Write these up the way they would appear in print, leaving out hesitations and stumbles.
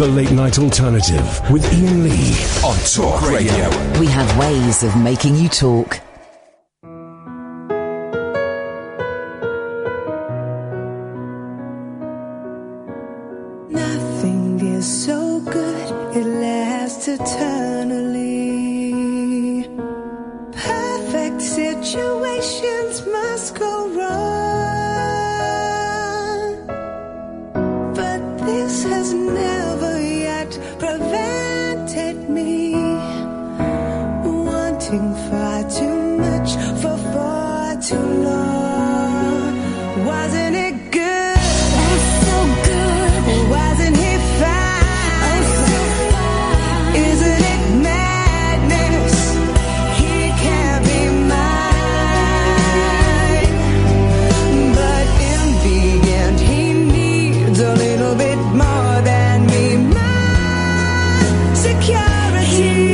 The Late Night Alternative with Iain Lee on Talk Radio. We have ways of making you talk. Nothing is so good, it lasts eternally. Perfect situations must go wrong, but this has never yet prevented me wanting far too much for far too long. Wasn't it good? Oh, so good. Wasn't he fine? Oh, so fine. Isn't it madness? He can't be mine. But in the end, he needs a little bit more than me. My security.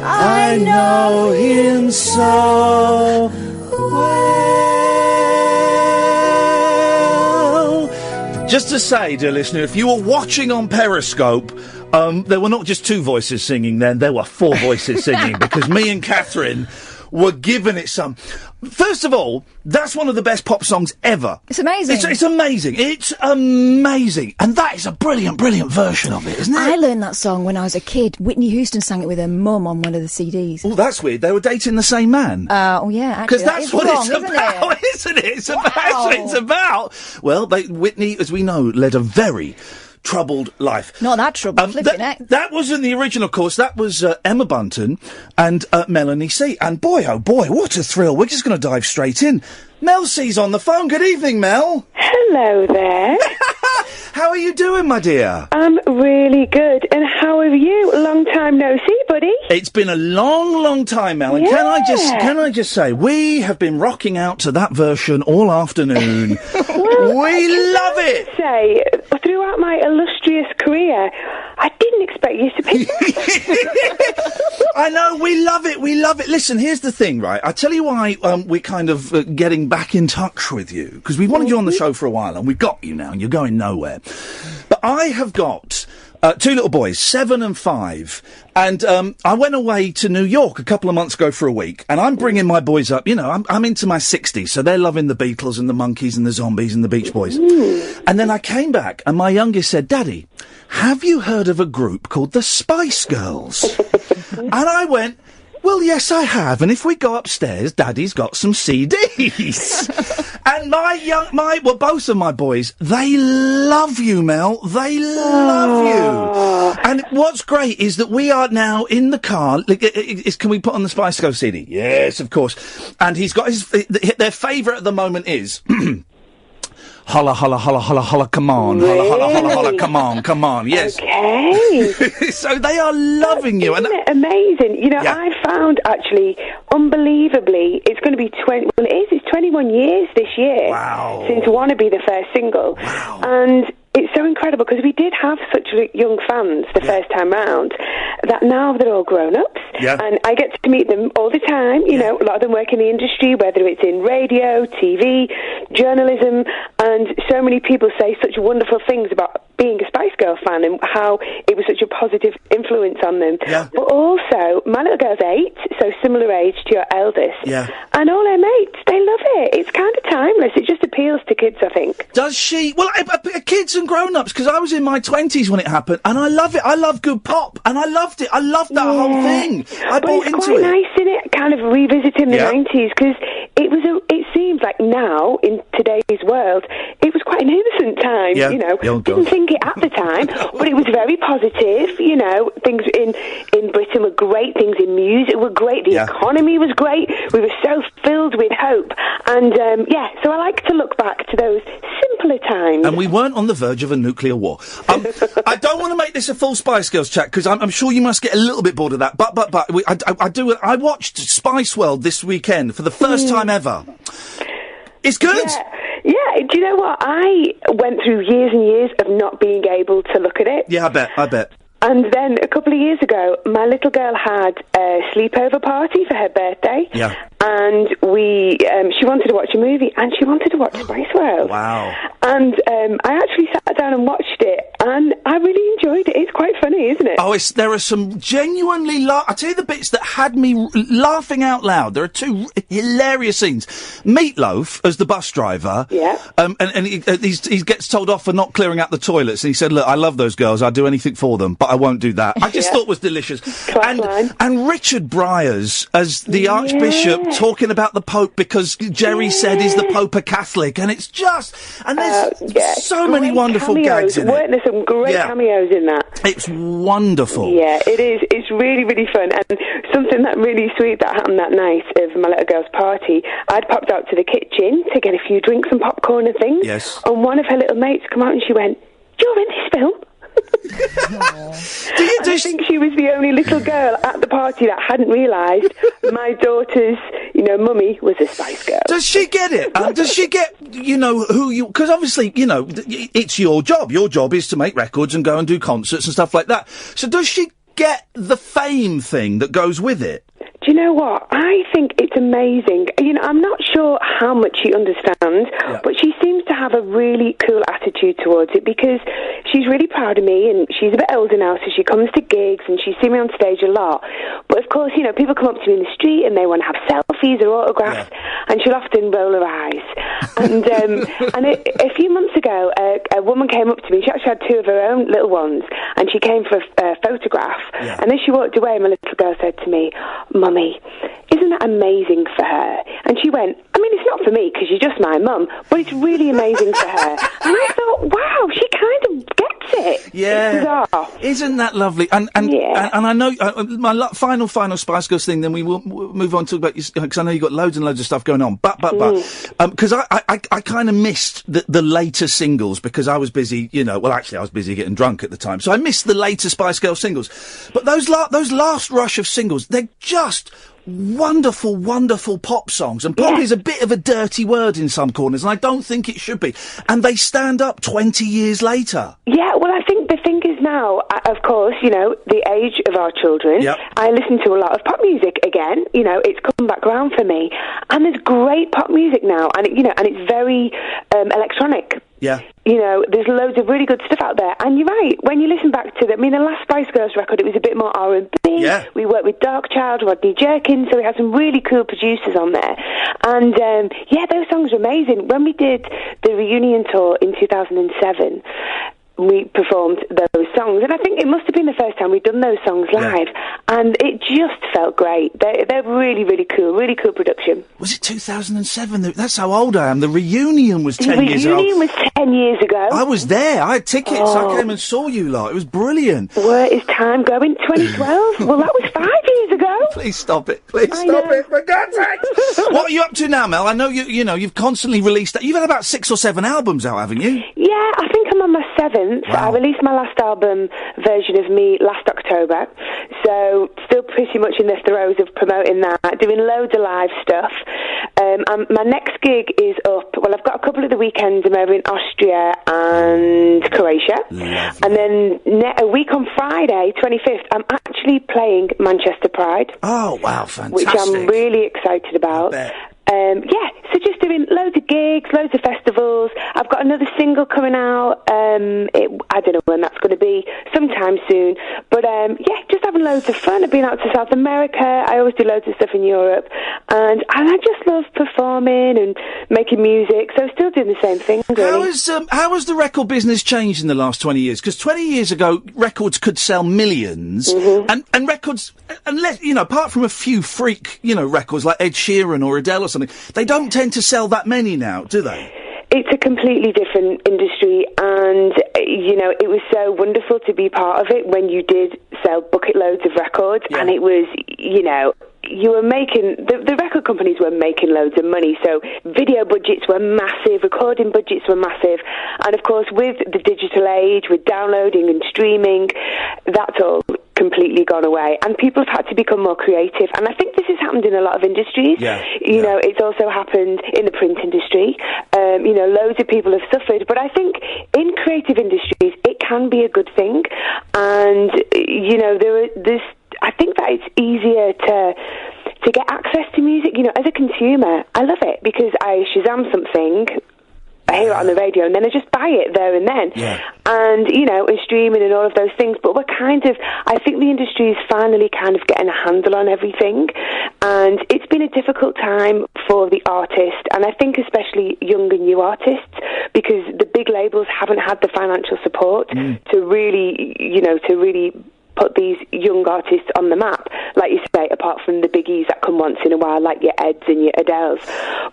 I know him so well. Just to say, dear listener, if you were watching on Periscope, there were not just two voices singing then, there were four voices singing, because me and Catherine were giving it some. First of all, that's one of the best pop songs ever. It's amazing. It's amazing. It's amazing. And that is a brilliant, brilliant version of it, isn't it? I learned that song when I was a kid. Whitney Houston sang it with her mum on one of the CDs. Oh, that's weird. They were dating the same man. Oh, yeah, actually. Because that's what it's about, isn't it? It's about, actually, it's about. Well, Whitney, as we know, led a very troubled life. Not that troubled, flipping it. That wasn't the original, of course. That was Emma Bunton and Melanie C. And boy, oh boy, what a thrill. We're just going to dive straight in. Mel C's on the phone. Good evening, Mel. Hello there. How are you doing, my dear? I'm really good. And how are you? Long time no see, buddy. It's been a long, long time, Mel. And can I just say, we have been rocking out to that version all afternoon. Well, we love it. Say, throughout my illustrious career, I didn't expect you to pick I know, we love it, we love it. Listen, here's the thing, right? I tell you why we're kind of getting back in touch with you, because we wanted you on the show for a while, and we've got you now, and you're going nowhere. But I have got Two little boys, 7 and 5. And I went away to New York a couple of months ago for a week, and I'm bringing my boys up. You know, I'm into my 60s, so they're loving the Beatles and the Monkees and the Zombies and the Beach Boys. And then I came back, and my youngest said, Daddy, have you heard of a group called the Spice Girls? And I went, well, yes, I have. And if we go upstairs, Daddy's got some CDs. And both of my boys, they love you, Mel. They love you. And what's great is that we are now in the car. Can we put on the Spice Girls CD? Yes, of course. And he's got their favourite at the moment is... Holla, holla, holla, holla, holla, come on. Really? Holla, holla, holla, holla, come on, yes. Okay. So they are loving you. Isn't it amazing? You know, I found, actually, unbelievably, it's going to be it's 21 years this year. Wow. Since Wanna Be the first single. Wow. And it's so incredible, because we did have such young fans the first time round, that now they're all grown-ups. Yeah. And I get to meet them all the time. You know, a lot of them work in the industry, whether it's in radio, TV, journalism, and so many people say such wonderful things about being a Spice Girl fan and how it was such a positive influence on them. Yeah. But also, my little girl's 8, so similar age to your eldest. Yeah. And all her mates, they love it. It's kind of timeless. It just appeals to kids, I think. Does she? Well, kids and grown-ups, because I was in my 20s when it happened, and I love it. I love good pop, and I loved it. I loved that whole thing. I bought into it. It's quite nice, isn't it, kind of revisiting the 90s, because it seems like now, in today's world, it was quite an innocent time, you know. Didn't think it at the time, but it was very positive, you know. Things in Britain were great, things in music were great, the economy was great, we were so filled with hope, and so I like to look back to those simpler times. And we weren't on the verge of a nuclear war. I don't want to make this a full Spice Girls chat, because I'm sure you must get a little bit bored of that, but I watched Spice World this weekend for the first time ever. It's good. Yeah, do you know what? I went through years and years of not being able to look at it. Yeah, I bet. And then a couple of years ago, my little girl had a sleepover party for her birthday. Yeah. And she wanted to watch a movie, and she wanted to watch Spice World. Wow. And I actually sat down and watched it, and I really enjoyed it. It's quite funny, isn't it? Oh, there are some genuinely... I tell you the bits that had me laughing out loud. There are two hilarious scenes. Meatloaf, as the bus driver... Yeah. And he gets told off for not clearing out the toilets, and he said, look, I love those girls, I'll do anything for them, but I won't do that. I just thought it was delicious. And Richard Bryars as the Archbishop talking about the Pope, because Jerry said, is the Pope a Catholic? And it's just... And there's so many wonderful gags in it. Weren't there some great cameos in that? It's wonderful. Yeah, it is. It's really, really fun. And something that really sweet that happened that night of my little girl's party, I'd popped out to the kitchen to get a few drinks and popcorn and things. Yes. And one of her little mates come out and she went, you're in this film? I think she was the only little girl at the party that hadn't realised my daughter's, mummy was a Spice Girl. Does she get it? Does she get, who you... Because obviously, it's your job. Your job is to make records and go and do concerts and stuff like that. So does she get the fame thing that goes with it? Do you know what? I think it's amazing. I'm not sure how much she understands, but she seems to have a really cool attitude towards it, because she's really proud of me, and she's a bit older now, so she comes to gigs and she's seen me on stage a lot. But of course, people come up to me in the street and they want to have selfies or autographs, and she'll often roll her eyes. And a few months ago, a woman came up to me. She actually had two of her own little ones, and she came for a photograph. Yeah. And as she walked away, my little girl said to me, Mummy, isn't that amazing for her? And she went, I mean, it's not for me because you're just my mum, but it's really amazing for her. And I thought, wow, she kind of gets it. Yeah. It's bizarre. Isn't that lovely? And I know my final Spice Girls thing. Then we will move on to talk about, because I know you've got loads and loads of stuff going on. But because I kind of missed the later singles because I was busy. I was busy getting drunk at the time, so I missed the later Spice Girls singles. But those last rush of singles, they're just wonderful, wonderful pop songs. And pop is a bit of a dirty word in some corners, and I don't think it should be. And they stand up 20 years later. Yeah, well, I think the thing is now, of course, the age of our children, I listen to a lot of pop music again. It's come back round for me. And there's great pop music now, and it's very electronic Yeah. You know, there's loads of really good stuff out there. And you're right, when you listen back to the last Spice Girls record, it was a bit more R&B. Yeah. We worked with Darkchild, Rodney Jerkins, so we had some really cool producers on there. And, those songs were amazing. When we did the reunion tour in 2007, we performed those songs, and I think it must have been the first time we'd done those songs live, and it just felt great. They're really, really cool production. Was it 2007? That's how old I am. The reunion was 10 years ago. The reunion was 10 years ago. I was there. I had tickets. I came and saw you lot. It was brilliant. Where is time going? 2012? Well, that was 5 years ago. Please stop it. Please stop it. For God's sake. What are you up to now, Mel? I know you've constantly released... You've had about 6 or 7 albums out, haven't you? Yeah, I think I'm on my 7th. Wow. I released my last album version of me last October, so still pretty much in the throes of promoting that, doing loads of live stuff. My next gig is up. Well, I've got a couple of the weekends. I'm over in Austria and Croatia. Lovely. And then a week on Friday, 25th, I'm actually playing Manchester Pride. Oh, wow, fantastic. Which I'm really excited about. So just doing loads of gigs, loads of festivals. I've got another single coming out. I don't know when that's going to be, sometime soon. But just having loads of fun. I've been out to South America. I always do loads of stuff in Europe. And I just love performing and making music. So still doing the same thing, really. How has the record business changed in the last 20 years? Because 20 years ago, records could sell millions. Mm-hmm. And records, unless, apart from a few freak, records like Ed Sheeran or Adele or something, they don't tend to sell that many now, do they? It's a completely different industry, and, it was so wonderful to be part of it when you did sell bucket loads of records, and it was, you were making, the record companies were making loads of money, so video budgets were massive, recording budgets were massive, and of course with the digital age, with downloading and streaming, that's all completely gone away, and people have had to become more creative, and I think this has happened in a lot of industries. It's also happened in the print industry. Loads of people have suffered, but I think in creative industries it can be a good thing, and I think that it's easier to get access to music. As a consumer, I love it because I Shazam something, I hear it on the radio, and then I just buy it there and then. And, and streaming and all of those things. But I think the industry is finally kind of getting a handle on everything. And it's been a difficult time for the artist, and I think especially young and new artists, because the big labels haven't had the financial support to really put these young artists on the map, like you say, apart from the biggies that come once in a while, like your Eds and your Adeles.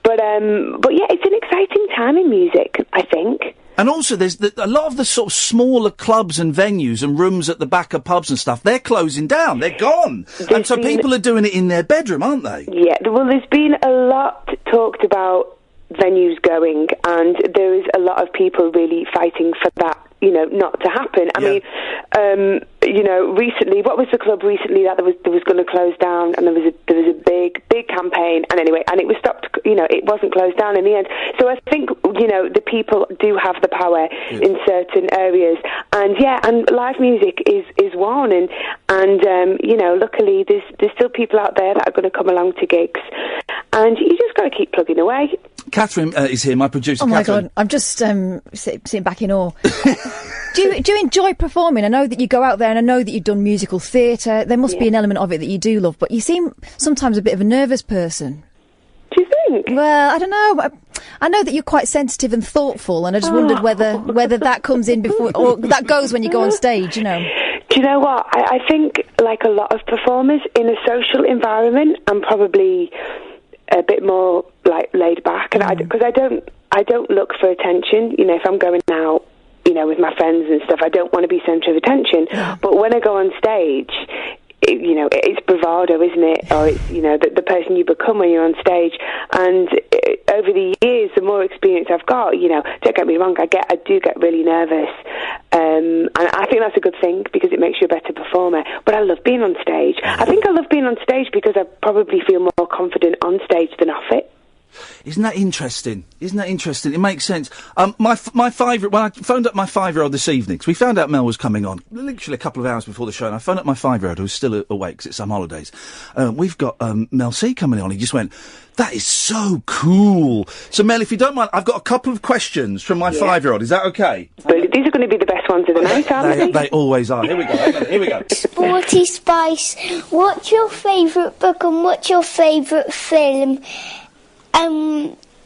But it's an exciting time in music, I think. And also, there's a lot of the sort of smaller clubs and venues and rooms at the back of pubs and stuff, they're closing down, they're gone. And so people are doing it in their bedroom, aren't they? Yeah, well, there's been a lot talked about venues going, and there is a lot of people really fighting for that, not to happen. I mean, recently, what was the club recently that there was going to close down, and there was a big campaign, and anyway, and it was stopped. It wasn't closed down in the end. So I think the people do have the power in certain areas, and live music is one, and luckily there's still people out there that are going to come along to gigs, and you just got to keep plugging away. Catherine is here, my producer. Oh my Catherine. God, I'm just sitting back in awe. Do you enjoy performing? I know that you go out there, and I know that you've done musical theatre. There must be an element of it that you do love, but you seem sometimes a bit of a nervous person. Do you think? Well, I don't know. I know that you're quite sensitive and thoughtful, and I just wondered whether that comes in before, or that goes when you go on stage, Do you know what? I think, like a lot of performers, in a social environment, I'm probably a bit more laid back, and because I don't look for attention. If I'm going out, with my friends and stuff, I don't want to be centre of attention. But when I go on stage, it's bravado, isn't it? Or it's the person you become when you're on stage. And over the years, the more experience I've got, don't get me wrong, I do get really nervous, and I think that's a good thing because it makes you a better performer. But I love being on stage. I think I love being on stage because I probably feel more confident on stage than off it. Isn't that interesting? Isn't that interesting? It makes sense. My favourite, when I phoned up my 5-year-old this evening, because we found out Mel was coming on literally a couple of hours before the show, and I phoned up my 5-year-old who's still awake because it's some holidays. We've got Mel C coming on. He just went, that is so cool. So, Mel, if you don't mind, I've got a couple of questions from my 5-year-old. Is that okay? Brilliant. These are going to be the best ones of the night, aren't they? They always are. Here we go. Here we go. Sporty Spice, what's your favourite book and what's your favourite film?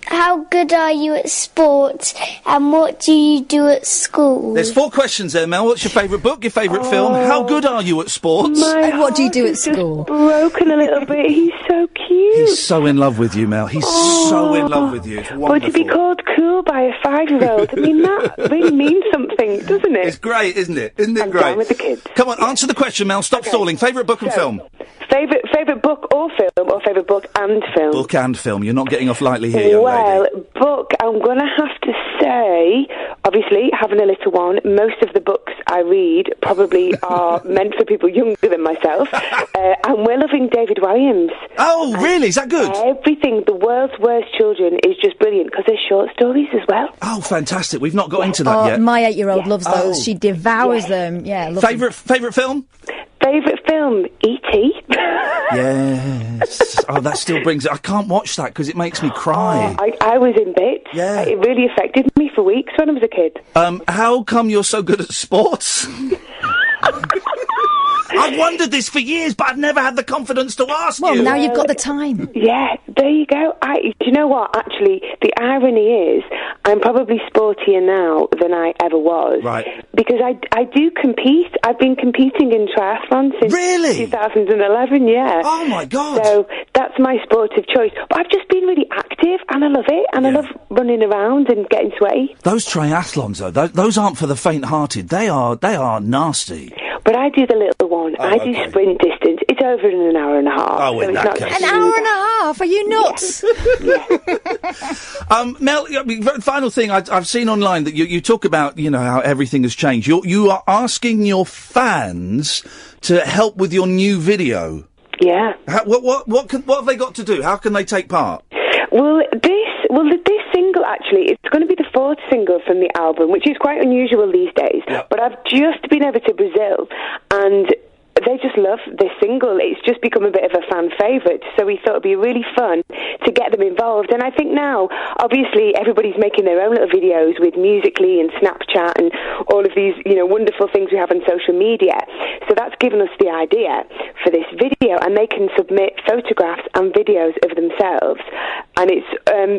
How good are you at sports and what do you do at school? There's 4 questions there, Mel. What's your favourite book, your favourite film? How good are you at sports? And what do you do at school? Broken a little bit. He's so cute. He's so in love with you, Mel. He's so in love with you. It's wonderful. But to be called cool by a 5-year-old, I mean, that really means something, doesn't it? It's great, isn't it? Isn't it I'm great? down with the kids. Come on, answer the question, Mel. Stop stalling. Favourite book and film? Favourite book or film, or favourite book and film? Book and film. You're not getting off lightly here, young lady. Book, I'm going to have to say, obviously, having a little one, most of the books I read probably are meant for people younger than myself. And we're loving David Williams. Oh, really? Is that good? Everything. The World's Worst Children is just brilliant because they're short stories as well. Oh, fantastic. We've not got into that yet. My 8-year-old loves those. She devours them. Yeah, love Favourite film? Favourite film? E.T. Yes. Oh, that still brings it. I can't watch that because it makes me cry. I was in bits. Yeah. It really affected me for weeks when I was a kid. How come you're so good at sports? I've wondered this for years, but I've never had the confidence to ask you. Well, now you've got the time. Yeah, there you go. Do you know what? Actually, the irony is I'm probably sportier now than I ever was. Right. Because I do compete. I've been competing in triathlon since 2011, yeah. Oh, my God. So that's my sport of choice. But I've just been really active, and I love it, and I love running around and getting sweaty. Those triathlons, though, those aren't for the faint-hearted. They are nasty. But I do the little one. I do sprint distance. It's over in an hour and a half. Oh, in that case. An hour and a half? Are you nuts? Mel, final thing, I've seen online that you talk about, how everything has changed. You are asking your fans to help with your new video. Yeah. What have they got to do? How can they take part? Well, this single, actually, it's going to be the 4th single from the album, which is quite unusual these days. Yep. But I've just been over to Brazil, and they just love this single. It's just become a bit of a fan favourite, so we thought it'd be really fun to get them involved. And I think now, obviously, everybody's making their own little videos with Musical.ly and Snapchat and all of these, wonderful things we have on social media. So that's given us the idea for this video, and they can submit photographs and videos of themselves. And it's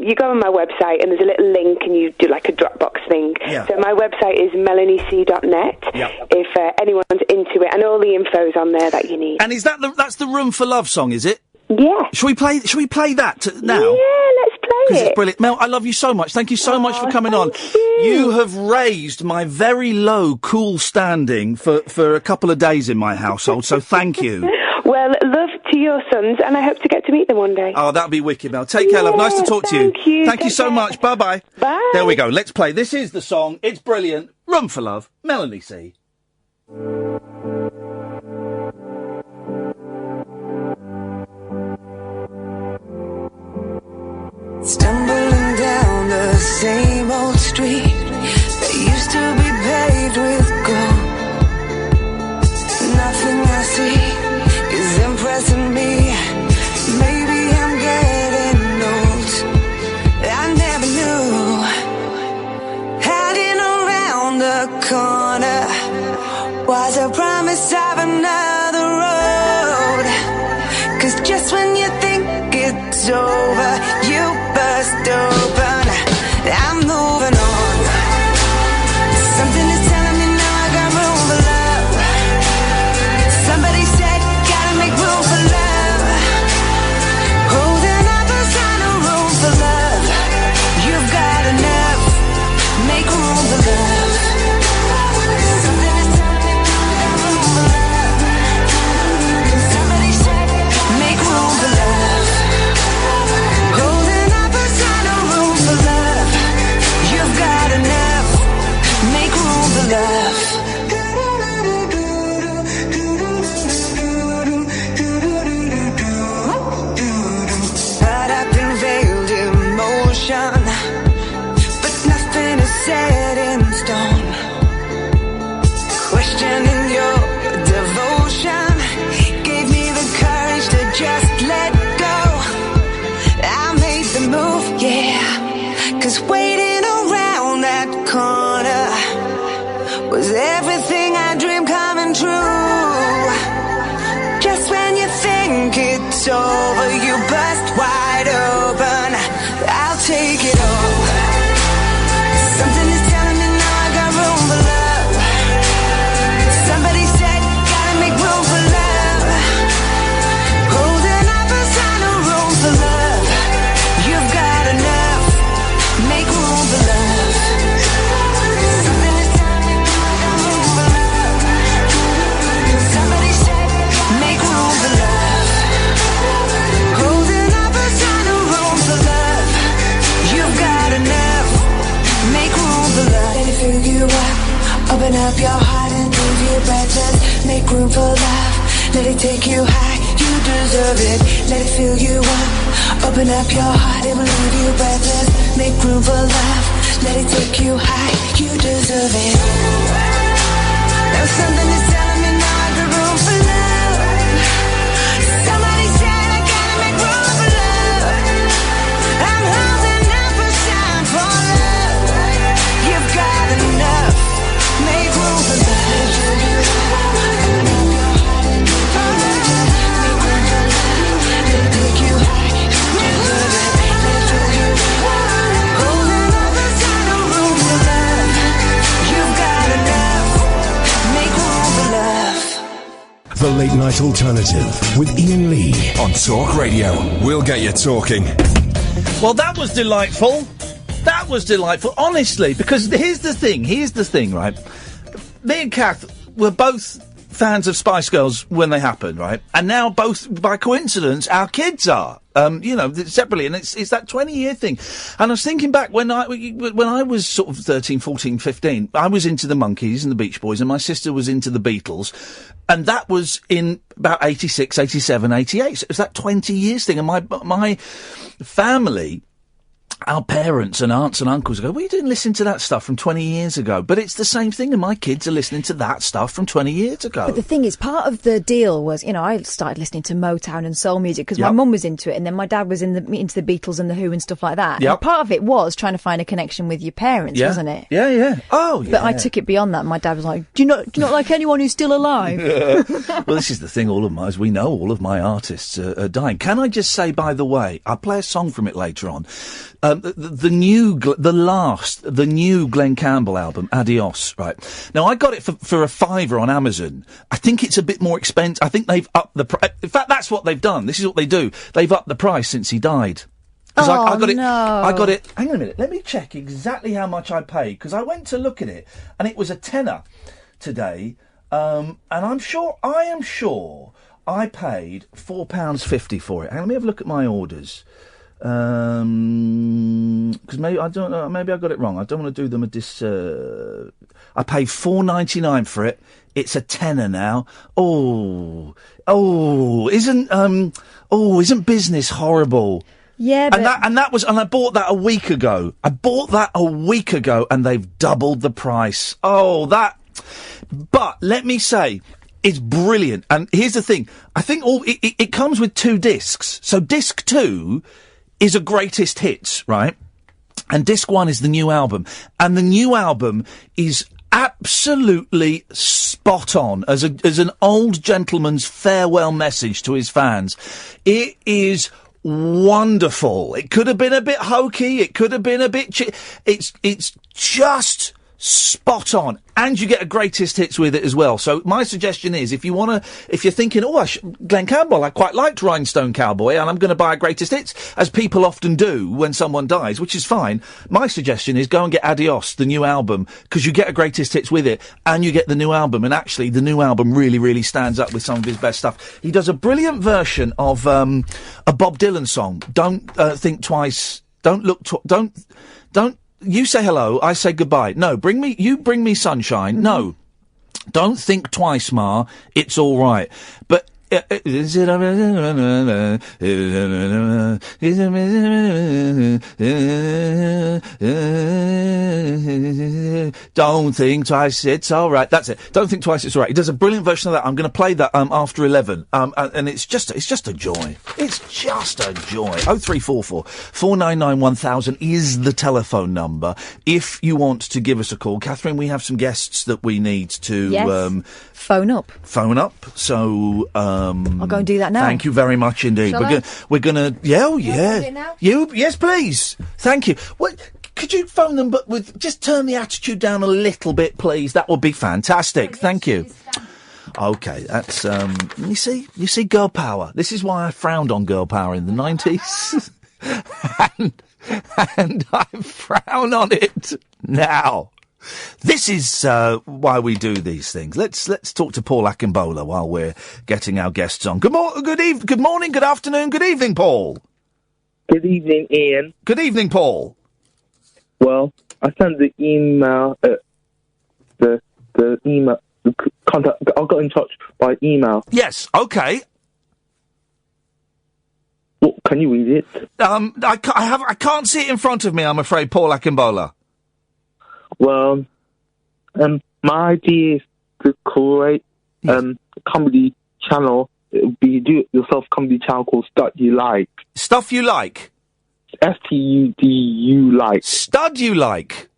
you go on my website, and there's a little link, and you do like a Dropbox thing. Yeah. So my website is melaniec.net. Yep. If anyone's into it, and all the info's on there that you need. And is that's the Room for Love song, is it? Yeah. Should we play that now? Yeah, let's play it. Because it's brilliant. Mel, I love you so much. Thank you so much for coming on. You have raised my very low cool standing for a couple of days in my household, so thank you. Well, love to your sons, and I hope to get to meet them one day. Oh, that'd be wicked, Mel. Take care, love. Nice to talk to you. Thank you. Thank you so much. Bye-bye. Bye. There we go. Let's play. This is the song. It's brilliant. Room for Love. Melanie C. Stumbling down the same old street that used to be paved with gold. Nothing I see is impressing me. Maybe I'm getting old. I never knew. Hiding around the corner was a promise of another road. 'Cause just when you think it's over, you burst open. I'm moving on. Something is telling me now I got room for love. Somebody said gotta make room for love. Holding up a sign of room for love. You've got enough. Make room for love. Something is telling me now I got room for love. Somebody said make room for love. Hold it's over, you bust wide open. I'll take it all. Something is telling me now I got room for love. Somebody said, gotta make room for love. Holding up a sign of room for love. You've got enough, make room for love. Something is telling me now I got room for love. Somebody said, make room for love. Holding up a sign of room for love. You've got enough, make room for love. Let it fill you up, open up your heart and leave you breathless. Make room for love, let it take you high, you deserve it. Let it fill you up, open up your heart, it will leave you breathless. Make room for love, let it take you high, you deserve it. Now something is telling me now I got room for love. Somebody said I gotta make room for love. I'm holding up a sign for love. You've got enough, make room for love. The Late Night Alternative with Iain Lee On Talk Radio. We'll get you talking. Well, that was delightful. That was delightful, honestly, because here's the thing, right? Me and Kath were both fans of Spice Girls when they happened, right? And now both, by coincidence, our kids are. Separately, and it's that 20-year thing. And I was thinking back when I was sort of 13, 14, 15, I was into the Monkees and the Beach Boys, and my sister was into the Beatles. And that was in about 86, 87, 88. So it was that 20 years thing. And my family, our parents and aunts and uncles go, well, you didn't listen to that stuff from 20 years ago. But it's the same thing, and my kids are listening to that stuff from 20 years ago. But the thing is, part of the deal was, I started listening to Motown and soul music because my mum was into it, and then my dad was into the Beatles and the Who and stuff like that. Yep. And part of it was trying to find a connection with your parents, wasn't it? Yeah. Oh, yeah. But I took it beyond that, and my dad was like, do you not like anyone who's still alive? Well, this is the thing, we know all of my artists are dying. Can I just say, by the way, I'll play a song from it later on. The new Glenn Campbell album, Adios, right? Now, I got it for a $5 on Amazon. I think it's a bit more expensive. I think they've upped the price. In fact, that's what they've done. This is what they do. They've upped the price since he died. I got it. Hang on a minute. Let me check exactly how much I paid, because I went to look at it, and it was a tenner today. And I am sure I paid £4.50 for it. Let me have a look at my orders. Because maybe I don't know. Maybe I got it wrong. I don't want to do them a I paid $4.99 for it. It's a tenner now. Isn't business horrible? Yeah, but... and I bought that a week ago. And they've doubled the price. But let me say, it's brilliant. And here's the thing: I think it comes with 2 discs. So disc 2 is a greatest hits, right? And disc 1 is the new album. And the new album is absolutely spot on as an old gentleman's farewell message to his fans. It is wonderful. It could have been a bit hokey. It could have been a bit... It's just spot on. And you get a greatest hits with it as well. So my suggestion is, if you're thinking, Glenn Campbell, I quite liked Rhinestone Cowboy, and I'm going to buy a greatest hits, as people often do when someone dies, which is fine. My suggestion is go and get Adios, the new album, because you get a greatest hits with it, and you get the new album. And actually, the new album really, really stands up with some of his best stuff. He does a brilliant version of a Bob Dylan song. Don't think twice. Don't look. Don't. You say hello, I say goodbye. No, bring me sunshine. No, don't think twice, Ma. It's all right. But don't think twice, it's all right. That's it. Don't think twice, it's all right. He does a brilliant version of that. I'm going to play that after 11. And it's just a joy. It's just a joy. 0344 499 1000 is the telephone number if you want to give us a call. Catherine, we have some guests that we need to phone up. So I'll go and do that now. Thank you very much indeed. Shall I? We're gonna. Yeah, oh yeah. do it now? Yes, please. Thank you. What? Could you phone them, but just turn the attitude down a little bit, please? That would be fantastic. Thank you. Okay, that's you see, girl power. This is why I frowned on girl power in the 90s, and I frown on it now. This is why we do these things. Let's talk to Paul Akimbola while we're getting our guests on. Good morning, good afternoon, good evening, Paul. Good evening, Ian. Good evening, Paul. Well, I sent the email, the email, the contact. I got in touch by email. Yes. Okay. Well, can you read it? I can't see it in front of me, I'm afraid, Paul Akimbola. Well, my idea is to create comedy channel. It would be do-it-yourself comedy channel called Stuff You Like. Stuff You Like? STUDU Like. Stud You Like?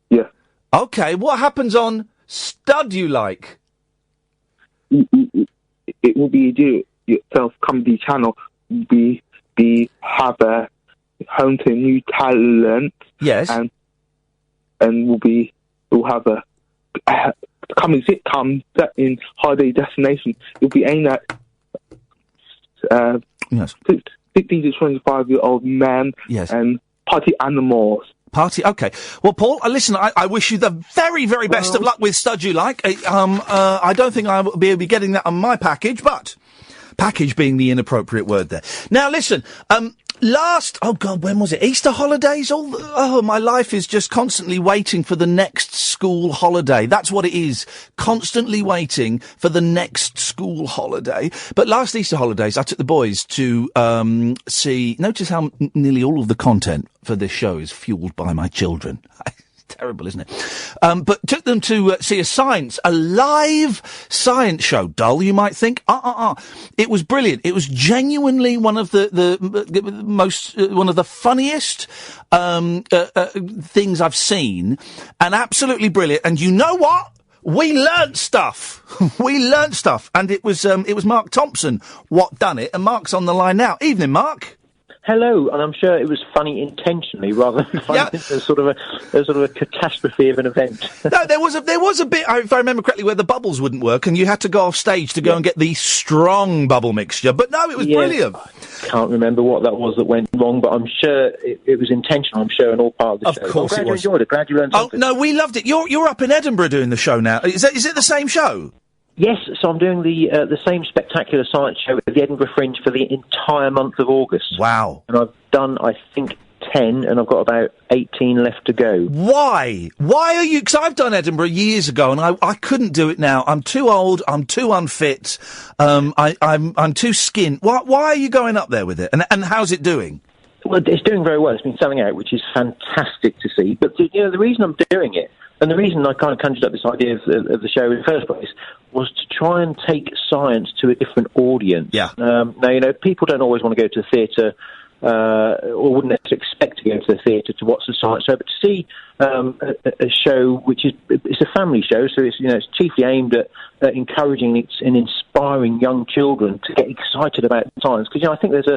Yeah. Okay, what happens on Stud You Like? It will be a do-it-yourself comedy channel. Have a home to new talent. Yes. And we'll have a comedy sitcom set in holiday destination. It'll be aimed at 16 to 25-year-old men and party animals. Okay. Well, Paul, listen, I wish you the very, very best of luck with Stud You Like. I don't think I will be getting that on my package, but package being the inappropriate word there. Now, listen, when was it? Easter holidays? My life is just constantly waiting for the next school holiday. That's what it is. Constantly waiting for the next school holiday. But last Easter holidays, I took the boys to notice how nearly all of the content for this show is fueled by my children. Terrible, isn't it? But took them to see a live science show. Dull, you might think. It was brilliant. It was genuinely one of one of the funniest things I've seen, and absolutely brilliant. And you know what? We learnt stuff. And it was Mark Thompson what done it, and Mark's on the line now. Evening, Mark. Hello, and I'm sure it was funny intentionally rather than funny as sort of a catastrophe of an event. No, there was a bit, if I remember correctly, where the bubbles wouldn't work, and you had to go off stage to go and get the strong bubble mixture. But no, it was brilliant. I can't remember what that was that went wrong, but I'm sure it was intentional. I'm sure, and all part of the show. Of course, I'm glad you enjoyed it. Glad you learned something. Oh no, we loved it. You're up in Edinburgh doing the show now. Is it the same show? Yes, so I'm doing the same spectacular science show at the Edinburgh Fringe for the entire month of August. Wow. And I've done, I think, 10, and I've got about 18 left to go. Why? Why are you... Because I've done Edinburgh years ago, and I couldn't do it now. I'm too old, I'm too unfit, I'm too skint. Why are you going up there with it? And how's it doing? Well, it's doing very well. It's been selling out, which is fantastic to see. But, the reason I'm doing it, and the reason I kind of conjured up this idea of the show in the first place, was to try and take science to a different audience. Yeah. Now, people don't always want to go to the theatre, or wouldn't necessarily expect to go to the theatre to watch the science show, but to see a show which it's a family show, so it's chiefly aimed at encouraging and inspiring young children to get excited about science. Because I think there's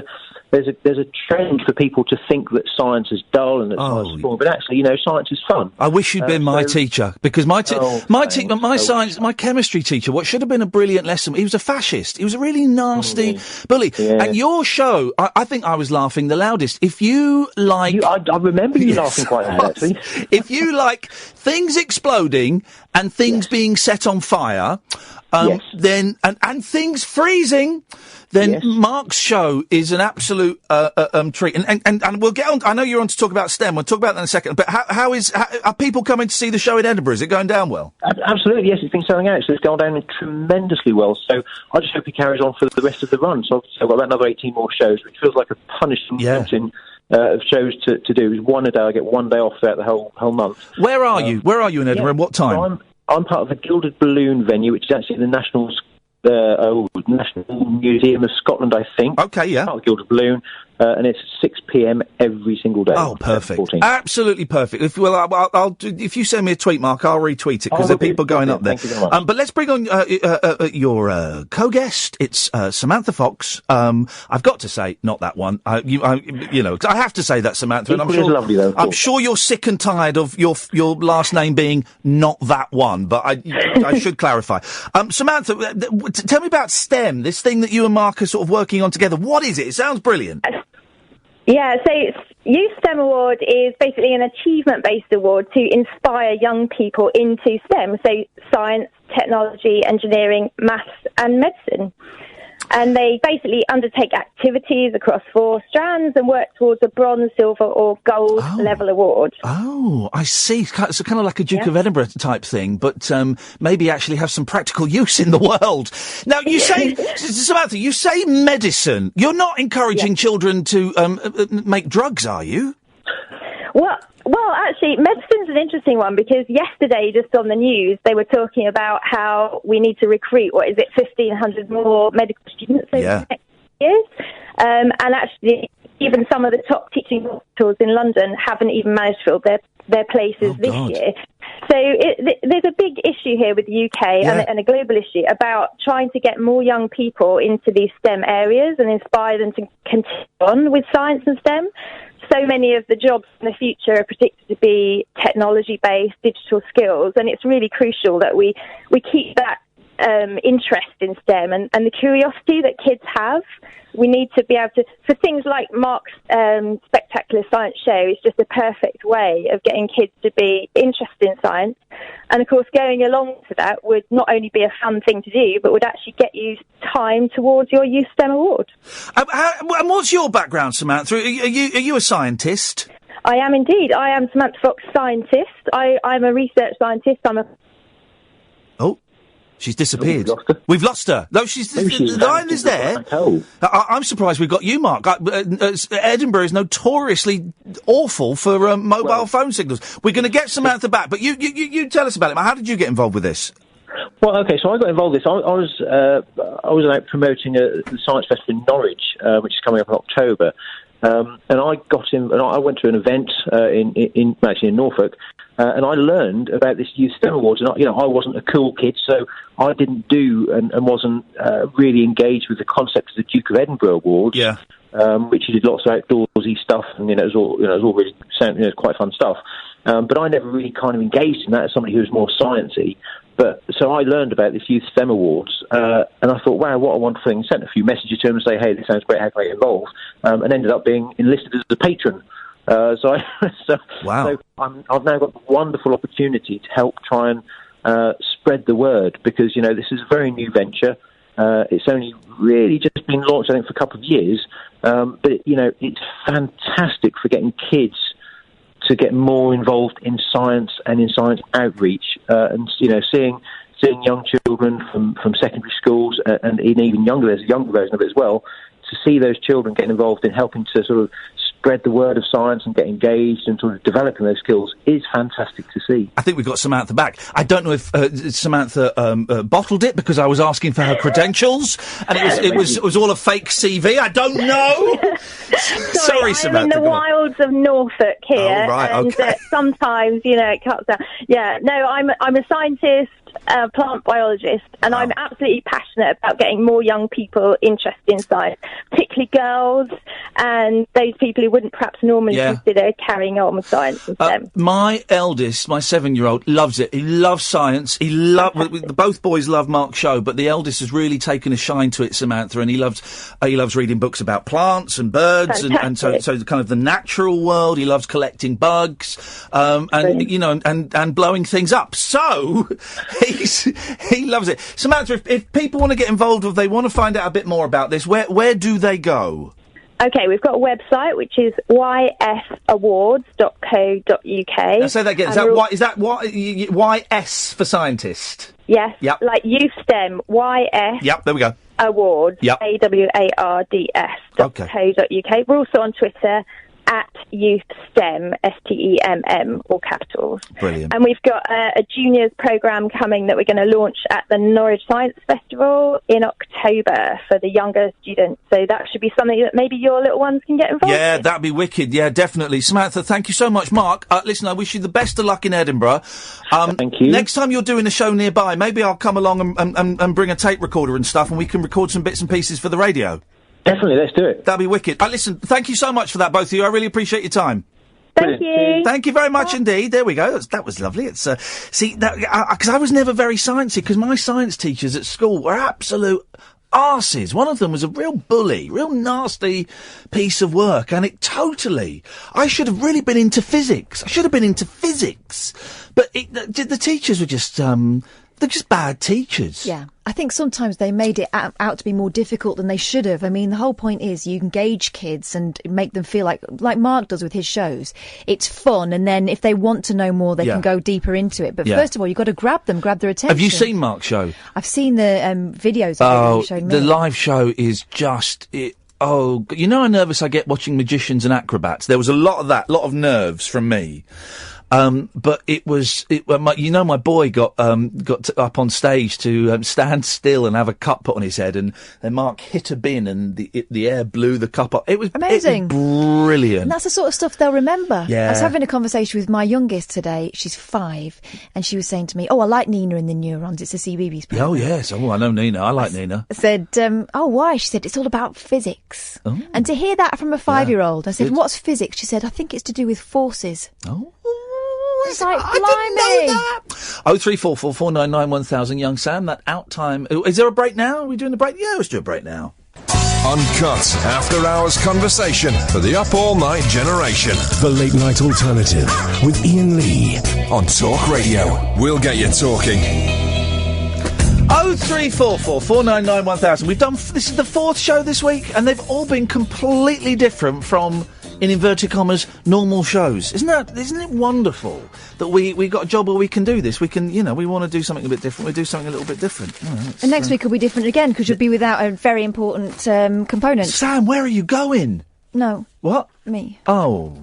a trend for people to think that science is dull and that science is boring, but actually, science is fun. I wish you'd been my teacher, because my chemistry teacher, what should have been a brilliant lesson, he was a fascist. He was a really nasty bully. Yeah. And your show, I think I was laughing the loudest. If you like... I remember you laughing quite loud, actually. If you like things exploding and things being set on fire, then and things freezing, then Mark's show is an absolute treat. And we'll get on. I know you're on to talk about STEM. We'll talk about that in a second. But how are people coming to see the show in Edinburgh? Is it going down well? Absolutely, yes. It's been selling out, so it's gone down tremendously well. So I just hope he carries on for the rest of the run. So I've got about another 18 more shows, which feels like a punishing mountain of shows to do. One a day. I get one day off throughout the whole month. Where are you? Where are you in Edinburgh? What time? So I'm part of the Gilded Balloon venue, which is actually the National Museum of Scotland, I think. Okay, yeah. Part of the Gilded Balloon. and it's 6 p.m. every single day. Oh, perfect. Absolutely perfect. If you send me a tweet, Mark, I'll retweet it, because there are people going up there. Thank you very much. But let's bring on your co-guest. It's Samantha Fox. I've got to say, not that one. I have to say that, Samantha. And Lovely, though, I'm sure you're sick and tired of your last name being not that one, but I should clarify. Samantha, tell me about STEM, this thing that you and Mark are sort of working on together. What is it? It sounds brilliant. Yeah, so Youth STEM Award is basically an achievement-based award to inspire young people into STEM, so science, technology, engineering, maths and medicine. And they basically undertake activities across 4 strands and work towards a bronze, silver or gold level award. Oh, I see. So kind of like a Duke of Edinburgh type thing, but maybe actually have some practical use in the world. Now, you say, Samantha, you say medicine. You're not encouraging children to make drugs, are you? Well, actually, medicine's an interesting one, because yesterday, just on the news, they were talking about how we need to recruit, 1,500 more medical students over the next years. And actually, even some of the top teaching hospitals in London haven't even managed to fill their places this year. So there's a big issue here with the UK and a global issue about trying to get more young people into these STEM areas and inspire them to continue on with science and STEM. So many of the jobs in the future are predicted to be technology-based, digital skills, and it's really crucial that we keep that interest in STEM and the curiosity that kids have. We need to be able to, for things like Mark's spectacular science show, is just a perfect way of getting kids to be interested in science. And of course, going along to that would not only be a fun thing to do, but would actually get you time towards your Youth STEM Award. And what's your background, Samantha? Are you a scientist? I am indeed. I am Samantha Fox, scientist. I'm a research scientist. Oh, she's disappeared. We've lost her. No, the line is there. I'm surprised we've got you, Mark. Edinburgh is notoriously awful for mobile phone signals. We're going to get Samantha back, but you tell us about it. How did you get involved with this? Well, okay, so I got involved with this. I was out promoting the Science Festival in Norwich, which is coming up in October. And I got in, and I went to an event in Norfolk, and I learned about this Youth STEM Awards. And I wasn't a cool kid, so I didn't do and wasn't really engaged with the concept of the Duke of Edinburgh Awards. Yeah. Which he did lots of outdoorsy stuff, and it was all really quite fun stuff. But I never really kind of engaged in that as somebody who was more sciencey. But so I learned about this Youth STEM Awards, and I thought, wow, what a wonderful thing. Sent a few messages to him and say, hey, this sounds great, how can I get involved? And ended up being enlisted as a patron. So I've now got the wonderful opportunity to help try and spread the word, because this is a very new venture. It's only really just been launched, I think, for a couple of years. But it's fantastic for getting kids to get more involved in science and in science outreach, and seeing young children from secondary schools and even younger. There's a younger version of it as well. To see those children getting involved in helping to sort of spread the word of science and get engaged and sort of developing those skills is fantastic to see. I think we've got Samantha back. I don't know if Samantha bottled it because I was asking for her credentials, and it was all a fake CV. I don't know. Sorry, Samantha. I'm in the wilds of Norfolk here, and sometimes it cuts down. Yeah, no, I'm a scientist. Plant biologist, and I'm absolutely passionate about getting more young people interested in science, particularly girls and those people who wouldn't perhaps normally consider carrying on with science and STEM. My eldest, my 7-year-old, loves it. He loves science. Both boys love Mark's show, but the eldest has really taken a shine to it, Samantha, and he loves reading books about plants and birds and so kind of the natural world. He loves collecting bugs, and blowing things up. So he loves it. Samantha, if people want to get involved, or if they want to find out a bit more about this, where do they go? Okay, we've got a website which is ysawards.co.uk. Now say that again. Is that YS for scientist? Yes. Yep. Like Youth STEM. YS. Yep. There we go. Awards. Yep. AWARDS.co.uk. We're also on Twitter at Youth STEM, STEMM, all capitals. Brilliant. And we've got a juniors programme coming that we're going to launch at the Norwich Science Festival in October for the younger students. So that should be something that maybe your little ones can get involved Yeah, in. that'd be wicked. Yeah, definitely. Samantha, thank you so much. Mark, listen, I wish you the best of luck in Edinburgh. Thank you. Next time you're doing a show nearby, maybe I'll come along and bring a tape recorder and stuff, and we can record some bits and pieces for the radio. Definitely, let's do it. That'd be wicked. Listen, thank you so much for that, both of you. I really appreciate your time. Thank you. Thank you very much indeed. There we go. That was lovely. It's see, because I was never very sciencey, because my science teachers at school were absolute arses. One of them was a real bully, real nasty piece of work, and I should have really been into physics. But the teachers were just they're just bad teachers. Yeah. I think sometimes they made it out to be more difficult than they should have. I mean, the whole point is you engage kids and make them feel like Mark does with his shows. It's fun, and then if they want to know more, they can go deeper into it. But first of all, you've got to grab their attention. Have you seen Mark's show? I've seen the videos of it you showed me. The live show is just... how nervous I get watching magicians and acrobats. There was a lot of that, a lot of nerves from me. But my boy got up on stage to stand still and have a cup put on his head, and then Mark hit a bin and the air blew the cup up. It was amazing, it was brilliant. And that's the sort of stuff they'll remember. Yeah. I was having a conversation with my youngest today. She's 5, and she was saying to me, "Oh, I like Nina in the Neurons. It's a CBeebies program." Oh yes, I know Nina. I like Nina. I said, "Oh, why?" She said, "It's all about physics." Oh. And to hear that from a 5-year-old, I said, "What's physics?" She said, "I think it's to do with forces." Oh. It's like, I didn't know that. 0344 499 1000, young Sam. That out time. Is there a break now? Are we doing the break? Yeah, let's do a break now. Uncut after hours conversation for the up all night generation. The Late Night Alternative with Iain Lee on Talk Radio. We'll get you talking. 0344 499 1000. This is the 4th show this week, and they've all been completely different from, in inverted commas, normal shows. Isn't it wonderful that we got a job where we can do this? We can, we want to do something a bit different. We do something a little bit different. And next week will be different again, because you'll be without a very important component. Sam, where are you going? No. What? Me. Oh.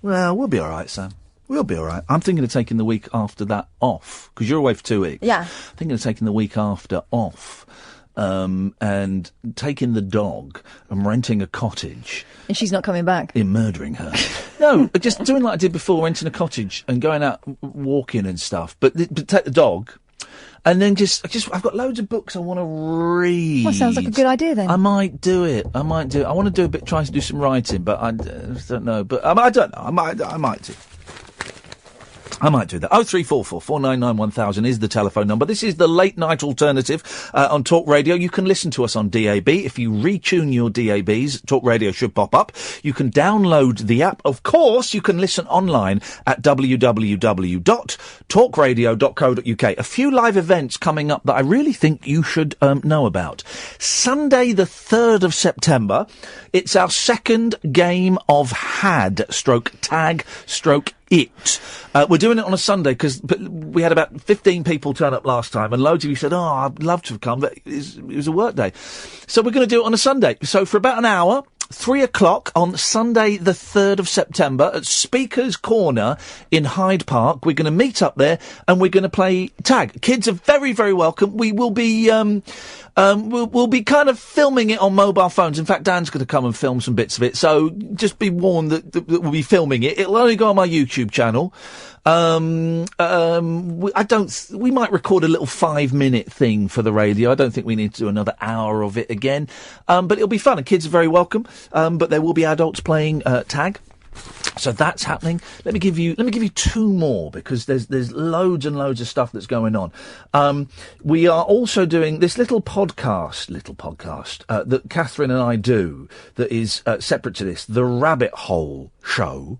Well, we'll be all right, Sam. We'll be all right. I'm thinking of taking the week after that off, because you're away for 2 weeks. Yeah. Thinking of taking the week after off. And taking the dog and renting a cottage. And she's not coming back? In murdering her. No, just doing like I did before, renting a cottage and going out walking and stuff. But take the dog, and then I've got loads of books I want to read. Well, sounds like a good idea then. I might do it. I want to do try to do some writing, but I don't know. But I don't know. I might do. I might do that. 0344 499 1000 is the telephone number. This is the Late Night Alternative on Talk Radio. You can listen to us on DAB. If you retune your DABs, Talk Radio should pop up. You can download the app. Of course, you can listen online at www.talkradio.co.uk. A few live events coming up that I really think you should know about. Sunday the 3rd of September, it's our second game of Tag/It. We're doing it on a Sunday because we had about 15 people turn up last time, and loads of you said, "Oh, I'd love to have come," but it was a work day. So we're going to do it on a Sunday. So for about an hour, 3 o'clock on Sunday the 3rd of September at Speaker's Corner in Hyde Park, we're going to meet up there and we're going to play tag. Kids are very, very welcome. We will be we'll be kind of filming it on mobile phones. In fact, Dan's going to come and film some bits of it, so just be warned that we'll be filming it. It'll only go on my YouTube channel. We might record a little 5-minute thing for the radio. I don't think we need to do another hour of it again. But it'll be fun, and kids are very welcome. But there will be adults playing tag. So that's happening. Let me give you 2 more, because there's loads and loads of stuff that's going on. We are also doing this little podcast that Catherine and I do that is separate to this, the Rabbit Hole Show.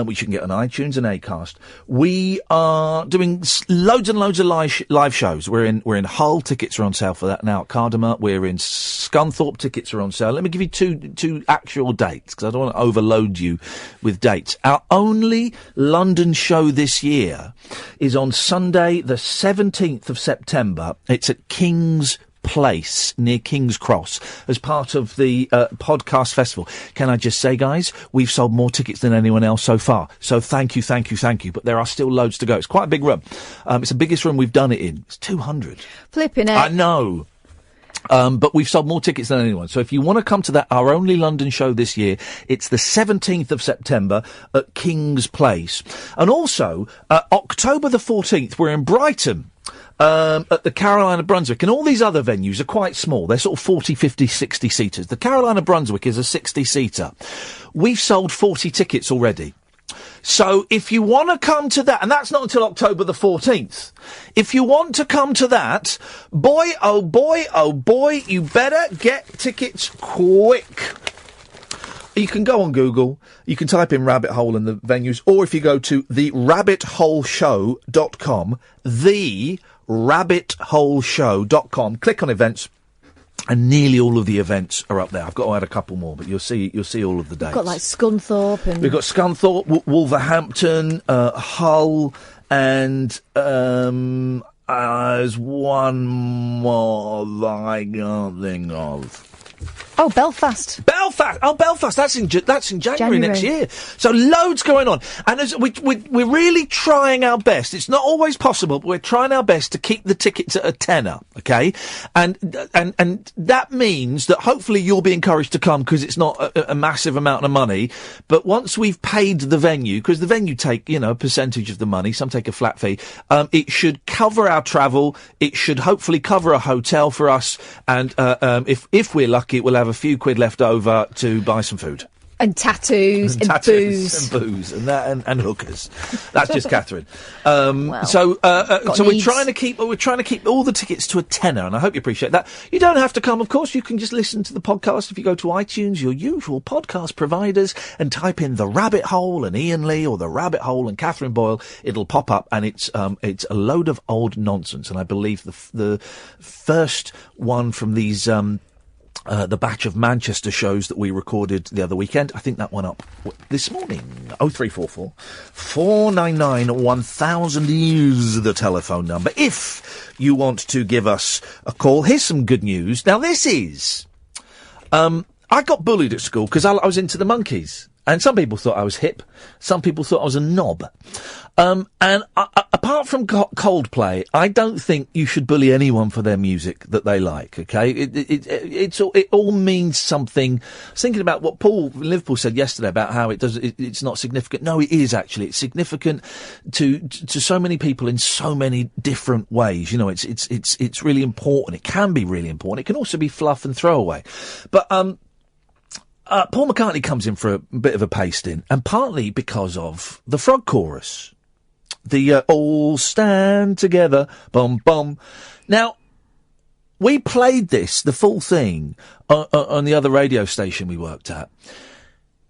Which you can get on iTunes and Acast. We are doing loads and loads of live shows. We're in Hull. Tickets are on sale for that now at Cardamom. We're in Scunthorpe. Tickets are on sale. Let me give you two actual dates, because I don't want to overload you with dates. Our only London show this year is on Sunday the 17th of September. It's at King's Place near King's Cross as part of the podcast festival. Can I just say, guys, we've sold more tickets than anyone else so far. So thank you. But there are still loads to go. It's quite a big room. It's the biggest room we've done it in. It's 200. Flipping it. I know. But we've sold more tickets than anyone. So if you want to come to that, our only London show this year, it's the 17th of September at King's Place. And also, October the 14th, we're in Brighton. At the Carolina Brunswick, and all these other venues are quite small. They're sort of 40, 50, 60 seaters. The Carolina Brunswick is a 60 seater. We've sold 40 tickets already. So if you want to come to that, and that's not until October the 14th. If you want to come to that, boy, you better get tickets quick. You can go on Google, you can type in Rabbit Hole in the venues, or if you go to therabbitholeshow.com, therabbitholeshow.com, click on events, and nearly all of the events are up there. I've got to add a couple more, but you'll see all of the dates. We've got like Scunthorpe and... We've got Scunthorpe, Wolverhampton, Hull, and there's one more that I can't think of. Oh, Belfast. Oh, Belfast. That's in January next year. So loads going on. And as we're really trying our best. It's not always possible, but we're trying our best to keep the tickets at a tenner, okay? And that means that hopefully you'll be encouraged to come because it's not a massive amount of money. But once we've paid the venue, because the venue take, a percentage of the money, some take a flat fee, it should cover our travel. It should hopefully cover a hotel for us. And if we're lucky, we'll have a few quid left over to buy some food. And tattoos and booze. And booze and hookers. That's just Catherine. So we're trying to keep all the tickets to a tenner, and I hope you appreciate that. You don't have to come, of course. You can just listen to the podcast if you go to iTunes, your usual podcast providers, and type in The Rabbit Hole and Iain Lee or The Rabbit Hole and Catherine Boyle. It'll pop up, and it's a load of old nonsense. And I believe the first one from these the batch of Manchester shows that we recorded the other weekend. I think that went up this morning. 0344 499 1000 is the telephone number. If you want to give us a call, here's some good news. Now, this is... I got bullied at school because I was into the Monkees. And some people thought I was hip. Some people thought I was a knob. And apart from Coldplay, I don't think you should bully anyone for their music that they like, okay? It all means something. I was thinking about what Paul in Liverpool said yesterday about how it's not significant. No, it is actually. It's significant to so many people in so many different ways. It's really important. It can be really important. It can also be fluff and throwaway. But, Paul McCartney comes in for a bit of a pasting, and partly because of the frog chorus. The all stand together, bum bum. Now, we played this, the full thing, on the other radio station we worked at.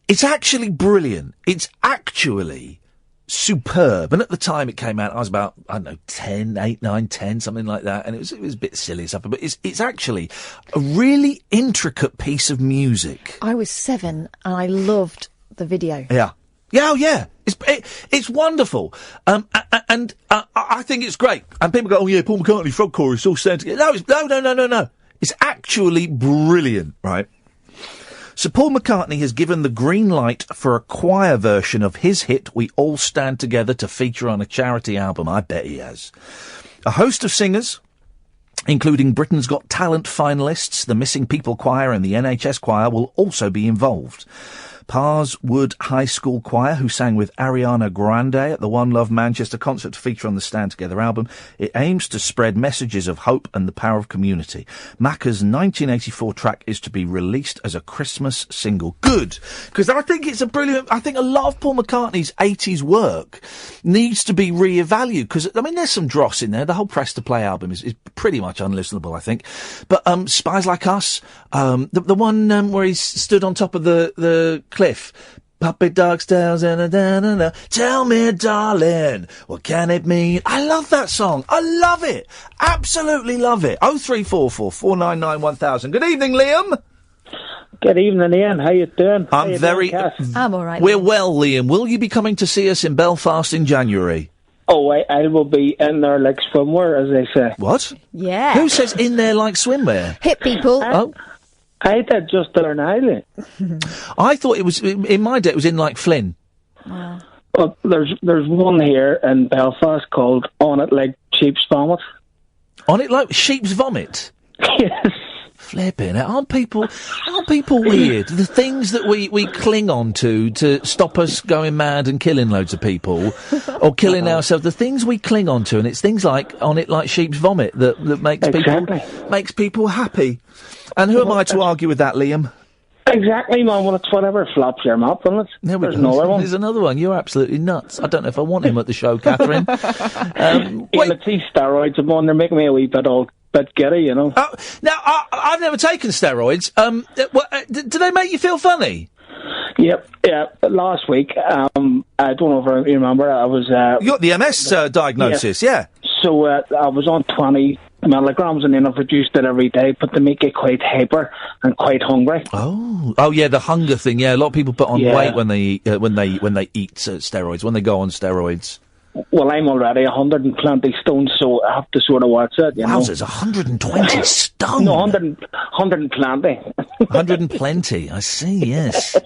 It's actually brilliant. It's actually superb. And at the time it came out, I was about, 8, 9, 10, something like that. And it was a bit silly stuff, but it's actually a really intricate piece of music. I was 7 and I loved the video. Yeah. Yeah, oh yeah. It's wonderful. And I think it's great. And people go, oh yeah, Paul McCartney, frog chorus, all stand together. No. It's actually brilliant, right? So Paul McCartney has given the green light for a choir version of his hit, We All Stand Together, to feature on a charity album. I bet he has. A host of singers, including Britain's Got Talent finalists, the Missing People Choir and the NHS Choir, will also be involved. Parswood High School Choir, who sang with Ariana Grande at the One Love Manchester concert to feature on the Stand Together album. It aims to spread messages of hope and the power of community. Macca's 1984 track is to be released as a Christmas single. Good, because I think it's I think a lot of Paul McCartney's 80s work needs to be re-evaluated, because, there's some dross in there. The whole Press to Play album is pretty much unlistenable, I think. But Spies Like Us, the one where he stood on top of the cliff. Puppy dog's tails and tell me, darling, what can it mean? I love that song. I love it. Absolutely love it. 0344 499 1000. Good evening, Liam. Good evening, Ian. How you doing? I'm all right. We're well, Liam. Will you be coming to see us in Belfast in January? Oh, I will be in there like swimwear, as they say. What? Yeah. Who says in there like swimwear? Hip people. Oh. I did just there an island. I thought it was, in my day, it was in like Flynn. Wow. Well, there's one here in Belfast called On It Like Sheep's Vomit. On it like sheep's vomit? Yes. Flipping it. Aren't people weird? The things that we cling on to stop us going mad and killing loads of people, or killing ourselves, the things we cling on to, and it's things like On It Like Sheep's Vomit that makes people happy. And who am I to argue with that, Liam? Exactly, man. Well, it's whatever flops your mouth, isn't it? There's another one. There's another one. You're absolutely nuts. I don't know if I want him at the show, Catherine. Let's see steroids. They're making me a wee bit giddy, you know. Now, I've never taken steroids. Do they make you feel funny? Yep, yeah. Last week, I don't know if you remember, I was... you got the MS diagnosis, yeah. So I was on 20 milligrams, and then I've reduced it every day, but they make you quite hyper and quite hungry. Oh, yeah, the hunger thing. Yeah, a lot of people put on weight when they eat steroids, when they go on steroids. Well, I'm already 120 stone, so I have to sort of watch it. Wowzers, 120 stone? No, 120. 120, I see, yes.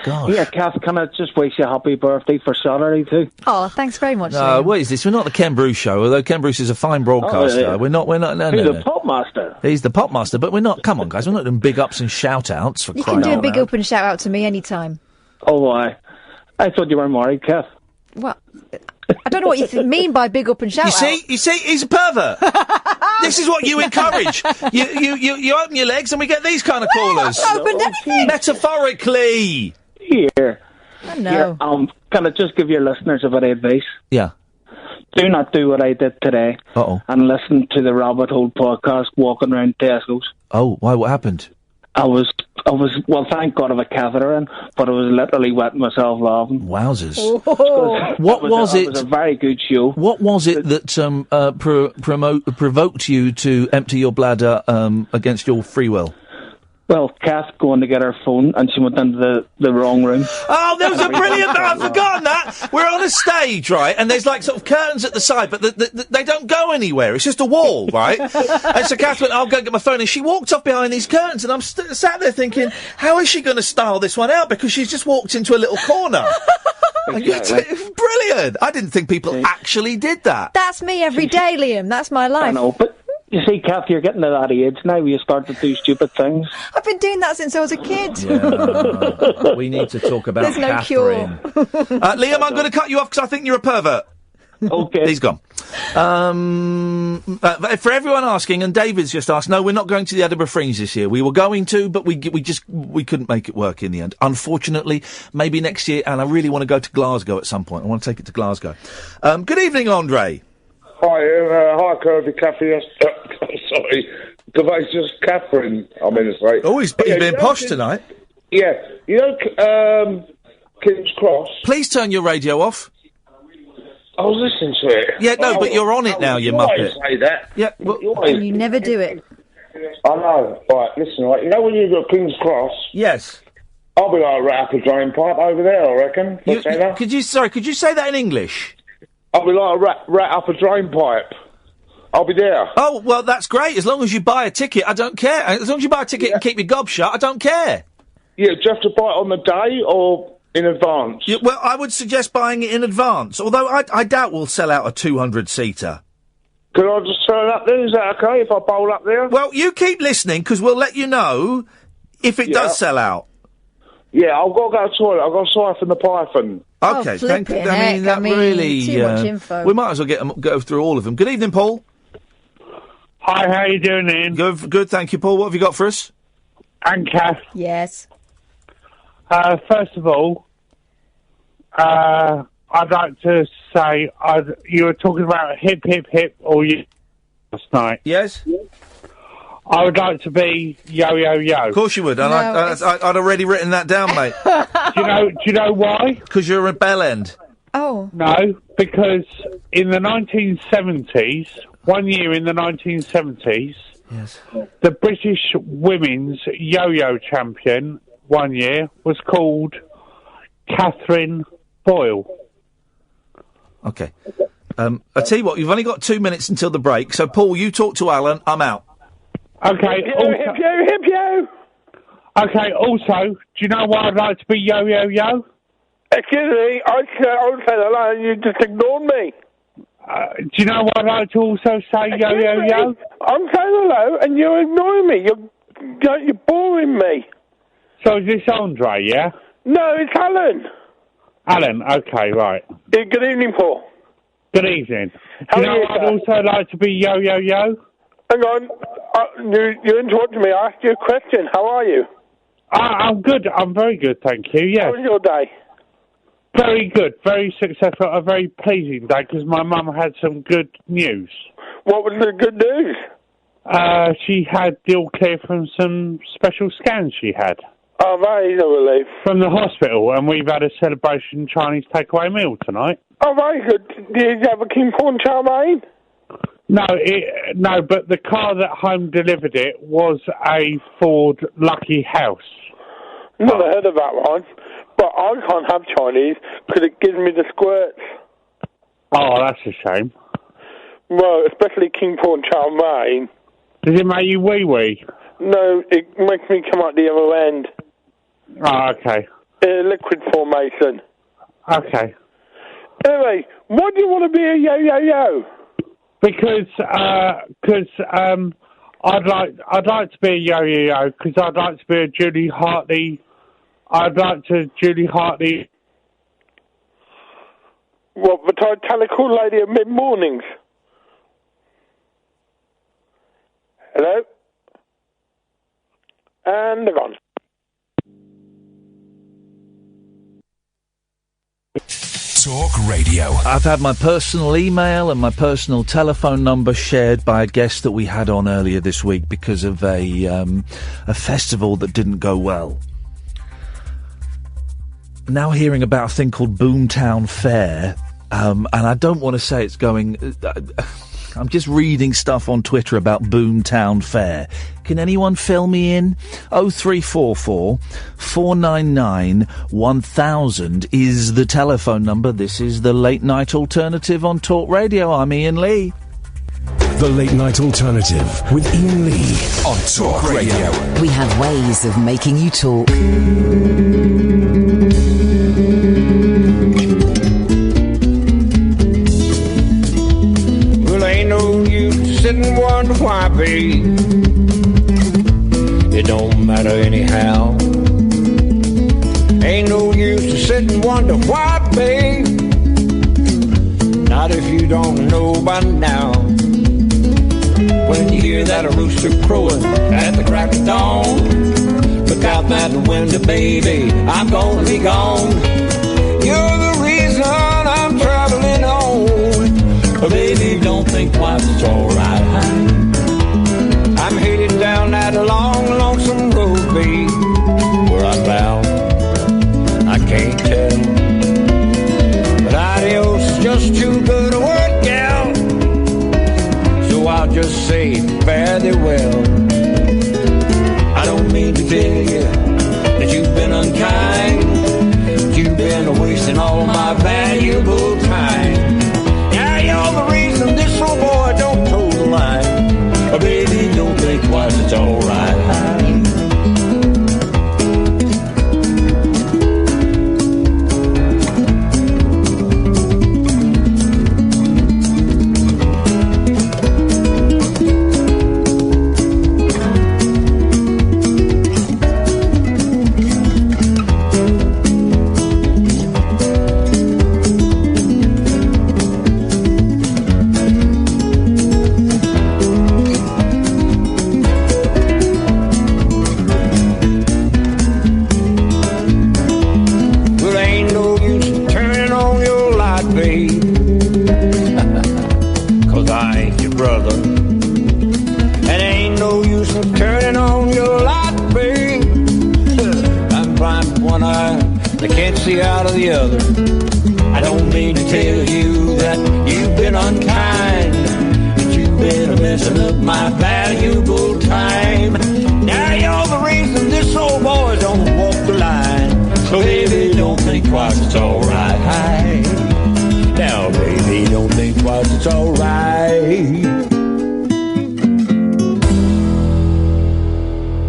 Gosh. Yeah, Kath, can I just wish you a happy birthday for Saturday, too? Oh, thanks very much. No, what is this? We're not the Ken Bruce show, although Ken Bruce is a fine broadcaster. Oh, yeah. We're not, no. He's the pop master. He's the pop master, but we're not, come on, guys, we're not doing big ups and shout-outs for You crying can do out a big loud. up and shout out to me anytime. Oh, I thought you were married, Kath. Well, I don't know what you mean by big up and shout out. You see, he's a pervert. This is what you encourage. You open your legs and we get these kind of callers. Opened anything. Metaphorically. Here. I know. Here, can I just give your listeners a bit of advice? Yeah. Do not do what I did today. Uh-oh. And listen to the Rabbit Hole podcast walking around Tesco's. Oh, why? What happened? I was, well, thank God I have a catheter in, but I was literally wetting myself laughing. Wowzers. Oh. What was it? It was a very good show. What was it that provoked you to empty your bladder against your free will? Well, Kath going to get her phone, and she went into the wrong room. Oh, there was a brilliant... I've forgotten that. We're on a stage, right, and there's, like, sort of curtains at the side, but they don't go anywhere. It's just a wall, right? And so Kath went, I'll go get my phone, and she walked off behind these curtains, and I'm sat there thinking, how is she going to style this one out? Because she's just walked into a little corner. Exactly. Brilliant. I didn't think people actually did that. That's me every day, Liam. That's my life. I know, but... You see, Kath, you're getting to that age now where you start to do stupid things. I've been doing that since I was a kid. Yeah, we need to talk about There's no Catherine. Liam, I'm going to cut you off because I think you're a pervert. Okay. He's gone. For everyone asking, and David's just asked, no, we're not going to the Edinburgh Fringe this year. We were going to, but we couldn't make it work in the end. Unfortunately, maybe next year, and I really want to go to Glasgow at some point. I want to take it to Glasgow. Good evening, Andre. Hi, Kirby, Kathy. Sorry, Gervaisius Catherine. I'm going to say. Oh, he's being posh tonight. Yeah, you know, King's Cross. Please turn your radio off. I was listening to it. Yeah, no, but you're on it now, you muppet. Say that. Yeah, and you never do it. I know. Right, listen. Right, you know when you got King's Cross. Yes. I'll be like a rat up a drain pipe over there. I reckon. Could you say that in English? I'll be like a rat up a drain pipe. I'll be there. Oh, well, that's great. As long as you buy a ticket, I don't care. As long as you buy a ticket and keep your gob shut, I don't care. Yeah, do you have to buy it on the day or in advance? Yeah, well, I would suggest buying it in advance, although I doubt we'll sell out a 200-seater. Can I just turn up there? Is that okay if I bowl up there? Well, you keep listening, because we'll let you know if it does sell out. Yeah, I've got to go to the toilet. I've got to siphon the python. Okay, thank you. That really... too much info. We might as well go through all of them. Good evening, Paul. Hi, how you doing, Ian? Good, thank you, Paul. What have you got for us? And Kath. Yes. First of all, I'd like to say you were talking about hip, hip, hip all year last night. Yes. I would like to be yo, yo, yo. Of course you would, and I'd already written that down, mate. Do you know why? Because you're a bell end. Oh. No, because in the 1970s, 1 year in the 1970s, yes, the British women's yo-yo champion 1 year was called Catherine Boyle. Okay. I tell you what, you've only got 2 minutes until the break, so Paul, you talk to Alan, I'm out. Okay. Hip yo. Okay, also, do you know why I'd like to be yo-yo-yo? Excuse me, I was saying hello and you just ignored me. Do you know what I'd like to also say, yo-yo-yo? I'm saying hello and you're ignoring me. You're boring me. So is this Andre, yeah? No, it's Alan. Alan, okay, right. Good evening, Paul. Good evening. Do you know I'd also like to be yo-yo-yo? Hang on. You interrupted me. I asked you a question. How are you? I'm good. I'm very good, thank you, yes. How was your day? Very good. Very successful. A very pleasing day, because my mum had some good news. What was the good news? She had the all clear from some special scans she had. Oh, that is a relief. From the hospital, and we've had a celebration Chinese takeaway meal tonight. Oh, very good. Did you have a King Prawn chow mein? No, but the car that home delivered it was a Ford Lucky House. Never heard of that one. But I can't have Chinese because it gives me the squirts. Oh, that's a shame. Well, especially King Prawn chow mein. Does it make you wee-wee? No, it makes me come out the other end. Oh, okay. Liquid formation. Okay. Anyway, why do you want to be a yo-yo-yo? Because I'd like to be a yo-yo-yo because I'd like to be a Julie Hartley. I'd like to Julie Hartley. What, the Titanical lady of mid-mornings? Hello? And they're gone. Talk Radio. I've had my personal email and my personal telephone number shared by a guest that we had on earlier this week because of a festival that didn't go well. Now hearing about a thing called Boomtown Fair, and I don't want to say it's going... I'm just reading stuff on Twitter about Boomtown Fair. Can anyone fill me in? 0344 499 1000 is the telephone number. This is the Late Night Alternative on Talk Radio. I'm Iain Lee. The Late Night Alternative with Iain Lee on Talk Radio. We have ways of making you talk. Sit and wonder why, babe. It don't matter anyhow. Ain't no use to sit and wonder why, babe. Not if you don't know by now. When you hear that a rooster crowing at the crack of dawn, look out that window, baby, I'm gonna be gone. You're the reason I'm traveling on. But baby, don't think twice, it's alright. I'm headed down that long, lonesome road, babe. Where I'm bound, I can't tell. But adios is just too good a word, gal. So I'll just say fare thee well. I don't mean to tell you that you've been unkind. You've been wasting all my valuable time. You're the reason this old boy don't toe the line. But baby, don't think twice, it's alright. Out of the other. I don't mean to tell you that you've been unkind, but you've been messing up my valuable time. Now you're the reason this old boy don't walk the line. So baby, don't think twice, it's alright. Now baby, don't think twice.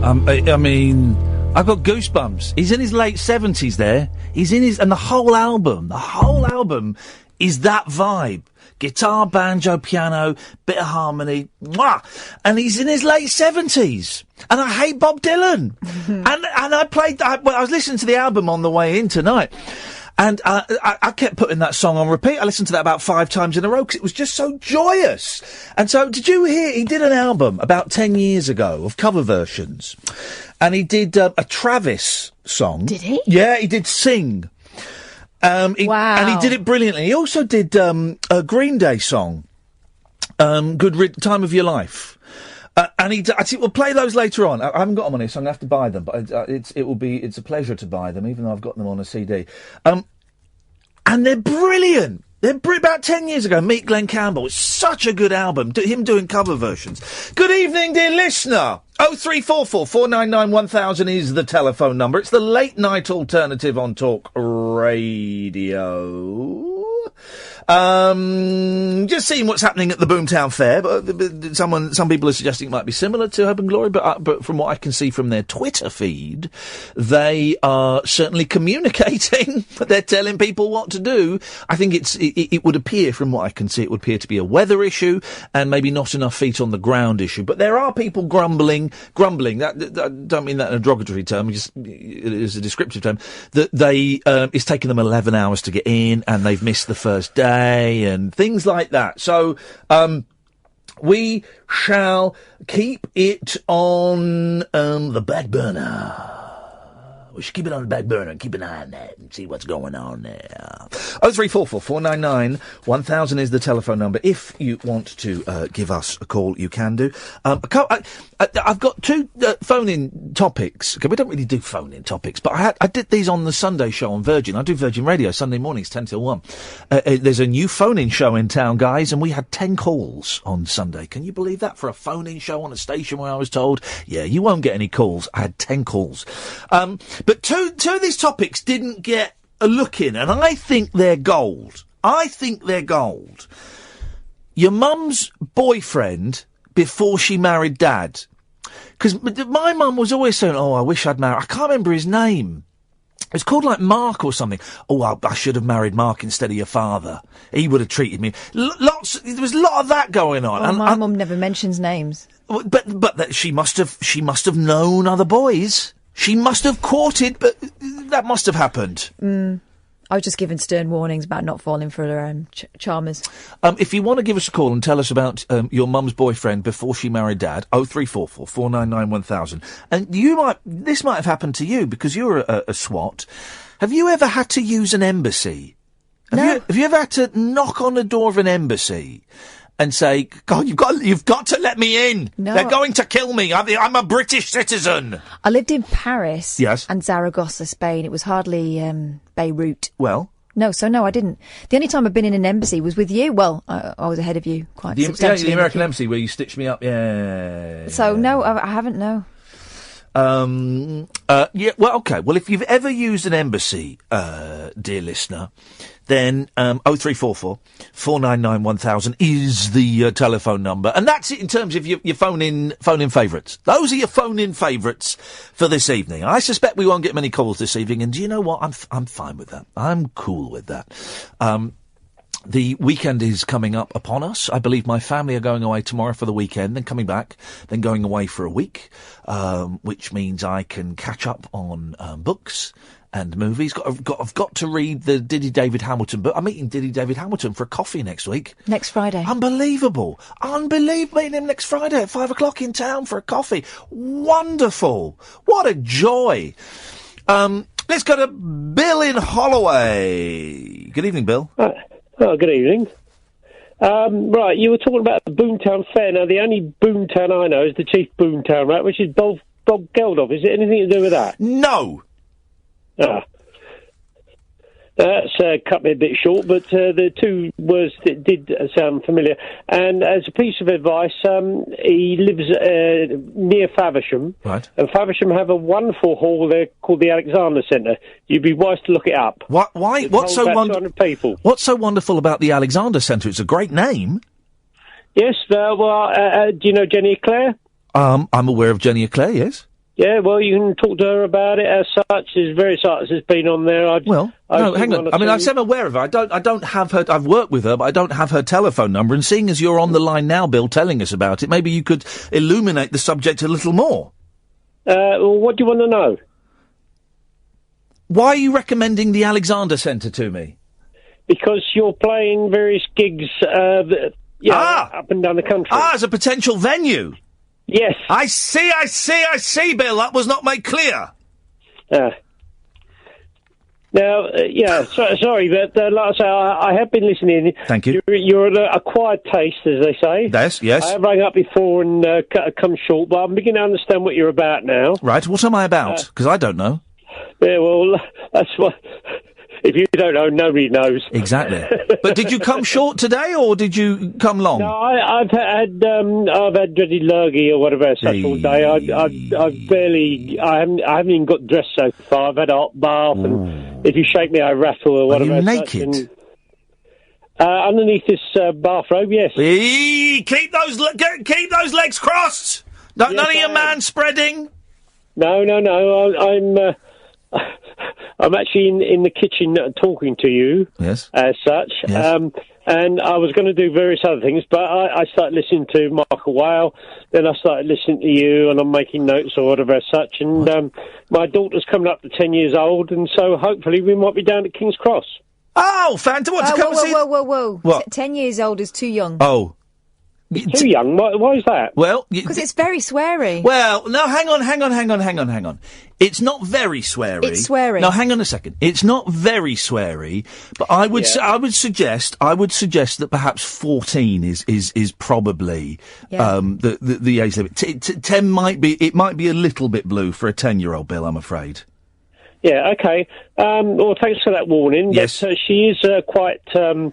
I mean, I've got goosebumps. He's in his late 70s there. And the whole album is that vibe. Guitar, banjo, piano, bit of harmony. Mwah! And he's in his late 70s. And I hate Bob Dylan. And I was listening to the album on the way in tonight. And I kept putting that song on repeat. I listened to that about 5 times in a row because it was just so joyous. And so, did you hear, he did an album about 10 years ago of cover versions. And he did a Travis song. Did he? Yeah, he did Sing. Wow. And he did it brilliantly. He also did a Green Day song, Time of Your Life. And we'll play those later on. I haven't got them on here, so I'm going to have to buy them. But it's a pleasure to buy them, even though I've got them on a CD. And they're brilliant. About 10 years ago, Meet Glenn Campbell. It's such a good album. Him doing cover versions. Good evening, dear listener. 0344 499 1000 is the telephone number. It's the late night alternative on Talk Radio. Just seeing what's happening at the Boomtown Fair, but some people are suggesting it might be similar to Hope and Glory, but from what I can see from their Twitter feed, they are certainly communicating. They're telling people what to do. I think it would appear, from what I can see, it would appear to be a weather issue and maybe not enough feet on the ground issue. But there are people grumbling. That don't mean that in a derogatory term. It is a descriptive term. That it's taken them 11 hours to get in, and they've missed the first day and things like that. So we shall keep it on the back burner. We should keep it on the back burner and keep an eye on that and see what's going on there. 0344 499 1000 is the telephone number. If you want to give us a call, you can do. I've got 2 phone-in topics. Okay, we don't really do phone-in topics, but I did these on the Sunday show on Virgin. I do Virgin Radio Sunday mornings, 10 till 1. There's a new phone-in show in town, guys, and we had 10 calls on Sunday. Can you believe that? For a phone-in show on a station where I was told, yeah, you won't get any calls. I had 10 calls. But two of these topics didn't get a look in, and I think they're gold. Your mum's boyfriend before she married Dad. Because my mum was always saying, I wish I'd married... I can't remember his name. It's called like Mark or something. I should have married Mark instead of your father. He would have treated me... There was a lot of that going on. Well, my mum never mentions names. But that she must have known other boys. She must have courted, but that must have happened. I was just given stern warnings about not falling for her charmers. If you want to give us a call and tell us about your mum's boyfriend before she married Dad, 0344 499 1000. And this might have happened to you because you're a SWAT. Have you ever had to use an embassy? No. Have you ever had to knock on the door of an embassy and say, God, you've got to let me in. No. They're going to kill me. I'm a British citizen. I lived in Paris. Yes. And Zaragoza, Spain. It was hardly Beirut. Well. No, I didn't. The only time I've been in an embassy was with you. Well, I was ahead of you quite substantially. The American embassy where you stitched me up. Yeah. So, no, I haven't, no. Yeah, well, okay. Well, if you've ever used an embassy, dear listener, then 0344 499 1000 is the telephone number. And that's it in terms of your phone-in favourites. Those are your phone-in favourites for this evening. I suspect we won't get many calls this evening, and do you know what? I'm fine with that. I'm cool with that. The weekend is coming up upon us. I believe my family are going away tomorrow for the weekend, then coming back, then going away for a week, which means I can catch up on books and movies. I've got to read the Diddy David Hamilton book. I'm meeting Diddy David Hamilton for a coffee next week. Next Friday. Unbelievable. Meeting him next Friday at 5 o'clock in town for a coffee. Wonderful. What a joy. Let's go to Bill in Holloway. Good evening, Bill. Good evening. Right, you were talking about the Boomtown Fair. Now, the only Boomtown I know is the Chief Boomtown Rat, which is Bob Geldof. Is it anything to do with that? No. That's cut me a bit short, but the 2 words that did sound familiar. And as a piece of advice, he lives near Faversham. Right. And Faversham have a wonderful hall there called the Alexander Centre. You'd be wise to look it up. Why? What's so wonderful? What's so wonderful about the Alexander Centre? It's a great name. Yes. Do you know Jenny Eclair? I'm aware of Jenny Eclair. Yes. Yeah, well, you can talk to her about it as such. There's various artists that's been on there. No, hang on. I mean, I'm aware of her. I don't have her. I've worked with her, but I don't have her telephone number. And seeing as you're on the line now, Bill, telling us about it, maybe you could illuminate the subject a little more. Well, what do you want to know? Why are you recommending the Alexander Centre to me? Because you're playing various gigs, up and down the country. As a potential venue. Yes. I see, Bill. That was not made clear. Now, sorry, but like I say, I have been listening. Thank you. You're an acquired taste, as they say. Yes. I have rang up before and come short, but I'm beginning to understand what you're about now. Right, what am I about? Because I don't know. Yeah, well, that's what... If you don't know, nobody knows. Exactly. But did you come short today, or did you come long? No, I've had dreaded lurgy or whatever such all day. I haven't even got dressed so far. I've had a hot bath, and if you shake me, I rattle or whatever. Are you naked? Underneath this bathrobe, yes. Keep those legs crossed. None of your man spreading. No. I'm actually in the kitchen talking to you. Yes. As such. Yes. And I was going to do various other things, but I started listening to Mark a while, then I started listening to you, and I'm making notes or whatever as such. And my daughter's coming up to 10 years old, and so hopefully we might be down at King's Cross. Oh, Fanta, what, to come and see... Whoa. What? 10 years old is too young. Oh. Too young? Why is that? Well... Because it's very sweary. Well, no, hang on. It's not very sweary. It's sweary. No, hang on a second. It's not very sweary, but I would suggest that perhaps 14 is probably the age limit. 10 might be a little bit blue for a 10-year-old, Bill, I'm afraid. Yeah, okay. Well, thanks for that warning. Yes. But, she is quite, proper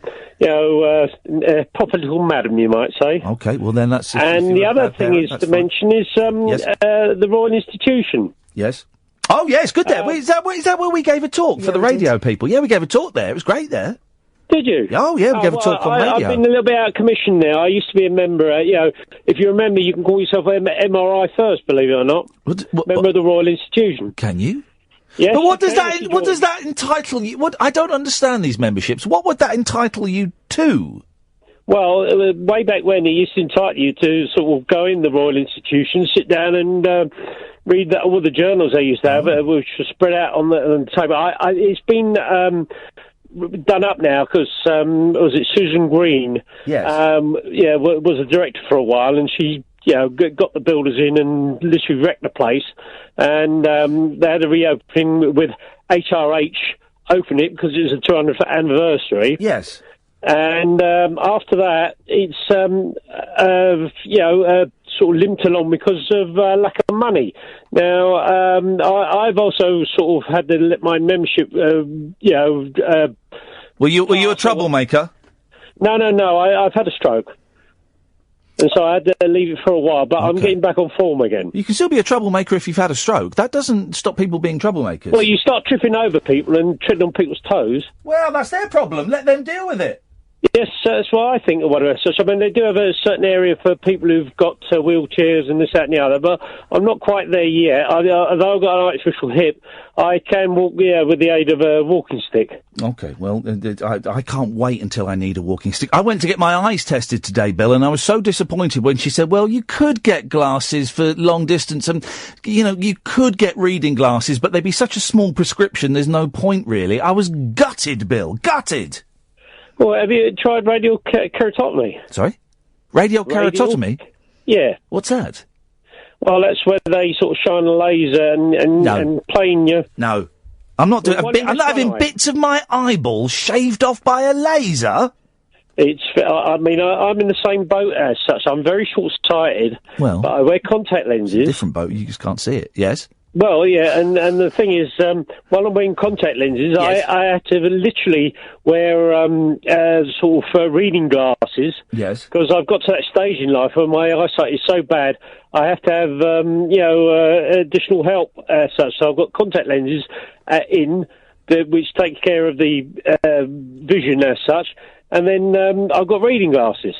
little madam, you might say. Okay, well then that's... And the other thing is to mention is the Royal Institution. Yes. Oh, yes, good there. Is that where we gave a talk for the radio people? Yeah, we gave a talk there. It was great there. Did you? Oh, yeah, we gave a talk on radio. I've been a little bit out of commission now. I used to be a member. If you remember, you can call yourself MRI first, believe it or not. Member of the Royal Institution. Can you? Yes. But what does that entitle you? I don't understand these memberships. What would that entitle you to? Well, way back when, it used to entitle you to sort of go in the Royal Institution, sit down and read all the journals they used to have, which were spread out on the table. It's been done up now because, was it Susan Green? Yes. Was a director for a while, and she... got the builders in and literally wrecked the place. And they had a reopening with HRH open it because it was the 200th anniversary. Yes. And after that, it's, sort of limped along because of lack of money. Now, I've also sort of had to let my membership, Were you a troublemaker? No, I've had a stroke. And so I had to leave it for a while, but I'm getting back on form again. You can still be a troublemaker if you've had a stroke. That doesn't stop people being troublemakers. Well, you start tripping over people and treading on people's toes. Well, that's their problem. Let them deal with it. Yes, that's what I think. Or whatever. So, I mean, they do have a certain area for people who've got wheelchairs and this, that, and the other. But I'm not quite there yet. Although I've got an artificial hip, I can walk, with the aid of a walking stick. Okay, well, I can't wait until I need a walking stick. I went to get my eyes tested today, Bill, and I was so disappointed when she said, well, you could get glasses for long distance, and, you could get reading glasses, but they'd be such a small prescription, there's no point, really. I was gutted, Bill, gutted. Well, have you tried radial keratotomy? Sorry? Radial keratotomy? Yeah. What's that? Well, that's where they sort of shine a laser and plane you. No. I'm not doing I'm not having bits of my eyeball shaved off by a laser. I'm in the same boat as such. I'm very short-sighted. Well, but I wear contact lenses. It's a different boat. You just can't see it. Yes. Well, yeah, and the thing is, while I'm wearing contact lenses, yes. I had to literally wear sort of reading glasses. Yes. Because I've got to that stage in life where my eyesight is so bad, I have to have additional help as such. So I've got contact lenses which take care of the vision as such, and then I've got reading glasses.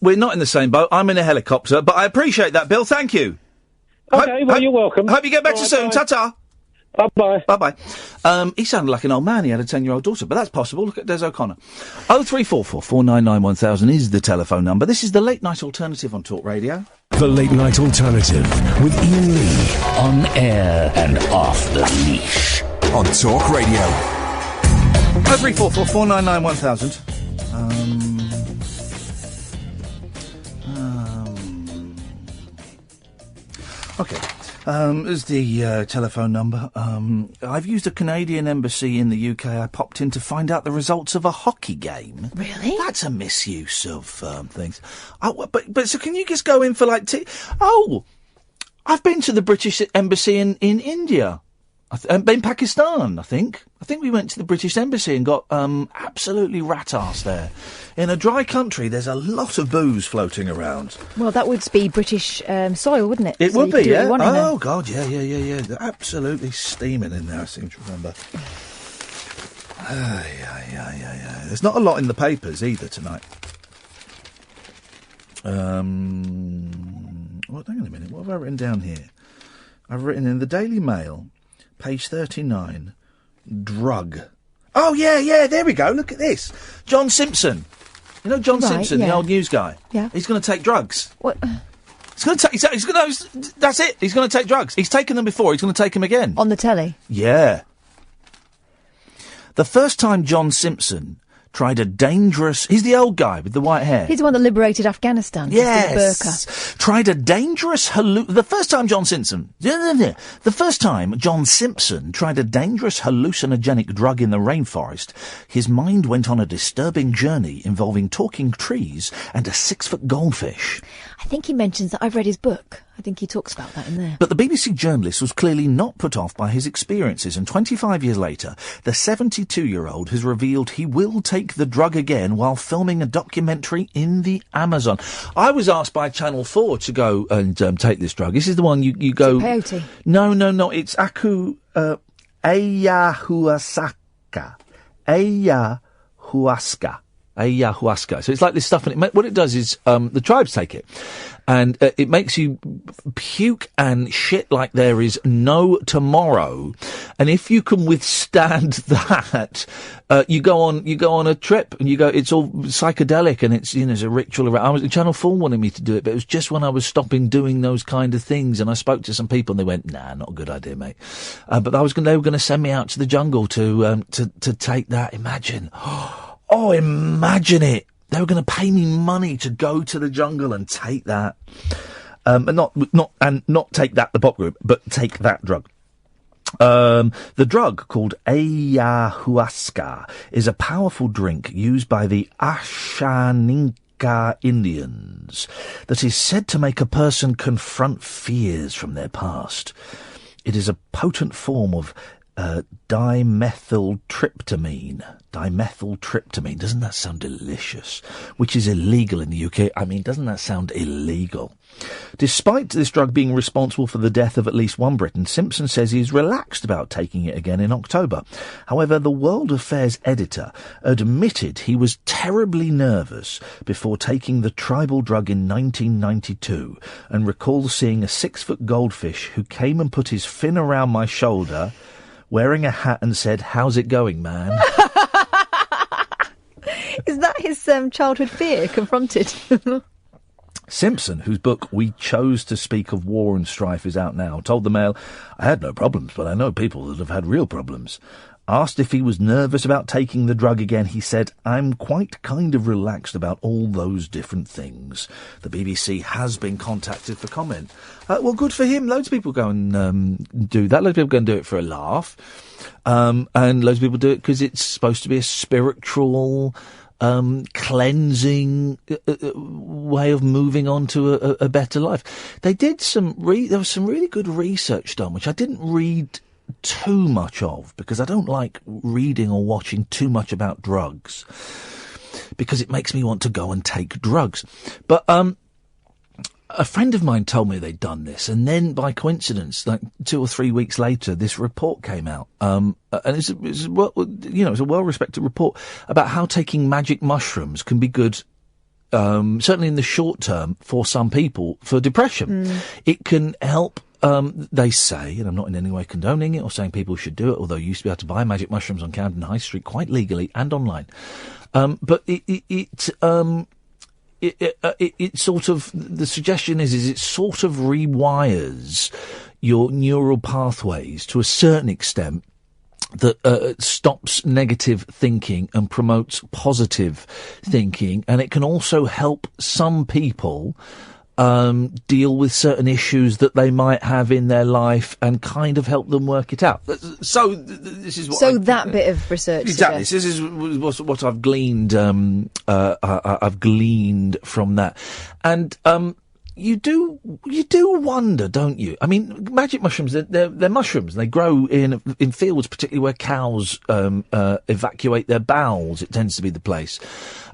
We're not in the same boat. I'm in a helicopter, but I appreciate that, Bill. Thank you. Okay, you're welcome. Hope you get better soon. Bye. Ta-ta. Bye-bye. Bye-bye. He sounded like an old man. He had a 10-year-old daughter, but that's possible. Look at Des O'Connor. 0344 499 1000 is the telephone number. This is the Late Night Alternative on Talk Radio. The Late Night Alternative with Iain Lee. On air and off the leash. On Talk Radio. 0344 499 1000. Okay. Is the telephone number. I've used a Canadian embassy in the UK. I popped in to find out the results of a hockey game. Really? That's a misuse of things. But so can you just go in for like... I've been to the British embassy in India. In Pakistan, I think. I think we went to the British embassy and got absolutely rat-arsed there. In a dry country, there's a lot of booze floating around. Well, that would be British soil, wouldn't it? It So would you could be, do what yeah. you want in there. Oh, God, yeah. They're absolutely steaming in there, I seem to remember. Yeah. There's not a lot in the papers either tonight. Well, hang on a minute. What have I written down here? I've written in the Daily Mail, page 39, drug. Oh, yeah, there we go. Look at this. John Simpson. You know John Simpson, the old news guy? Yeah. He's going to take drugs. What? That's it. He's going to take drugs. He's taken them before. He's going to take them again. On the telly? Yeah. The first time John Simpson tried a dangerous... He's the old guy with the white hair. He's the one that liberated Afghanistan. Yes. Burqa. Tried a dangerous The first time John Simpson tried a dangerous hallucinogenic drug in the rainforest, his mind went on a disturbing journey involving talking trees and a 6-foot goldfish. I think he mentions that. I've read his book. I think he talks about that in there. But the BBC journalist was clearly not put off by his experiences, and 25 years later, the 72-year-old has revealed he will take the drug again while filming a documentary in the Amazon. I was asked by Channel 4 to go and take this drug. This is the one you go... Is it peyote? No. It's ayahuasca. So it's like this stuff, and what it does is the tribes take it, and it makes you puke and shit like there is no tomorrow. And if you can withstand that, you go on a trip, and it's all psychedelic, and it's it's a ritual around. Channel 4 wanted me to do it, but it was just when I was stopping doing those kind of things, and I spoke to some people, and they went, "Nah, not a good idea, mate." But they were going to send me out to the jungle to take that. Imagine. Oh, imagine it. They were going to pay me money to go to the jungle and take that. And not take that, the pop group, but take that drug. The drug, called ayahuasca, is a powerful drink used by the Ashaninka Indians that is said to make a person confront fears from their past. It is a potent form of dimethyltryptamine. Doesn't that sound delicious? Which is illegal in the UK. I mean, doesn't that sound illegal? Despite this drug being responsible for the death of at least one Briton, Simpson says he's relaxed about taking it again in October. However, the World Affairs editor admitted he was terribly nervous before taking the tribal drug in 1992 and recalls seeing a 6-foot goldfish who came and put his fin around my shoulder, wearing a hat, and said, "How's it going, man?" Is that his childhood fear confronted? Simpson, whose book We Chose to Speak of War and Strife is out now, told the Mail, "I had no problems, but I know people that have had real problems." Asked if he was nervous about taking the drug again, he said, "I'm quite kind of relaxed about all those different things." The BBC has been contacted for comment. Well, good for him. Loads of people go and do that. Loads of people go and do it for a laugh. And loads of people do it because it's supposed to be a spiritual, cleansing way of moving on to a better life. They did there was some really good research done, which I didn't read too much of, because I don't like reading or watching too much about drugs, because it makes me want to go and take drugs. But a friend of mine told me they'd done this, and then by coincidence, like 2 or 3 weeks later, this report came out, and it's a well-respected report about how taking magic mushrooms can be good. Certainly in the short term for some people, for depression. It can help they say, and I'm not in any way condoning it or saying people should do it, although you used to be able to buy magic mushrooms on Camden High Street quite legally and online. But it sort of, the suggestion is it sort of rewires your neural pathways to a certain extent that stops negative thinking and promotes positive thinking, and it can also help some people deal with certain issues that they might have in their life and kind of help them work it out. So this is what that bit of research. Exactly. Suggests. This is what I've gleaned. I've gleaned from that, and you do wonder, don't you? I mean, magic mushrooms, they're mushrooms. They grow in fields, particularly where cows evacuate their bowels. It tends to be the place.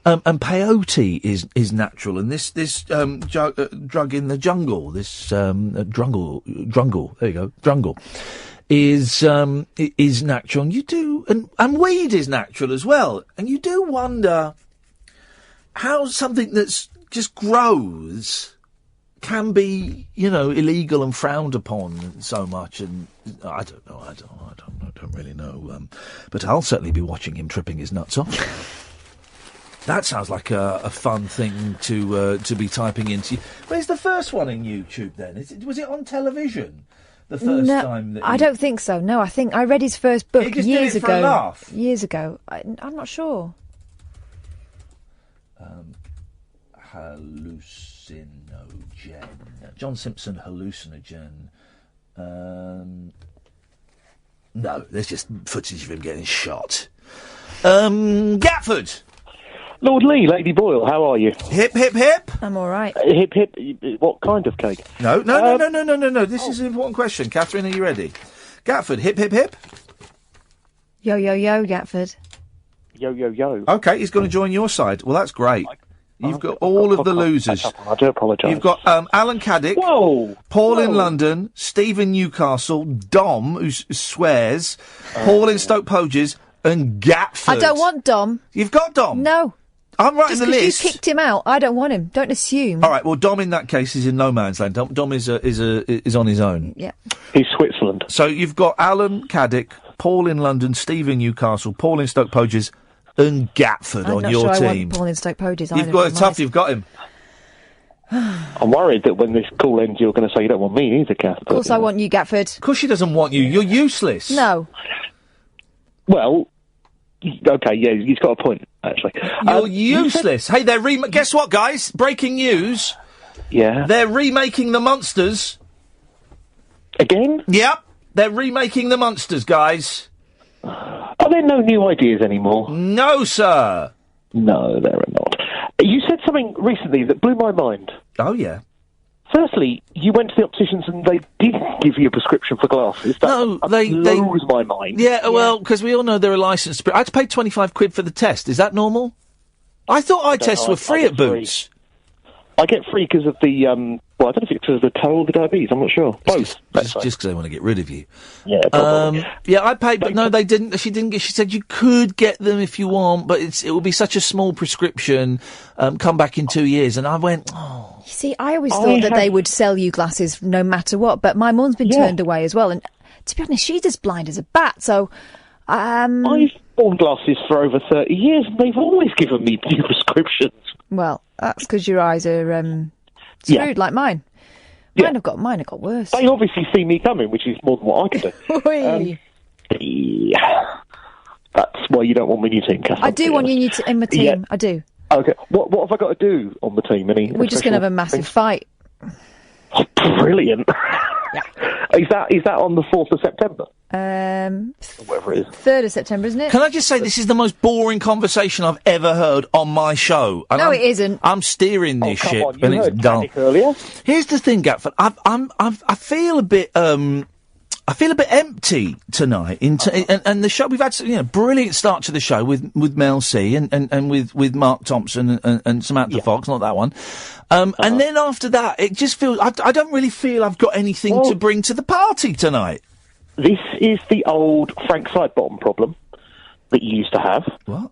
And peyote is natural, and this drug in the jungle, this drungle, there you go, drungle, is natural, and you do, and weed is natural as well, and you do wonder how something that's just grows can be, illegal and frowned upon so much, and I don't know, I don't really know, but I'll certainly be watching him tripping his nuts off. That sounds like a fun thing to be typing into. Where's the first one in YouTube then? Was it on television? The first time that I don't think so. No, I think I read his first book He just years did it for a ago. laugh. Years ago. I'm not sure. Hallucinogen. John Simpson hallucinogen. No, there's just footage of him getting shot. Gatford. Lord Lee, Lady Boyle, how are you? Hip, hip, hip. I'm all right. Hip, hip. What kind of cake? No. This is an important question. Catherine, are you ready? Gatford, hip, hip, hip. Yo, yo, yo, Gatford. Yo, yo, yo. Okay, he's going to join your side. Well, that's great. You've got all of the losers. I do apologise. You've got Alan Caddick, Paul in London, Steve in Newcastle, Dom, who swears, Paul in Stoke Poges, and Gatford. I don't want Dom. You've got Dom? No. I'm writing Just the 'cause list. you kicked him out, I don't want him. Don't assume. All right, well, Dom in that case is in no man's land. Dom is on his own. Yeah. He's Switzerland. So you've got Alan Caddick, Paul in London, Steve in Newcastle, Paul in Stoke Poges, and Gatford I'm on not your sure team. I want Paul in Stoke Poges either. You've got it tough. You've got him. I'm worried that when this call ends, you're going to say you don't want me either, Kath. Of course I want you, Gatford. Of course she doesn't want you. You're useless. No. Well, okay, yeah, he's got a point, actually. You're useless. Hey, they're guess what, guys? Breaking news. Yeah. They're remaking the Munsters. Again? Yep. They're remaking the Munsters, guys. Are there no new ideas anymore? No, sir. No, there are not. You said something recently that blew my mind. Oh, yeah. Firstly, you went to the opticians and they did give you a prescription for glasses. That blows my mind. Yeah, well, because we all know they're a licensed... I had to pay 25 quid for the test. Is that normal? I thought eye tests were free at Boots. I get free because of the, well, I don't know if it's because of the toe or the diabetes, I'm not sure. Both. Just because they want to get rid of you. Yeah, probably. Yeah, I paid, but no, they didn't. She didn't get. She said you could get them if you want, but it will be such a small prescription. Come back in 2 years, and I went. Oh. You see, I always thought that they would sell you glasses no matter what, but my mum's been turned away as well, and to be honest, she's as blind as a bat. So, I've worn glasses for over 30 years, and they've always given me new prescriptions. Well, that's because your eyes are screwed like mine. Mine have got worse. They obviously see me coming, which is more than what I can do. Yeah. That's why you don't want me in your team, Kath. I do want you in my team. Yeah. I do. Okay. What have I got to do on the team? We're just going to have a massive fight. Oh, brilliant. Is that on the 4th of September? Whatever it is. 3rd of September, isn't it? Can I just say this is the most boring conversation I've ever heard on my show? And it isn't. I'm steering this come ship, on, you and it's heard dull. Panic earlier. Here's the thing, Gatford. I feel a bit. I feel a bit empty tonight. And the show we've had, brilliant start to the show with Mel C and with Mark Thompson and Samantha Fox, not that one. And then after that, it just feels I don't really feel I've got anything to bring to the party tonight. This is the old Frank Sidebottom problem that you used to have,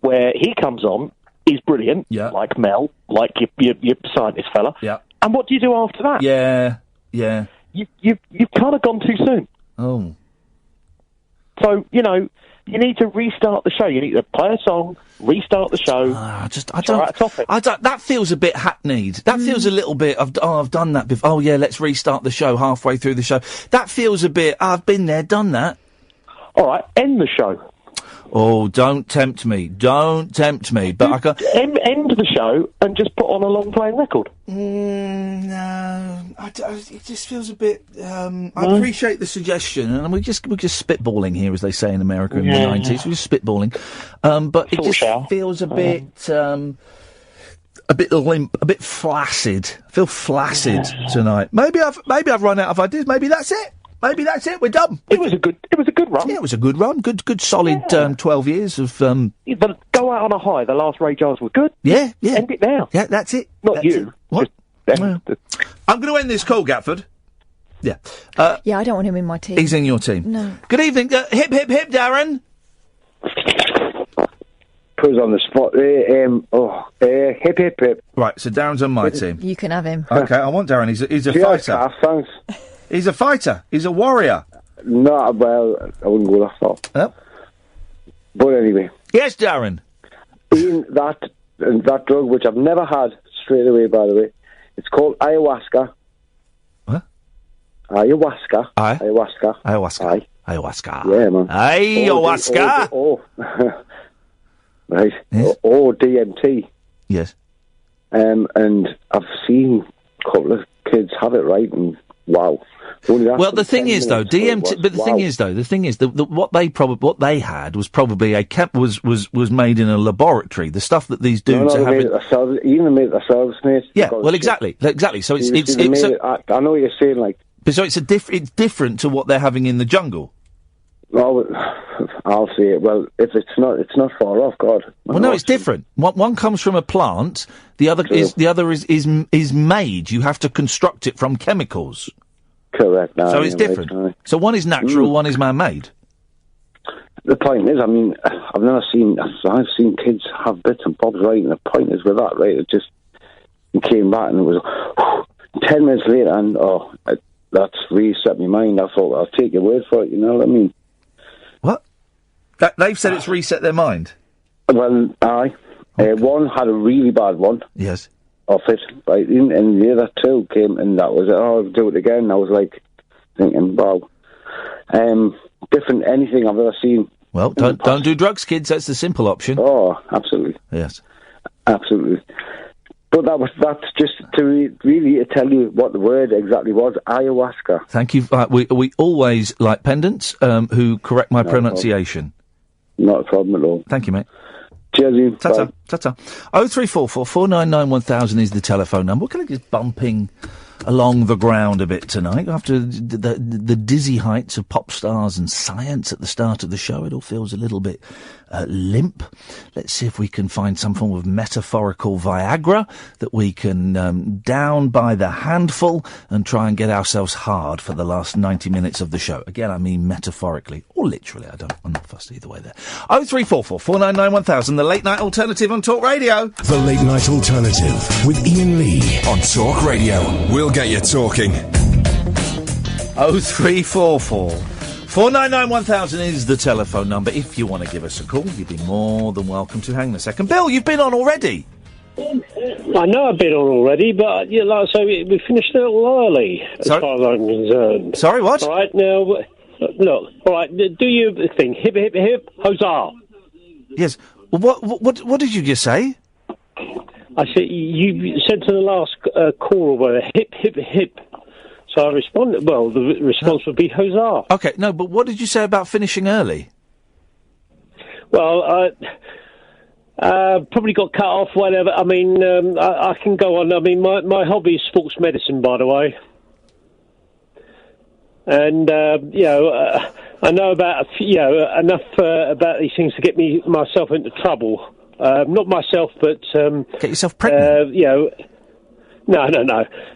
where he comes on, is brilliant, like Mel, like your scientist fella. Yeah. And what do you do after that? Yeah. you've kind of gone too soon. Oh. So, you know, you need to restart the show. You need to play a song, restart the show. I don't. That feels a bit hackneyed. That feels a little bit. I've done that before. Oh yeah, let's restart the show halfway through the show. That feels a bit. I've been there, done that. All right, end the show. Oh, don't tempt me. Don't tempt me. But I can end the show and just put on a long-playing record. No, it just feels a bit. I appreciate the suggestion, and we're just spitballing here, as they say in America in the 90s. We're just spitballing, but it just feels a bit limp, a bit flaccid. I feel flaccid tonight. Maybe I've run out of ideas. Maybe that's it. Maybe that's it. We're done. It was a good run. Yeah, it was a good run. Good solid 12 years of. But go out on a high. The last Ray Giles was good. Yeah. End it now. Yeah, that's it. Not you. It. What? I'm going to end this call, Gatford. Yeah. Yeah, I don't want him in my team. He's in your team. No. Good evening. Hip, hip, hip, Darren. Put us on the spot. Hip, hip, hip. Right, so Darren's on my team. You can have him. Okay, I want Darren. He's a fighter. Thanks. He's a fighter. He's a warrior. No, well, I wouldn't go that far. Oh. But anyway. Yes, Darren. Ian, that drug, which I've never had straight away, by the way, it's called ayahuasca. What? Ayahuasca. Aye. Ayahuasca. Ayahuasca. Aye. Ayahuasca. Yeah, man. Ayahuasca. Right. Yes. Or DMT. Yes. And I've seen a couple of kids have it, right, and wow. Well, the thing is, though, DMT. But the thing is, what they had was probably was made in a laboratory. The stuff that these dudes are having. Even made it themselves, mate. Yeah, well, exactly. So it's I know what you're saying, like. But so it's different to what they're having in the jungle. Oh, I'll see it. Well, if it's not far off, God. Well, no, it's different. One comes from a plant. The other is made. You have to construct it from chemicals. Correct. So it's different. Right. So one is natural, one is man-made. The point is, I mean, I've seen kids have bits and bobs, right? And the point is with that, right? It came back and it was 10 minutes later, and that's really set my mind. I thought, I'll take your word for it. You know what I mean? What? They've said it's reset their mind. Well, aye. Okay. One had a really bad one. Yes. Off it, right? And the other two came, and that was it. Oh, I'll do it again. I was like thinking, wow. Different anything I've ever seen. Well, don't do drugs, kids. That's the simple option. Oh, absolutely. Yes. Absolutely. But that's just to really tell you what the word exactly was, ayahuasca. Thank you. We always like pendants who correct my pronunciation. Not a problem at all. Thank you, mate. Cheers, you. Ta-ta. Ta-ta. 0344 499 1000 is the telephone number. We're kind of just bumping along the ground a bit tonight. After the dizzy heights of pop stars and science at the start of the show, it all feels a little bit limp. Let's see if we can find some form of metaphorical Viagra that we can down by the handful and try and get ourselves hard for the last 90 minutes of the show. Again, I mean metaphorically or literally. I'm not fussed either way there. 0344 499 1000, the late night alternative on Talk Radio. The late night alternative with Iain Lee on Talk Radio. We'll get you talking. 0344 499 1000 is the telephone number. If you want to give us a call, you'd be more than welcome to. Hang on a second. Bill, you've been on already. I know I've been on already, but like I say, we finished a little early, as far as I'm concerned. Sorry, what? All right, now, look, all right, do your thing. Hip, hip, hip, huzzah. Yes. Well, what did you just say? I said, you said to the last caller, hip, hip, hip. So I responded, well, the response would be huzzah. Okay, no, but what did you say about finishing early? Well, probably got cut off, whatever. I mean, I can go on. I mean, my hobby is sports medicine, by the way. And, I know about, enough about these things to get myself into trouble. Not myself, but... get yourself pregnant? No.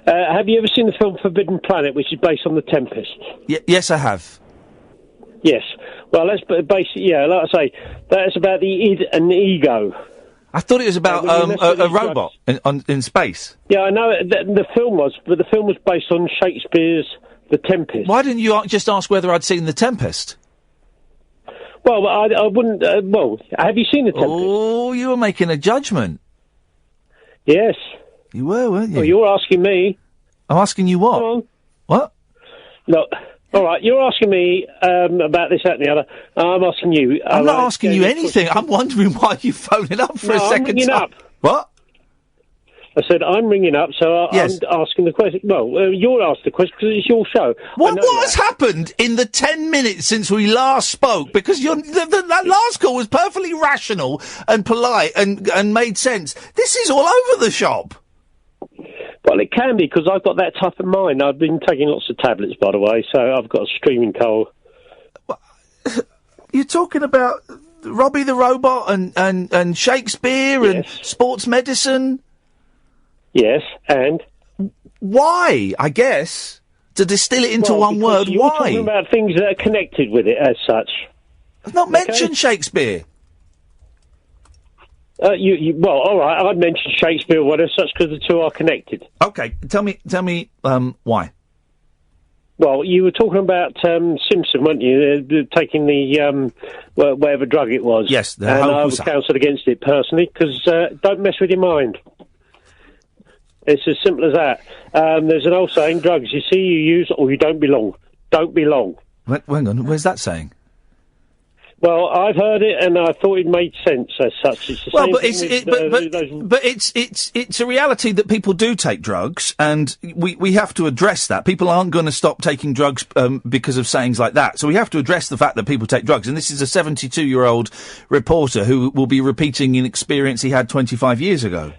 Have you ever seen the film Forbidden Planet, which is based on The Tempest? Yes, I have. Yes. Well, that's basically, like I say, that's about the id and the ego. I thought it was about a robot in space. Yeah, I know the film was, but the film was based on Shakespeare's The Tempest. Why didn't you just ask whether I'd seen The Tempest? Well, I wouldn't... well, have you seen The Tempest? Oh, you were making a judgment. Yes. You were, weren't you? Well, you're asking me. I'm asking you what? Come on. What? No. All right, you're asking me about this, that and the other. I'm asking you... I'm not asking you anything. I'm wondering why you phoning up for a second I'm ringing time. up. What? I said, I'm ringing up, so Yes. I'm asking the question. Well, you're asking the question because it's your show. What has happened in the 10 minutes since we last spoke? Because that last call was perfectly rational and polite and made sense. This is all over the shop. Well, it can be, because I've got that type of mind. I've been taking lots of tablets, by the way, so I've got a streaming cold. You're talking about Robbie the Robot and Shakespeare and sports medicine? Yes, and? Why, I guess, to distill it into one word, you're why? talking about things that are connected with it as such. I've not mentioned Shakespeare. Well, all right, I'd mention Shakespeare or whatever such because the two are connected. Okay, tell me, why? Well, you were talking about Simpson, weren't you? Taking the whatever drug it was. Yes, the and I Hokusa. would counsel against it personally because don't mess with your mind. It's as simple as that. There's an old saying: drugs you see, you use, or you don't belong. Don't belong. Hang on, where's that saying? Well, I've heard it, and I thought it made sense as such. It's the same thing but it's a reality that people do take drugs, and we have to address that. People aren't going to stop taking drugs because of sayings like that. So we have to address the fact that people take drugs. And this is a 72-year-old reporter who will be repeating an experience he had 25 years ago.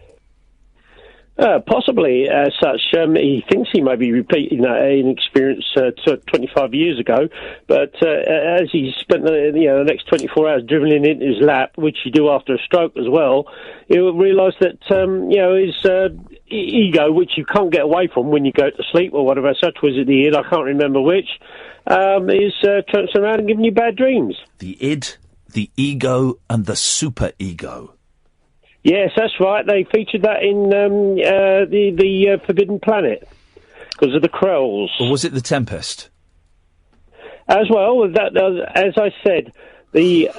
Possibly as such. He thinks he may be repeating an experience 25 years ago, but as he spent the next 24 hours dribbling into his lap, which you do after a stroke as well, he'll realise that his ego, which you can't get away from when you go to sleep or whatever such, was it the id? I can't remember which, is turns around and giving you bad dreams. The id, the ego, and the super ego. Yes, that's right. They featured that in the Forbidden Planet because of the Krells. Or was it The Tempest? As well, that as I said, the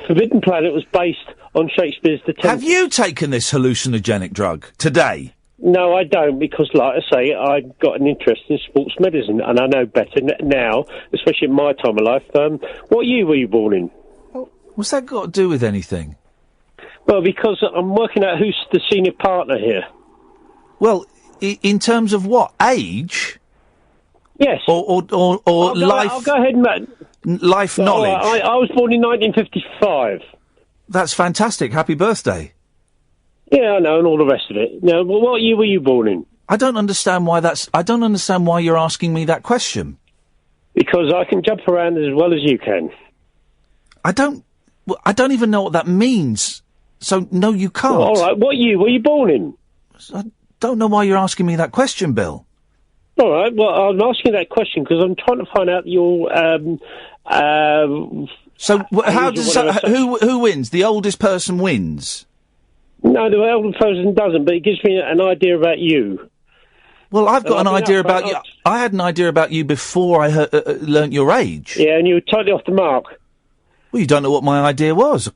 Forbidden Planet was based on Shakespeare's The Tempest. Have you taken this hallucinogenic drug today? No, I don't, because, like I say, I've got an interest in sports medicine, and I know better now, especially in my time of life. What year were you born in? What's that got to do with anything? Well, because I'm working out who's the senior partner here. Well, in terms of what? Age? Yes. Or life... I'll go ahead and... Life knowledge? I was born in 1955. That's fantastic. Happy birthday. Yeah, I know, and all the rest of it. Now, what year were you born in? I don't understand why you're asking me that question. Because I can jump around as well as you can. I don't even know what that means. So, no, you can't. Well, all right, what year were you born in? I don't know why you're asking me that question, Bill. All right, well, I'm asking that question because I'm trying to find out your... who wins? The oldest person wins? No, the oldest person doesn't, but it gives me an idea about you. Well, I've got an idea about you. I had an idea about you before I learnt your age. Yeah, and you were totally off the mark. Well, you don't know what my idea was.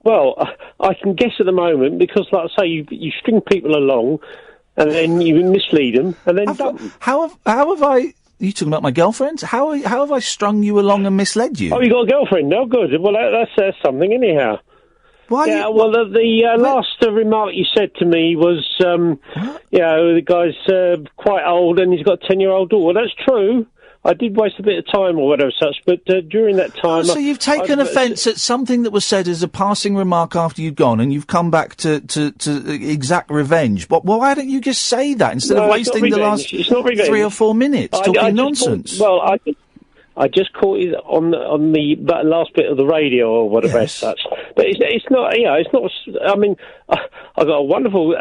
Well, I can guess at the moment because, like I say, you string people along and then you mislead them and then dump them. How have I... Are you talking about my girlfriend? How have I strung you along and misled you? Oh, you got a girlfriend? Oh, good. Well, that's something, anyhow. Why? Yeah, well, the last remark you said to me was, the guy's quite old and he's got a 10-year-old daughter. Well, that's true. I did waste a bit of time or whatever such, but during that time... So you've taken offence at something that was said as a passing remark after you'd gone, and you've come back to exact revenge. But why don't you just say that instead of wasting the last 3 or 4 minutes talking nonsense? I just caught it on the last bit of the radio or whatever as such. But it's not, it's not... I mean, I've got a wonderful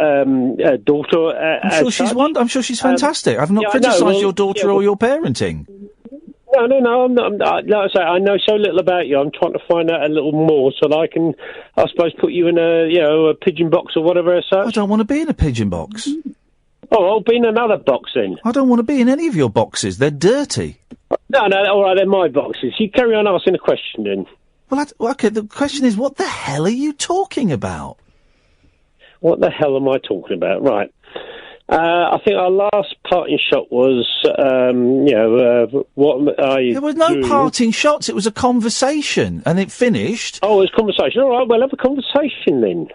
daughter. I'm sure she's fantastic. I've not criticised your daughter or your parenting. No, I'm not. Like I say, I know so little about you. I'm trying to find out a little more so that I can, I suppose, put you in a pigeon box or whatever as such. I don't want to be in a pigeon box. Oh, I'll be in another box then. I don't want to be in any of your boxes. They're dirty. No, all right, they're my boxes. You carry on asking a question then. Well, okay, the question is, what the hell are you talking about? What the hell am I talking about? Right. I think our last parting shot was, what are you There was no doing? parting shots. It was a conversation, and it finished. Oh, it's conversation. All right, well, have a conversation then.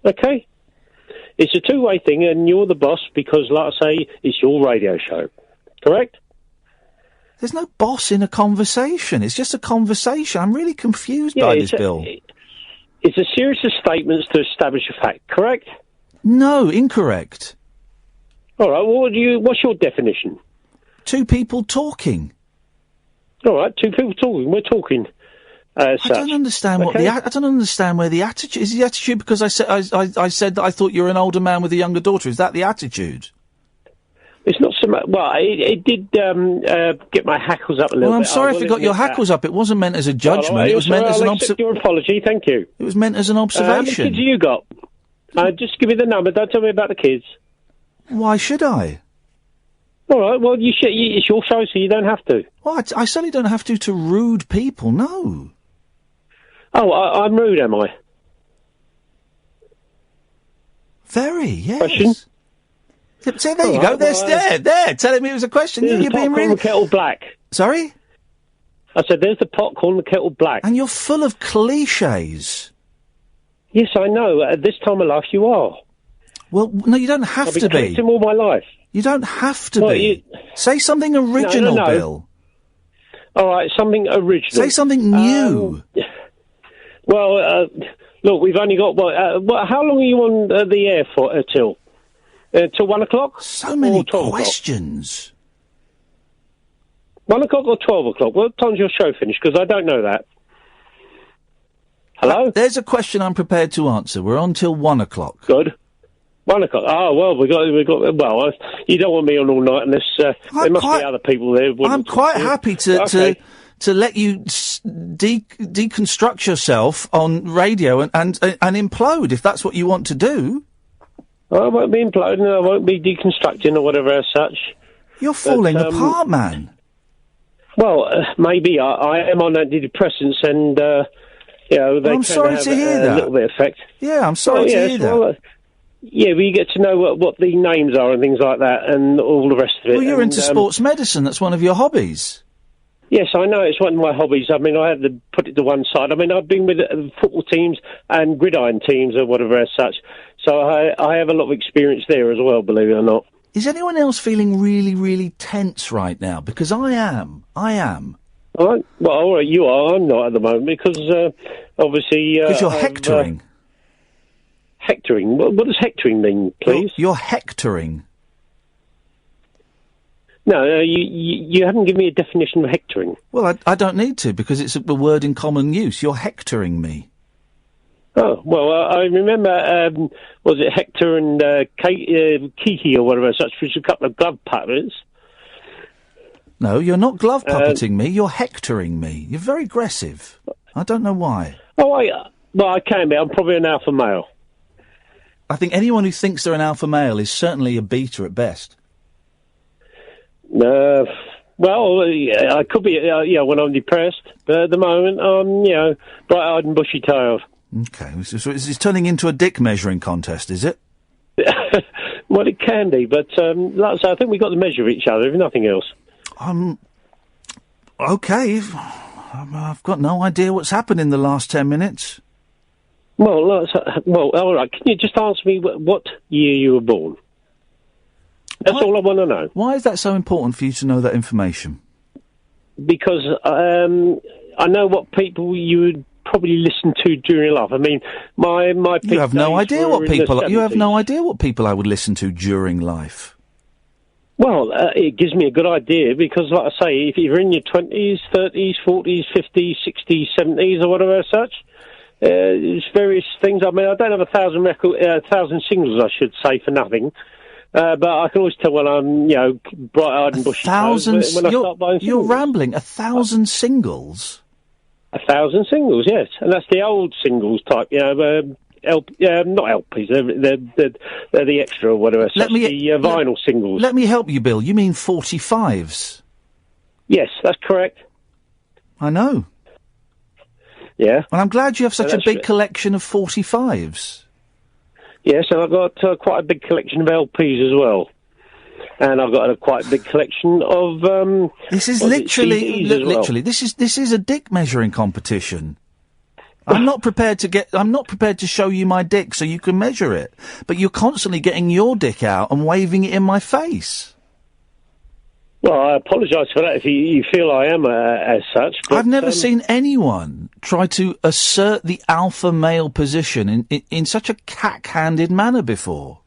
Okay? It's a two-way thing, and you're the boss because, like I say, it's your radio show. Correct? There's no boss in a conversation. It's just a conversation. I'm really confused by this, Bill. It's a series of statements to establish a fact, correct? No, incorrect. All right, well, what's your definition? Two people talking. All right, two people talking. We're talking. I don't understand what I don't understand where the attitude is. The attitude because I said that I thought you were an older man with a younger daughter. Is that the attitude? It's not so much. Well, it did get my hackles up a little bit. Well, I'm sorry if it got your hackles up. It wasn't meant as a judgment. It was meant as an observation. Your apology, thank you. It was meant as an observation. How many kids have you got? Just give me the number. Don't tell me about the kids. Why should I? All right. Well, it's your show, so you don't have to. Well, I certainly don't have to rude people. No. Oh, I'm rude, am I? Very, yes. Question? So there you go. There, telling me it was a question. You're being really... the kettle black. Sorry? I said, there's the pot calling the kettle black. And you're full of cliches. Yes, I know. At this time of life, you are. Well, no, you don't have to be. I've been collecting all my life. You don't have to be. Say something original, No. Bill. All right, something original. Say something new. Look, we've only got... how long are you on the air for, till? Till 1 o'clock? So many questions. 1 o'clock or 12 o'clock? What time's your show finish? Because I don't know that. Hello? There's a question I'm prepared to answer. We're on till 1 o'clock. Good. 1 o'clock. Oh, well, we got. Well, you don't want me on all night unless there must be other people there. I'm quite happy to let you deconstruct yourself on radio and implode if that's what you want to do. I won't be imploding. I won't be deconstructing or whatever as such. You're falling apart, man. Well, maybe I am on antidepressants, and they I'm can sorry have to hear a that. little bit of effect. Yeah, I'm sorry to hear that. Yeah, but you get to know what the names are and things like that, and all the rest of it. Well, you're into sports medicine. That's one of your hobbies. Yes, I know. It's one of my hobbies. I mean, I have to put it to one side. I mean, I've been with football teams and gridiron teams or whatever as such. So I have a lot of experience there as well, believe it or not. Is anyone else feeling really, really tense right now? Because I am. All right. Well, all right, you are. I'm not at the moment because obviously... Because you're hectoring. Hectoring? What does hectoring mean, please? You're hectoring. No, you haven't given me a definition of hectoring. Well, I don't need to because it's a word in common use. You're hectoring me. Oh, well, I remember, was it Hector and Kiki or whatever such, which was a couple of glove puppets. No, you're not glove puppeting me, you're hectoring me. You're very aggressive. I don't know why. Oh, I can be. I'm probably an alpha male. I think anyone who thinks they're an alpha male is certainly a beta at best. Well, yeah, I could be, when I'm depressed. But at the moment, I'm, bright-eyed and bushy-tailed. Okay, so it's turning into a dick measuring contest, is it? Well, it can be, but like I say, I think we've got to measure each other, if nothing else. Okay. I've got no idea what's happened in the last 10 minutes. Well, all right. Can you just answer me what year you were born? That's all I want to know. Why is that so important for you to know that information? Because I know what people you would probably listen to during your life. I mean, my you have no idea what people. You have no idea what people I would listen to during life. Well, it gives me a good idea because, like I say, if you're in your 20s, 30s, 40s, 50s, 60s, 70s, or whatever as such, there's various things. I mean, I don't have 1,000 singles, I should say, for nothing. But I can always tell when I'm, bright-eyed and bushy. You're rambling. 1,000 singles? 1,000 singles, yes. And that's the old singles type, not LPs. They're the extra or whatever. The vinyl singles. Let me help you, Bill. You mean 45s? Yes, that's correct. I know. Yeah. Well, I'm glad you have such a big collection of 45s. Yes, and I've got quite a big collection of LPs as well. And I've got a quite big collection of. This is literally. This is a dick measuring competition. I'm not prepared to show you my dick so you can measure it. But you're constantly getting your dick out and waving it in my face. Well, I apologise for that if you feel I am as such. But, I've never seen anyone try to assert the alpha male position in such a cack-handed manner before.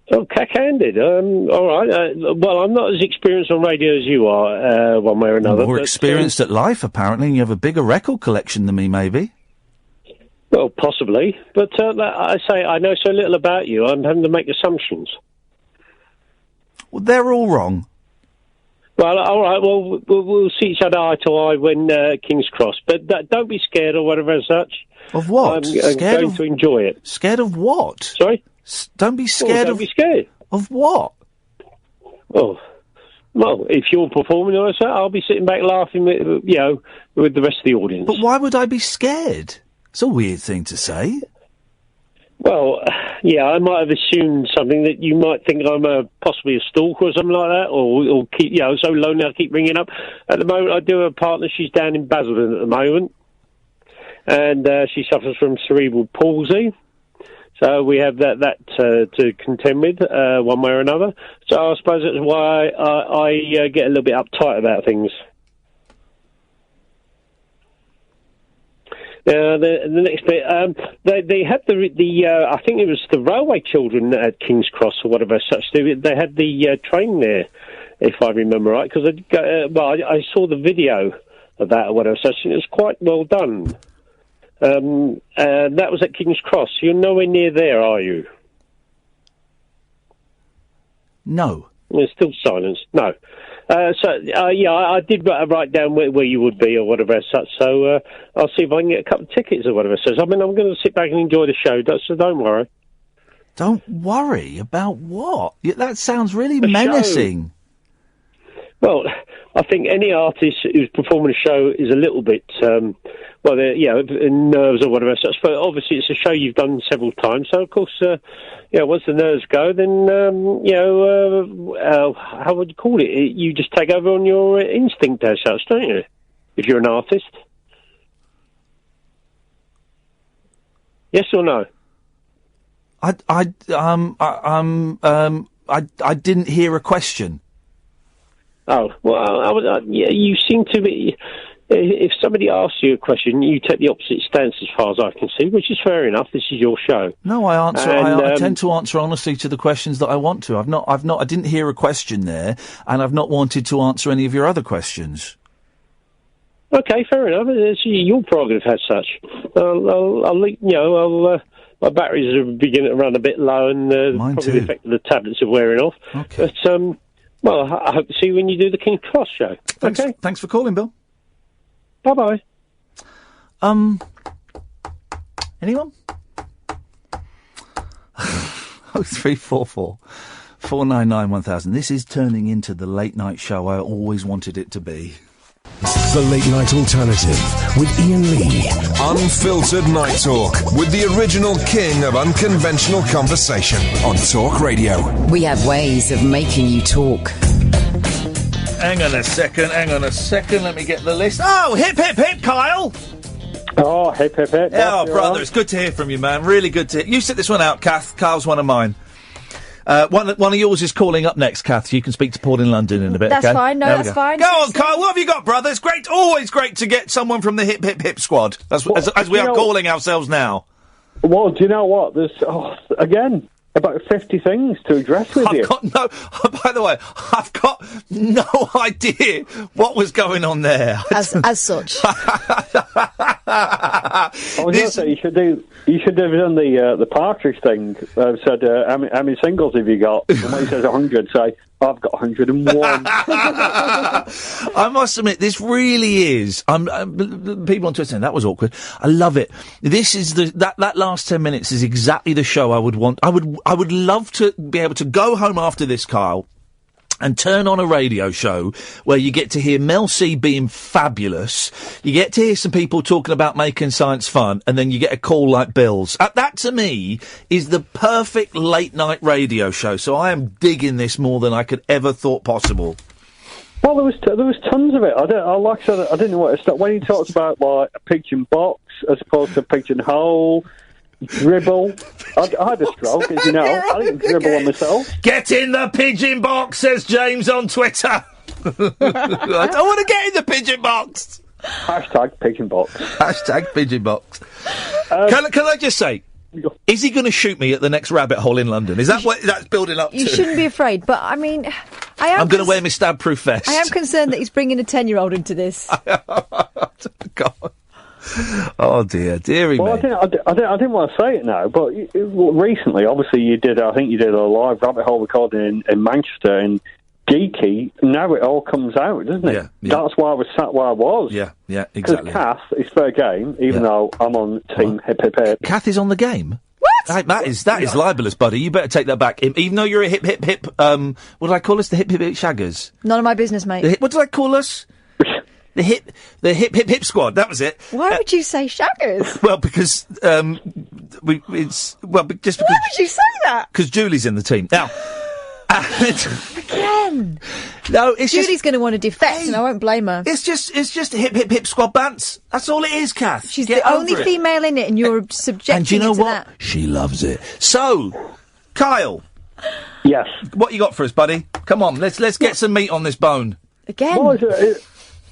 Oh, cack-handed. All right. Well, I'm not as experienced on radio as you are, one way or another. More experienced at life, apparently, and you have a bigger record collection than me, maybe. Well, possibly. But I say I know so little about you, I'm having to make assumptions. Well, they're all wrong. Well, all right. Well, we'll see each other eye to eye when King's Cross. But don't be scared or whatever as such. Of what? I'm going to enjoy it. Scared of what? Sorry? Don't be scared don't be scared. Of what? Well, if you're performing or so, I'll be sitting back laughing with the rest of the audience. But why would I be scared? It's a weird thing to say. Well, yeah, I might have assumed something that you might think I'm possibly a stalker or something like that, or keep, so lonely I keep ringing up. At the moment, I do have a partner. She's down in Basildon at the moment, and she suffers from cerebral palsy. So we have that to contend with one way or another. So I suppose that's why I get a little bit uptight about things. The next bit, they had the I think it was the railway children at King's Cross or whatever such. They had the train there, if I remember right, because I saw the video of that or whatever such, and it was quite well done. And that was at King's Cross. You're nowhere near there, are you? No. There's still silence. No. I did write down where you would be or whatever as such, so I'll see if I can get a couple of tickets or whatever. So, I mean, I'm going to sit back and enjoy the show, so don't worry. Don't worry about what? That sounds really menacing. Well, I think any artist who's performing a show is a little bit, nerves or whatever such. But obviously, it's a show you've done several times. So, of course, once the nerves go, then, how would you call it? You just take over on your instinct as such, don't you? If you're an artist. Yes or no? I didn't hear a question. Oh, well, you seem to be... If somebody asks you a question, you take the opposite stance as far as I can see, which is fair enough. This is your show. No, I tend to answer honestly to the questions that I want to. I didn't hear a question there, and I've not wanted to answer any of your other questions. Okay, fair enough. It's your prerogative as such. My batteries are beginning to run a bit low, and probably the effect of the tablets are wearing off. Okay. But, I hope to see you when you do the King's Cross show. Okay. Thanks for calling, Bill. Bye-bye. Anyone? 0344 499 1000. This is turning into the late night show I always wanted it to be. The Late Night Alternative with Iain Lee. Unfiltered night talk with the original king of unconventional conversation on Talk Radio. We have ways of making you talk. Hang on a second. Let me get the list. Oh, hip, hip, hip, Kyle! Oh, hip, hip, hip. Oh, brother, it's good to hear from you, man. Really good to hear. You sit this one out, Kath. Kyle's one of mine. One of yours is calling up next, Kath. You can speak to Paul in London in a bit. That's okay? fine. No, that's fine. Go on, Kyle. What have you got, brother? It's great. Always great to get someone from the hip, hip, hip squad. As we are calling ourselves now. Well, do you know what? There's again about 50 things to address with you. By the way, I've got no idea what was going on there. As such. I was going to say you should have done the Partridge thing. Said how many singles have you got? And when he says 100, say I've got 101. I must admit, this really is. People on Twitter saying that was awkward. I love it. This is that last 10 minutes is exactly the show I would want. I would love to be able to go home after this, Kyle, and turn on a radio show where you get to hear Mel C being fabulous, you get to hear some people talking about making science fun, and then you get a call like Bill's. That, to me, is the perfect late-night radio show, so I am digging this more than I could ever thought possible. Well, there was tons of it. I didn't know what to start. When he talks about, like, a pigeon box as opposed to a pigeonhole, dribble. I had a stroke, as you know. I didn't dribble on myself. Get in the pigeon box, says James on Twitter. I don't want to get in the pigeon box. Hashtag pigeon box. Hashtag pigeon box. Can I just say, is he going to shoot me at the next rabbit hole in London? Is that what that's building up to? You shouldn't be afraid, but I mean, I'm going to wear my stab-proof vest. I am concerned that he's bringing a 10-year-old into this. God. Oh dear, dearie me. I didn't want to say it now, but recently, obviously, I think you did a live rabbit hole recording in Manchester, and geeky. Now it all comes out, doesn't it? Yeah. That's why I was sat where I was. Yeah, exactly. Because Kath is fair game, even though I'm on team hip hip hip. Kath is on the game. What? That is libelous, buddy. You better take that back. Even though you're a hip hip hip. What did I call us? The hip hip hip shaggers. None of my business, mate. What did I call us? The hip squad. That was it. Why would you say shaggers? Well, because just because. Why would you say that? Because Julie's in the team now. Again. No, it's Julie's going to want to defect, and I won't blame her. It's just hip squad bants. That's all it is, Kath. She's the only female in it, and you're subjecting And do you know her to what? that. She loves it. So, Kyle. Yes. What you got for us, buddy? Come on, let's get some meat on this bone. Again. Well,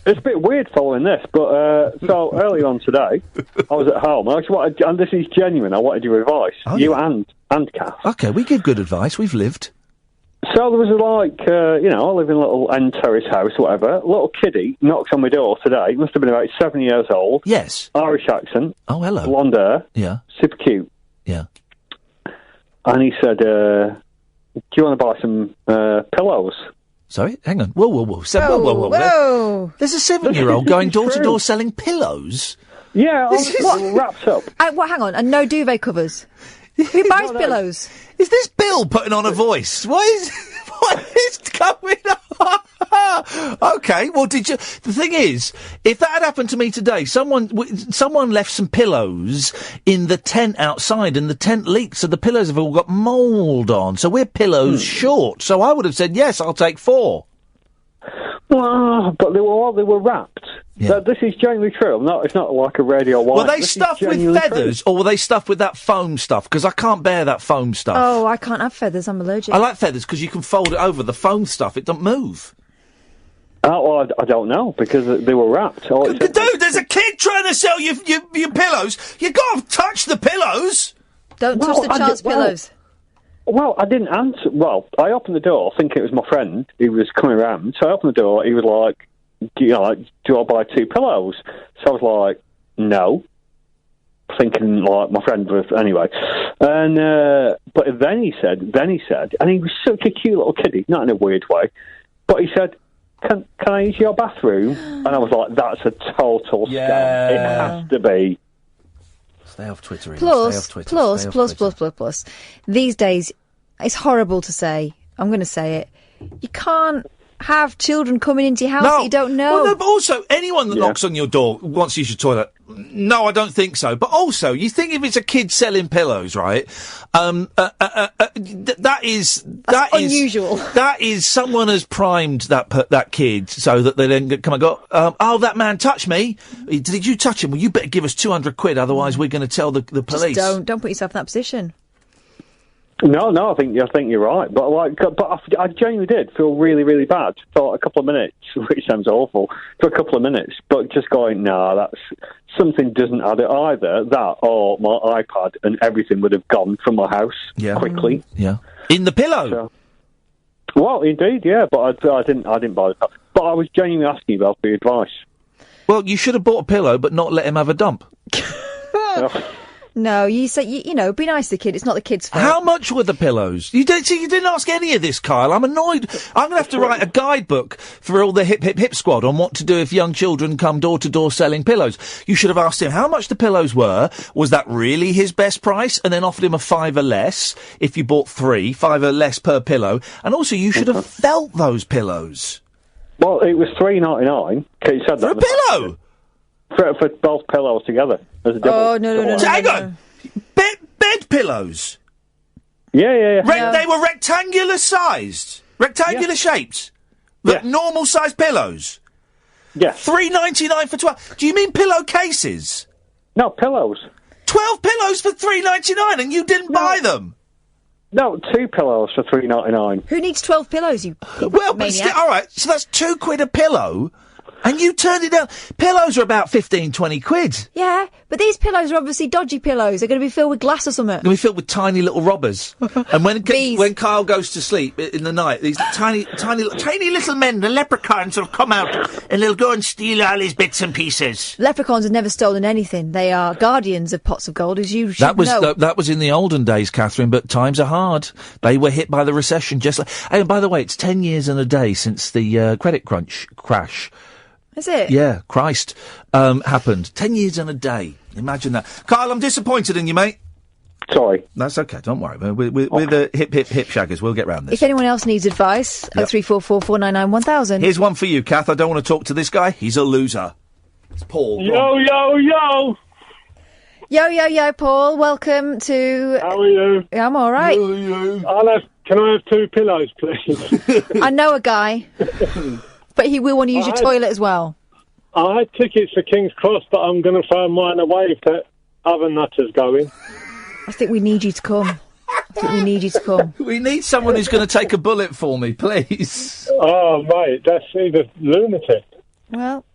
it's a bit weird following this, but so early on today, I was at home. And this is genuine. I wanted your advice, and Kath. Okay, we give good advice. We've lived. So there was I live in a little end terrace house, whatever. A little kiddie knocks on my door today. He must have been about 7 years old. Yes. Irish accent. Oh, hello. Blonde hair. Yeah. Super cute. Yeah. And he said, do you want to buy some pillows? Sorry, hang on. Whoa. Whoa. There's a 7-year-old going door to door selling pillows. Yeah, wrapped up. Hang on, and no duvet covers. Who buys pillows? Is this Bill putting on a voice? What is going on? Okay, well, the thing is, if that had happened to me today, someone left some pillows in the tent outside, and the tent leaked, so the pillows have all got mould on. So we're pillows short. So I would have said yes, I'll take 4. Well, but they were wrapped. Yeah. This is genuinely true. It's not like a radio wire. Were they stuffed with feathers, or were they stuffed with that foam stuff? Because I can't bear that foam stuff. Oh, I can't have feathers. I'm allergic. I like feathers because you can fold it over. The foam stuff, it doesn't move. Well, I don't know, because they were wrapped. Dude, there's a kid trying to sell you your pillows. You got to touch the pillows. Don't touch the child's pillows. Well, I didn't answer. Well, I opened the door thinking it was my friend who was coming around. So I opened the door. He was like, do I buy 2 pillows? So I was like, no. Thinking like my friend was, anyway. And, but then he said, and he was such a cute little kiddie, not in a weird way, but he said, can I use your bathroom? And I was like, that's a total scam. It has to be. Stay off Twitter. Plus. These days, it's horrible to say. I'm going to say it. You can't have children coming into your house that you don't know. Well, no, but also, anyone that knocks on your door wants to use your toilet. No, I don't think so. But also, you think if it's a kid selling pillows, right? That is unusual. That is someone has primed that kid so that they then come and go. Oh, that man touched me. Did you touch him? Well, you better give us 200 quid, otherwise we're going to tell the police. Just don't put yourself in that position. No, I think you're right. But I genuinely did feel really, really bad for a couple of minutes, which sounds awful, for a couple of minutes. But just going, that's something doesn't add it either. That or my iPad and everything would have gone from my house quickly. Yeah, in the pillow. So, well, indeed, yeah. But I didn't buy the pillow. But I was genuinely asking you about the advice. Well, you should have bought a pillow, but not let him have a dump. No, you say, you know, be nice to the kid. It's not the kid's fault. How much were the pillows? You didn't ask any of this, Kyle. I'm annoyed. I'm going to have to write a guidebook for all the hip, hip, hip squad on what to do if young children come door to door selling pillows. You should have asked him how much the pillows were. Was that really his best price? And then offered him a $5 less if you bought 3, $5 less per pillow. And also, you should have felt those pillows. Well, it was $3.99. You said For that a pillow? For both pillows together. As a double. Oh, no. Hang on. Bed pillows? Yeah. They were rectangular sized? Rectangular shaped? Normal sized pillows? Yes. $3.99 for 12. Do you mean pillowcases? No, pillows. 12 pillows for $3.99 and you didn't buy them? No, 2 pillows for $3.99. Who needs 12 pillows, you Well, but still, all right, so that's £2 a pillow, and you turned it down. Pillows are about 15, 20 quid. Yeah, but these pillows are obviously dodgy pillows. They're going to be filled with glass or something. They're going to be filled with tiny little robbers. And when Kyle goes to sleep in the night, these tiny little men, the leprechauns, will come out and they'll go and steal all his bits and pieces. Leprechauns have never stolen anything. They are guardians of pots of gold, as you should know. That was in the olden days, Catherine, but times are hard. They were hit by the recession just like... And by the way, it's 10 years and a day since the credit crunch crash. Is it? Yeah, Christ, happened. 10 years and a day. Imagine that. Kyle, I'm disappointed in you, mate. Sorry. That's okay, don't worry. We're the hip shaggers. We'll get round this. If anyone else needs advice, 0344 499 1000. Here's one for you, Kath. I don't want to talk to this guy. He's a loser. It's Paul. Yo. Yo, Paul. Welcome to... How are you? I'm all right. Can I have 2 pillows, please? I know a guy. But he will want to use your toilet as well. I had tickets for King's Cross, but I'm going to throw mine away if that other nutter's going. I think we need you to come. We need someone who's going to take a bullet for me, please. Oh, mate, that's either lunatic. Well...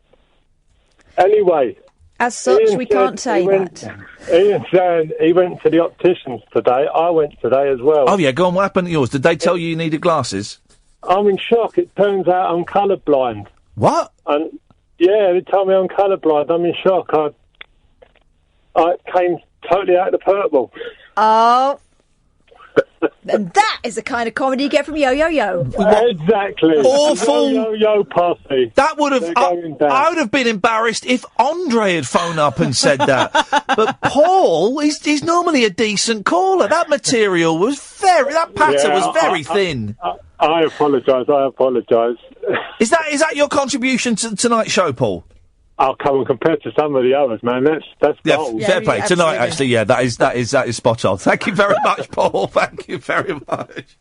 Anyway... As such, Ian we can't say that. Ian said he went to the opticians today. I went today as well. Oh, yeah, go on. What happened to yours? Did they tell you needed glasses? I'm in shock. It turns out I'm colourblind. What? And yeah, they told me I'm colourblind. I'm in shock. I came totally out of the purple. Oh. And that is the kind of comedy you get from Yo. Exactly. Awful. Yo posse. That would have... I would have been embarrassed if Andre had phoned up and said that. But Paul, he's normally a decent caller. That material was that patter was very thin. I apologise. Is that your contribution to tonight's show, Paul? I'll come and compare to some of the others, man. That's gold. Fair play. Tonight, actually, yeah, that is spot on. Thank you very much, Paul. Thank you very much.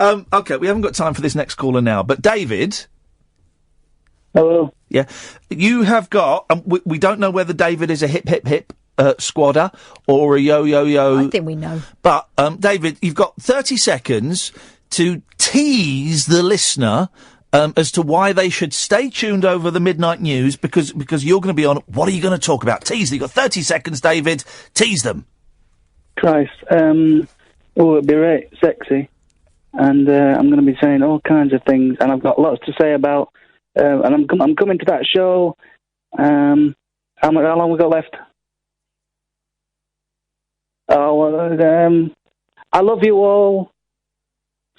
Okay, we haven't got time for this next caller now, but David. Hello. Yeah, you have got. We don't know whether David is a hip squadder or a yo. I think we know. But David, you've got 30 seconds to tease the listener. As to why they should stay tuned over the midnight news, because you're going to be on. What are you going to talk about? Tease them. You've got 30 seconds, David. Tease them. Christ. It'd be right sexy. And I'm going to be saying all kinds of things, and I've got lots to say about... and I'm coming to that show. How long we got left? I love you all.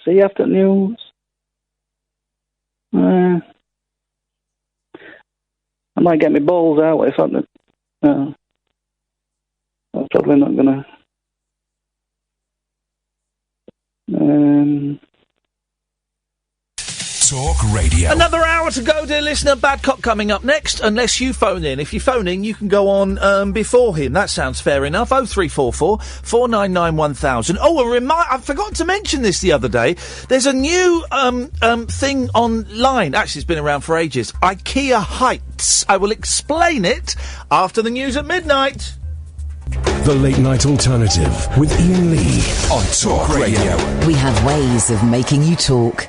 See you after news. I might get my balls out if I'm probably not gonna. Talk Radio. Another hour to go, dear listener. Babcock coming up next, unless you phone in. If you phone in, you can go on before him. That sounds fair enough. 0344 499 1000. Oh, I forgot to mention this the other day. There's a new thing online. Actually, it's been around for ages. IKEA Heights. I will explain it after the news at midnight. The Late Night Alternative with Iain Lee on Talk Radio. We have ways of making you talk.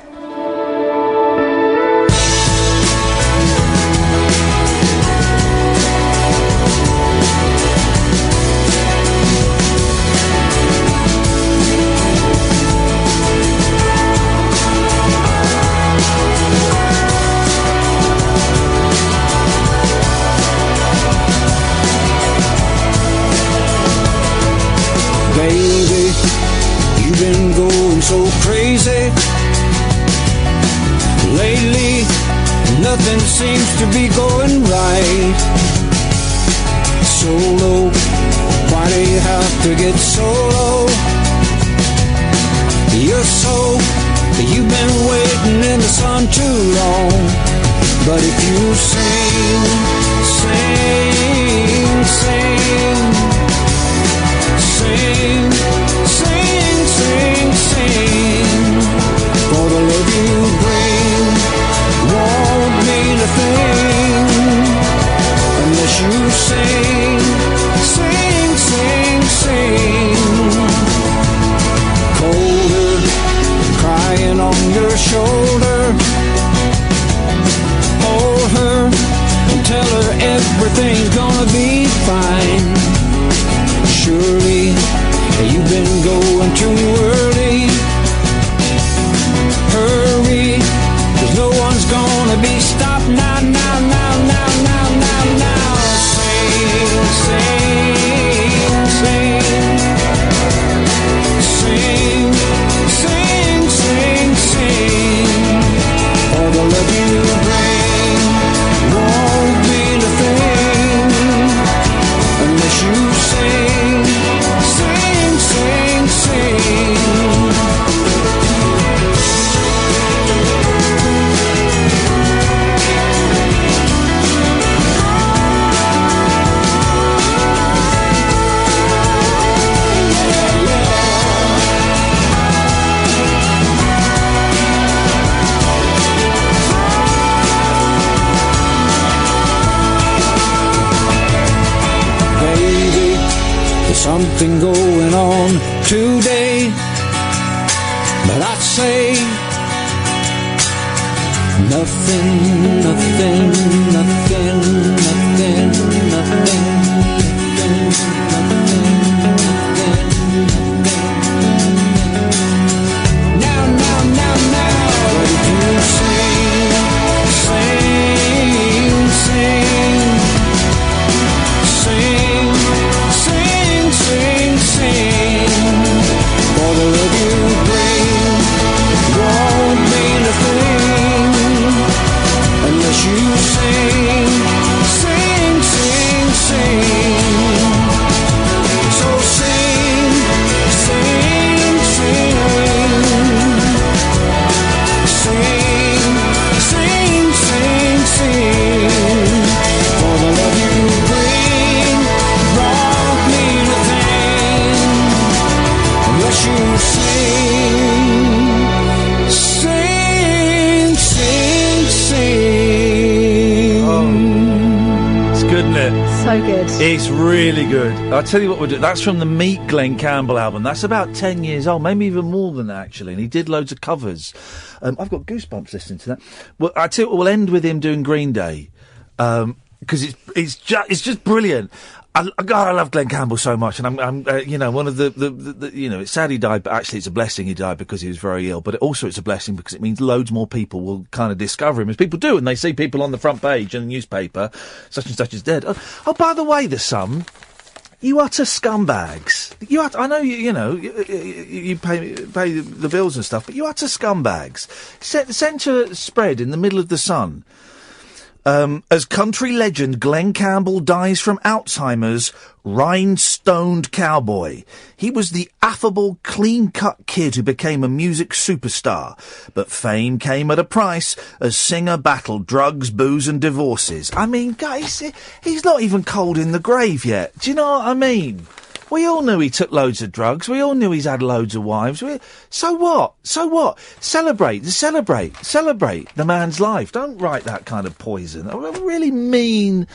Baby, you've been going so crazy. Lately, nothing seems to be going right. Solo, why do you have to get so low? You're so, you've been waiting in the sun too long. But if you sing, sing, sing, sing, sing, sing, sing, for the love you bring won't mean a thing unless you sing, sing, sing, sing. Colder, crying on your shoulder. Hold her and tell her everything's gonna be fine. Surely you've been going too early. Hurry, 'cause no one's gonna be stopped now, now, now, now, now, now, now. Sing, sing, sing, sing, sing, sing, sing. All the love you bring won't mean a thing unless you sing, sing, sing, sing. Baby, there's something going on today, but I'd say nothing, nothing, nothing, nothing, nothing, nothing, now, now, now, now. But if you sing, sing, sing, sing, sing, sing, sing, for the love you bring won't mean a thing unless you sing, sing, sing, sing. So sing, sing, sing, sing, sing, sing, sing, for the love you bring won't mean a thing unless you sing, sing, sing, sing. It's good, isn't it? So good. It's really good. I'll tell you what we'll do. That's from the Meet Glenn Campbell album. That's about 10 years old, maybe even more than that, actually. And he did loads of covers. I've got goosebumps listening to that. Well, I tell you what, we'll end with him doing Green Day. Because it's just brilliant. God, I love Glenn Campbell so much, and I'm one of the it's sad he died, but actually it's a blessing he died because he was very ill. But also it's a blessing because it means loads more people will kind of discover him, as people do, and they see people on the front page in the newspaper, such and such is dead. Oh, by the way, the Sun, you utter scumbags. I know you pay the bills and stuff, but you utter scumbags. Centre spread in the middle of the Sun. As country legend Glenn Campbell dies from Alzheimer's, rhinestoned cowboy. He was the affable, clean-cut kid who became a music superstar. But fame came at a price as singer battled drugs, booze and divorces. I mean, guys, he's not even cold in the grave yet. Do you know what I mean? We all knew he took loads of drugs. We all knew he's had loads of wives. So what? So what? Celebrate the man's life. Don't write that kind of poison. A really mean,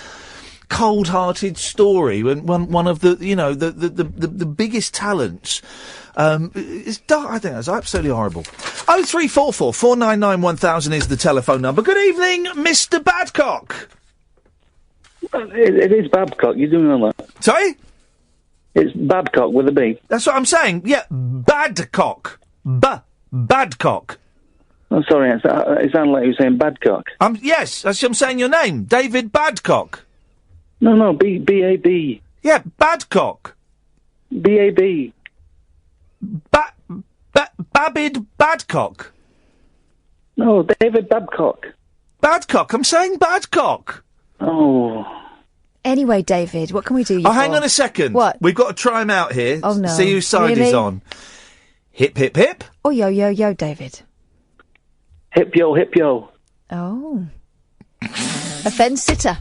cold-hearted story when one of the biggest talents. It's dark. I think that's absolutely horrible. 0344 499 1000 is the telephone number. Good evening, Mr. Babcock. It is Babcock. You do know that. Sorry? It's Babcock with a B. That's what I'm saying. Yeah, Badcock. Badcock. Oh, sorry. It sounded like you were saying Badcock. Yes, that's I'm saying your name. David Badcock. No, B-A-B. Yeah, Badcock. B-A-B. Babid Badcock. No, David Babcock. Badcock. I'm saying Badcock. Oh. Anyway, David, what can we do? Oh, hang on a second. What? We've got to try him out here. Oh, no. See whose side Really? he's on. Hip, hip, hip. Oh, yo, yo, yo, David. Hip yo, hip yo. Oh. A fence sitter.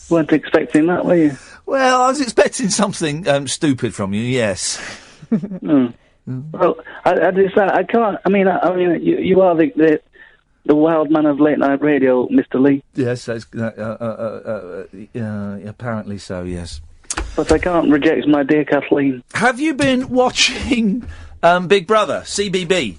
Weren't expecting that, were you? Well, I was expecting something stupid from you, yes. Well, I can't. I mean, you are the wild man of late night radio, Mr. Lee. Yes, that's, apparently so, yes. But I can't reject my dear Kathleen. Have you been watching Big Brother, CBB?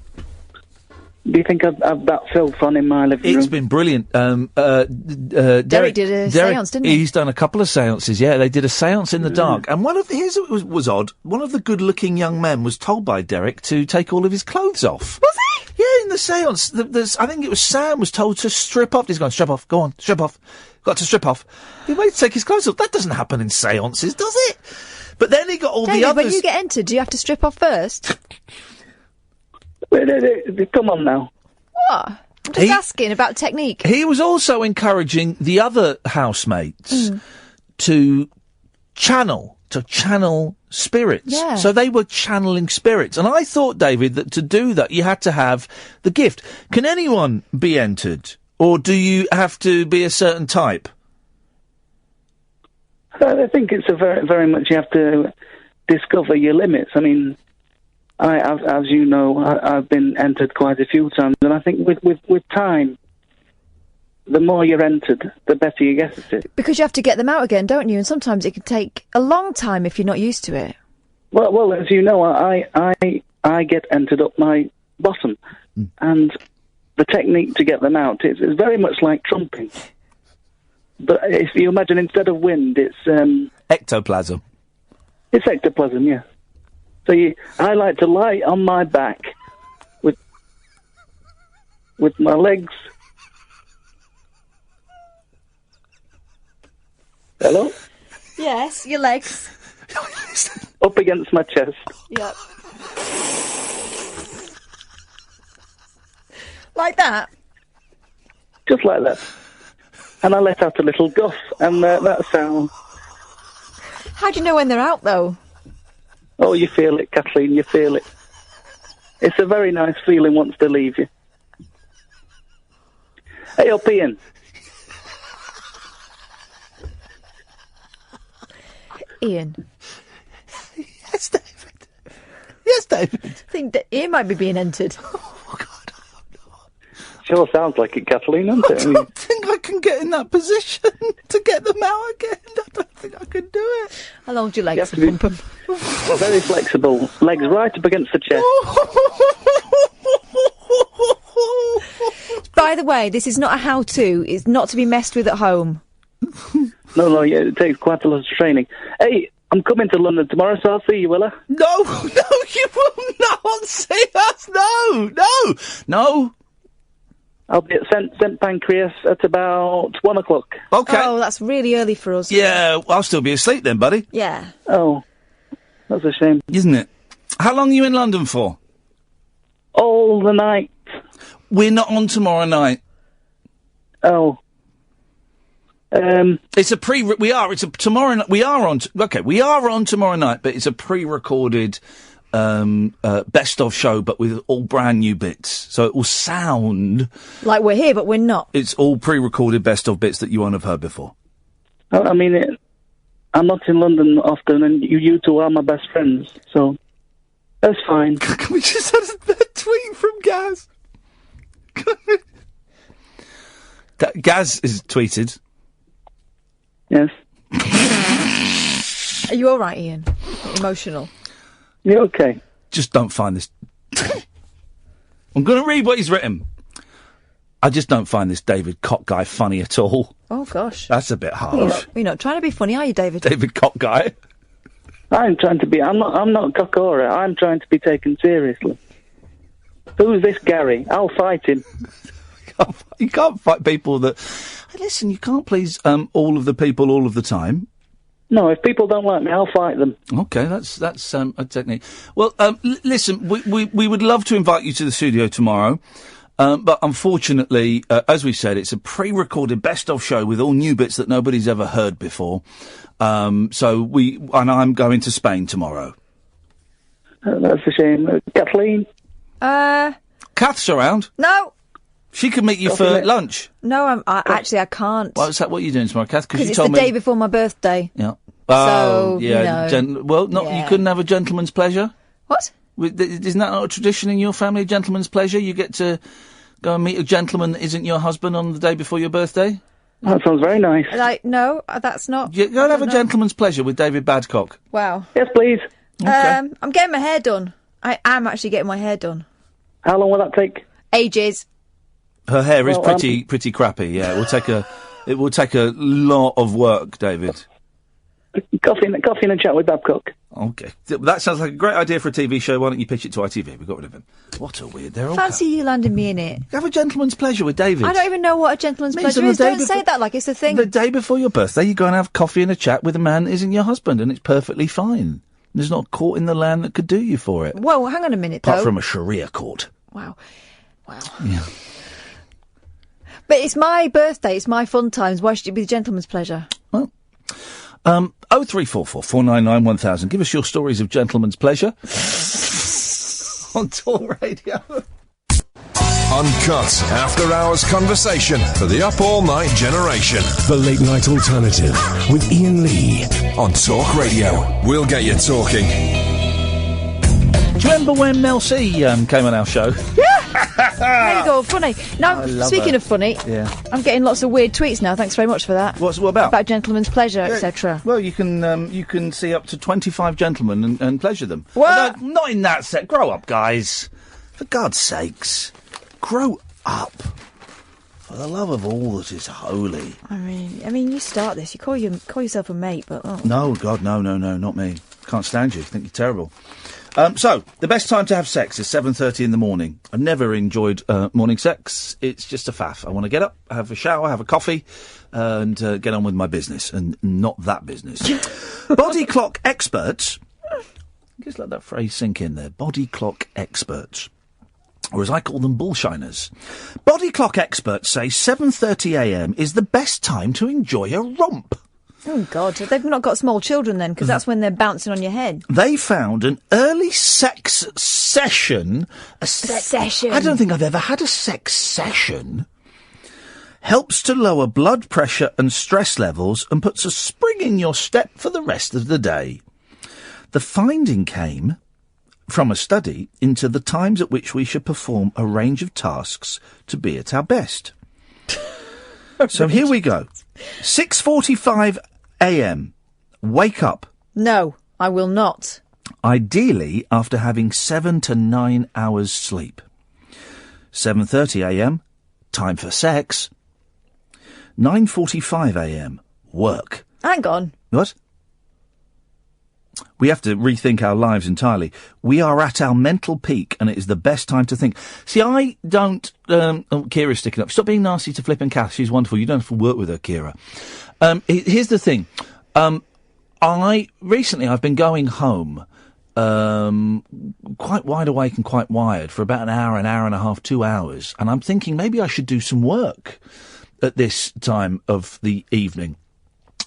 Do you think I've that filth on in my living room? It's been brilliant. Derek did a séance, didn't he? He's done a couple of séances, yeah. They did a séance in the dark. And here's what was odd. One of the good-looking young men was told by Derek to take all of his clothes off. Was he? Yeah, in the séance. I think it was Sam was told to strip off. He's gone, strip off, go on, strip off. Got to strip off. He made to take his clothes off. That doesn't happen in séances, does it? But then he got all David, the others... when you get entered, do you have to strip off first? Come on now. What? I'm just asking about technique. He was also encouraging the other housemates to channel spirits. Yeah. So they were channeling spirits. And I thought, David, that to do that you had to have the gift. Can anyone be entered? Or do you have to be a certain type? I think it's a very, very much you have to discover your limits. I mean, as you know, I've been entered quite a few times, and I think with time, the more you're entered, the better you get at it. Because you have to get them out again, don't you? And sometimes it can take a long time if you're not used to it. Well, as you know, I get entered up my bottom, and the technique to get them out is very much like trumping. But if you imagine, instead of wind, it's ectoplasm. It's ectoplasm, yeah. So I like to lie on my back with my legs. Hello? Yes, your legs. Up against my chest. Yep. Like that? Just like that. And I let out a little guff, and that's how... How do you know when they're out, though? Oh, you feel it, Kathleen, you feel it. It's a very nice feeling once they leave you. Hey up, Iain. Iain. Yes, David. Yes, David. I think that Iain might be being entered. Sure sounds like it, Kathleen, doesn't it? I don't think I can get in that position to get them out again. I don't think I can do it. How long do your legs You have to pump them? Very flexible. Legs right up against the chest. By the way, this is not a how-to. It's not to be messed with at home. No, yeah, it takes quite a lot of training. Hey, I'm coming to London tomorrow, so I'll see you, will I? No, you will not see us. No. I'll be at St Pancras at about 1 o'clock. Okay. Oh, that's really early for us. Yeah, I'll still be asleep then, buddy. Yeah. Oh, that's a shame. Isn't it? How long are you in London for? All the night. We're not on tomorrow night. Oh. It's a we are on tomorrow night, but it's a pre-recorded best of show, but with all brand new bits. So it will sound like we're here, but we're not. It's all pre-recorded best of bits that you won't have heard before. I mean, I'm not in London often, and you two are my best friends, so that's fine. Can we just have a tweet from Gaz? Gaz is tweeted. Yes. Are you all right, Iain? Emotional? You okay? Just don't find this... I'm going to read what he's written. I just don't find this David Cock guy funny at all. Oh, gosh. That's a bit harsh. You're not trying to be funny, are you, David? David Cock guy. I'm trying to be... I'm not Cockora. I'm trying to be taken seriously. Who's this Gary? I'll fight him. You can't fight people that... Hey, listen, you can't please all of the people all of the time. No, if people don't like me, I'll fight them. Okay, that's a technique. Well, listen, we would love to invite you to the studio tomorrow, but unfortunately, as we said, it's a pre-recorded best-of show with all new bits that nobody's ever heard before. So I'm going to Spain tomorrow. That's a shame. Kathleen? Kath's around. No. She could meet you for lunch. No, actually, I can't. What are you doing tomorrow, Kath? Because it's the day before my birthday. Yeah. So, yeah. You couldn't have a gentleman's pleasure? What? Isn't that not a tradition in your family, a gentleman's pleasure? You get to go and meet a gentleman that isn't your husband on the day before your birthday? That sounds very nice. No, that's not. Go and have a gentleman's pleasure with David Babcock. Wow. Yes, please. Okay. I'm getting my hair done. I am actually getting my hair done. How long will that take? Ages. Her hair is pretty crappy. Yeah, it will take a lot of work, David. Coffee and a chat with Babcock. Okay, that sounds like a great idea for a TV show. Why don't you pitch it to ITV? We got rid of him. What a weird. They're all Fancy you landing me in it. Have a gentleman's pleasure with David. I don't even know what a gentleman's Means pleasure on the is. day Don't before- say that like it's a thing. The day before your birthday, you go and have coffee and a chat with a man that isn't your husband, and it's perfectly fine. There's not a court in the land that could do you for it. Whoa, hang on a minute, Apart though. from a Sharia court. Wow. Wow. Yeah. But it's my birthday, it's my fun times. Why should it be the gentleman's pleasure? Well, 0344 499 1000. Give us your stories of gentleman's pleasure on Talk Radio. Uncut after-hours conversation for the up-all-night generation. The Late Night Alternative with Iain Lee on Talk Radio. We'll get you talking. Do you remember when Mel C came on our show? There you go, funny. Now, I love speaking her. of funny, Yeah. I'm getting lots of weird tweets now. Thanks very much for that. What about? About gentleman's pleasure, etc. Well, you can see up to 25 gentlemen and pleasure them. What? No, not in that set. Grow up, guys. For God's sakes. Grow up. For the love of all that is holy. I mean, you start this. You call yourself a mate, but No, God, no, not me. Can't stand you. Think you're terrible. So, the best time to have sex is 7:30 in the morning. I've never enjoyed morning sex. It's just a faff. I want to get up, have a shower, have a coffee, and get on with my business, and not that business. Body clock experts, just let that phrase sink in there, body clock experts, or as I call them, bullshiners. Body clock experts say 7:30am is the best time to enjoy a romp. oh God, they've not got small children then, because that's when they're bouncing on your head. They found an early sex session. Session. I don't think I've ever had a sex session. Helps to lower blood pressure and stress levels and puts a spring in your step for the rest of the day. The finding came from a study into the times at which we should perform a range of tasks to be at our best. So here we go. 6:45am. Wake up. No, I will not. Ideally after having 7 to 9 hours sleep. 7:30am. Time for sex. 9:45am. Work. Hang on. What? We have to rethink our lives entirely. We are at our mental peak, and it is the best time to think. See, I don't... Kira's sticking up. Stop being nasty to Flip and Kath. She's wonderful. You don't have to work with her, Kira. Here's the thing. Recently, I've been going home quite wide awake and quite wired for about an hour and a half, 2 hours. And I'm thinking maybe I should do some work at this time of the evening.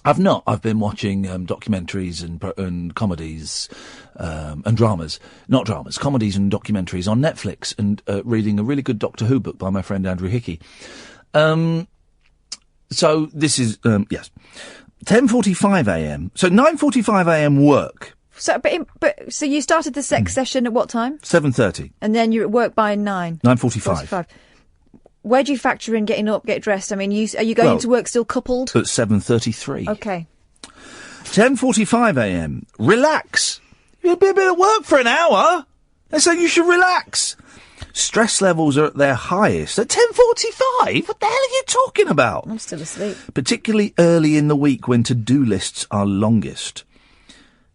I've not. I've been watching documentaries and comedies and dramas. Not dramas, comedies and documentaries on Netflix, and reading a really good Doctor Who book by my friend Andrew Hickey. So this is, yes. 10:45am. So 9:45am work. So, so you started the sex session at what time? 7:30. And then you're at work by 9. 9:45. Where do you factor in getting up, get dressed? I mean, are you going to work still coupled? At 7:33. Okay. 10:45am. Relax. You'll be a bit of work for an hour. They say you should relax. Stress levels are at their highest at 10:45. What the hell are you talking about? I'm still asleep. Particularly early in the week when to-do lists are longest.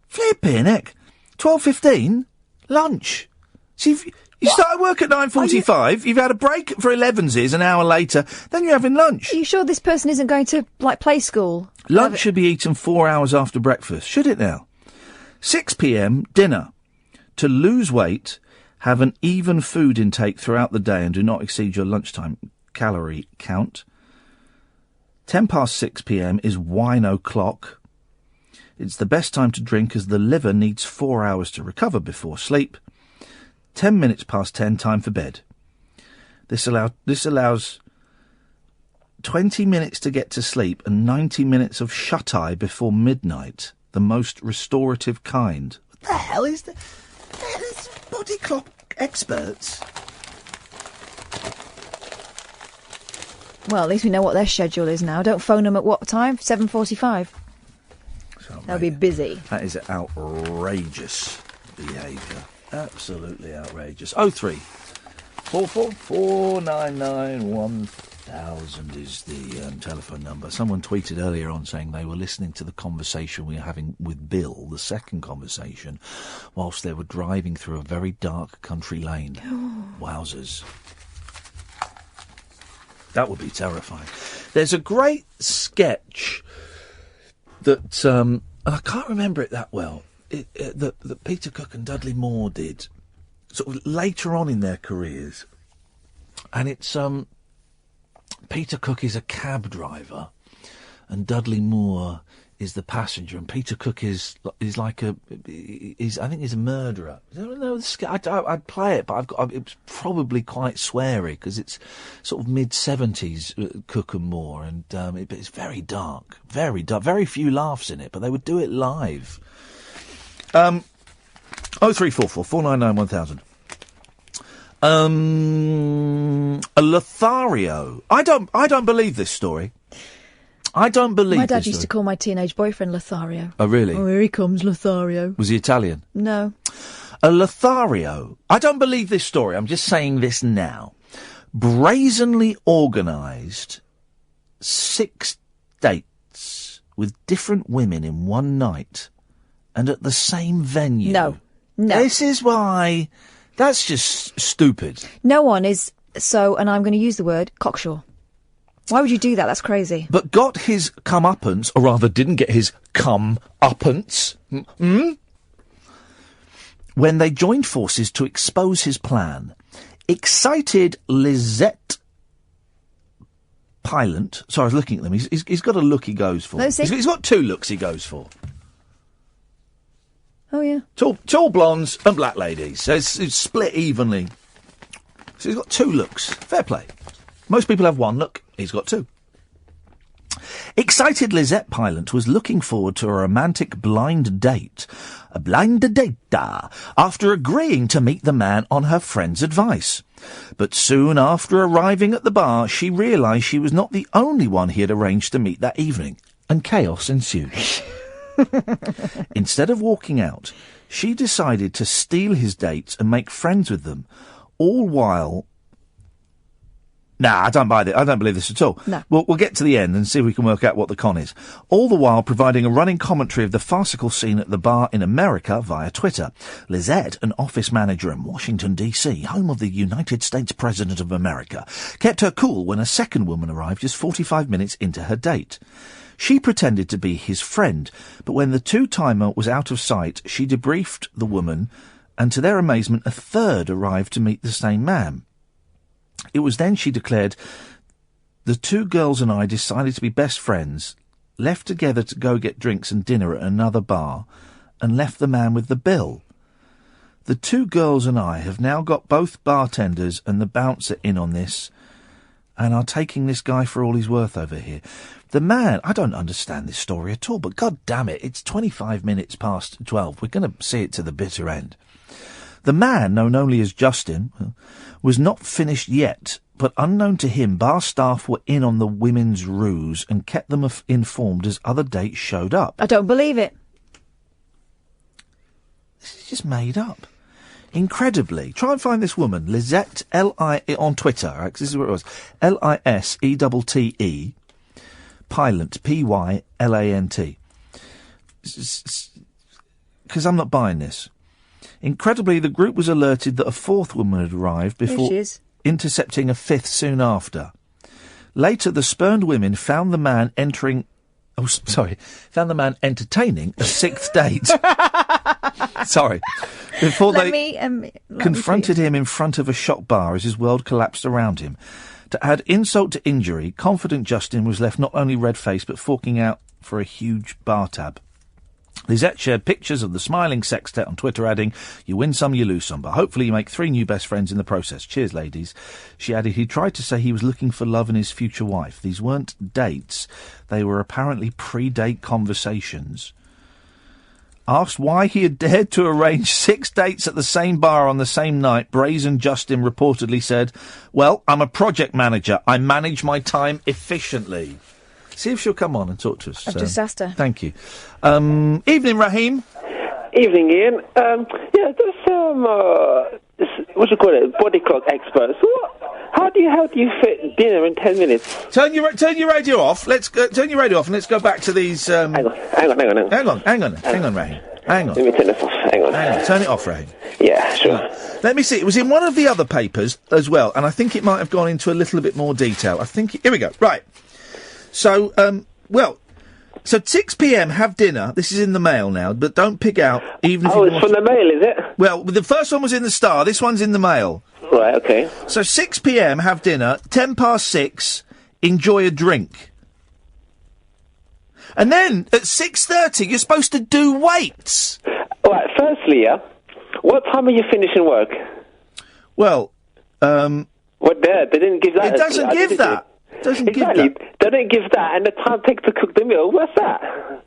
Flipping heck. 12:15. Lunch. See, You start work at 9:45, you've had a break for 11s, an hour later, then you're having lunch. Are you sure this person isn't going to, like, play school? Lunch should be eaten 4 hours after breakfast, should it now? 6 p.m, dinner. To lose weight, have an even food intake throughout the day and do not exceed your lunchtime calorie count. 6 p.m. is wine o'clock. It's the best time to drink as the liver needs 4 hours to recover before sleep. 10 time for bed. This allows 20 minutes to get to sleep and 90 minutes of shut-eye before midnight, the most restorative kind. What the hell is that? There's body clock experts. Well, at least we know what their schedule is now. Don't phone them at what time? 7:45. They'll be busy. That is outrageous behaviour. Absolutely outrageous. 03 44 499 1000 is the telephone number. Someone tweeted earlier on saying they were listening to the conversation we were having with Bill, the second conversation, whilst they were driving through a very dark country lane. Wowzers. That would be terrifying. There's a great sketch that, I can't remember it that well, that Peter Cook and Dudley Moore did, sort of later on in their careers. And it's, Peter Cook is a cab driver, and Dudley Moore is the passenger, and Peter Cook is like I think he's a murderer. I don't know. I'd play it, but it's probably quite sweary because it's sort of mid-70s Cook and Moore, and it's very dark, very few laughs in it, but they would do it live. 0344 499 1000. A Lothario. I don't believe this story. I don't believe my dad this used to story. call my teenage boyfriend Lothario. Oh, really? Oh, here he comes, Lothario. Was he Italian? No. A Lothario. I don't believe this story. I'm just saying this now. Brazenly organised 6 dates with different women in one night and at the same venue. No. This is why. That's just stupid. No one is so, and I'm going to use the word, cocksure. Why would you do that? That's crazy. But got his comeuppance, or rather didn't get his comeuppance, when they joined forces to expose his plan. Excited Lizette Pylant. Sorry, I was looking at them. He's got a look he goes for. He's got 2 looks he goes for. Oh, yeah. Tall blondes and black ladies. So it's split evenly. So he's got 2 looks. Fair play. Most people have 1 look. He's got 2. Excited Lizette Pylant was looking forward to a romantic blind date. A blind date, after agreeing to meet the man on her friend's advice. But soon after arriving at the bar, she realised she was not the only one he had arranged to meet that evening. And chaos ensued. Instead of walking out, she decided to steal his dates and make friends with them, all while... Nah, I don't buy this. I don't believe this at all. No. We'll get to the end and see if we can work out what the con is. All the while providing a running commentary of the farcical scene at the bar in America via Twitter. Lizette, an office manager in Washington, D.C., home of the United States President of America, kept her cool when a second woman arrived just 45 minutes into her date. She pretended to be his friend, but when the 2-timer was out of sight, she debriefed the woman, and to their amazement, a third arrived to meet the same man. It was then she declared, "The 2 girls and I decided to be best friends, left together to go get drinks and dinner at another bar, and left the man with the bill. The 2 girls and I have now got both bartenders and the bouncer in on this, and are taking this guy for all he's worth over here." The man, I don't understand this story at all, but God damn it, it's 25 minutes past 12. We're going to see it to the bitter end. The man, known only as Justin, was not finished yet, but unknown to him, bar staff were in on the women's ruse and kept them informed as other dates showed up. I don't believe it. This is just made up. Incredibly. Try and find this woman, Lizette, on Twitter, right, 'cause this is what it was, Lisette, Pylant, Pylant. Because I'm not buying this. Incredibly, the group was alerted that a fourth woman had arrived before she is. intercepting a fifth soon after. Later, the spurned women found the man entertaining a sixth date. Sorry. Before they confronted him in front of a shop bar as his world collapsed around him. To add insult to injury, confident Justin was left not only red-faced but forking out for a huge bar tab. Lisette shared pictures of the smiling sextet on Twitter, adding, "You win some, you lose some, but hopefully you make 3 new best friends in the process. Cheers, ladies." She added he tried to say he was looking for love in his future wife. These weren't dates. They were apparently pre-date conversations. Asked why he had dared to arrange 6 dates at the same bar on the same night, brazen Justin reportedly said, "Well, I'm a project manager. I manage my time efficiently." See if she'll come on and talk to us. I've just asked her. Thank you. Evening, Raheem. Evening, Ian. There's some, what do you call it, body clock experts. How do you fit dinner in 10 minutes? Turn your radio off. Let's turn your radio off and let's go back to these. Hang on, Raheem. Hang on. Let me turn this off. Hang on. Turn it off, Raheem. Yeah, sure. Let me see. It was in one of the other papers as well, and I think it might have gone into a little bit more detail. Here we go. Right. So, so 6 p.m, have dinner. This is in the Mail now, but don't pig out. Even if it's from the Mail, is it? Well, the first one was in the Star. This one's in the Mail. Right, okay. So 6 p.m, have dinner. 6:10, enjoy a drink. And then at 6:30, you're supposed to do weights. All right, firstly, what time are you finishing work? Well, What, they didn't give that. It doesn't give that. Exactly. They don't give that, and the time it takes to cook the meal. What's that?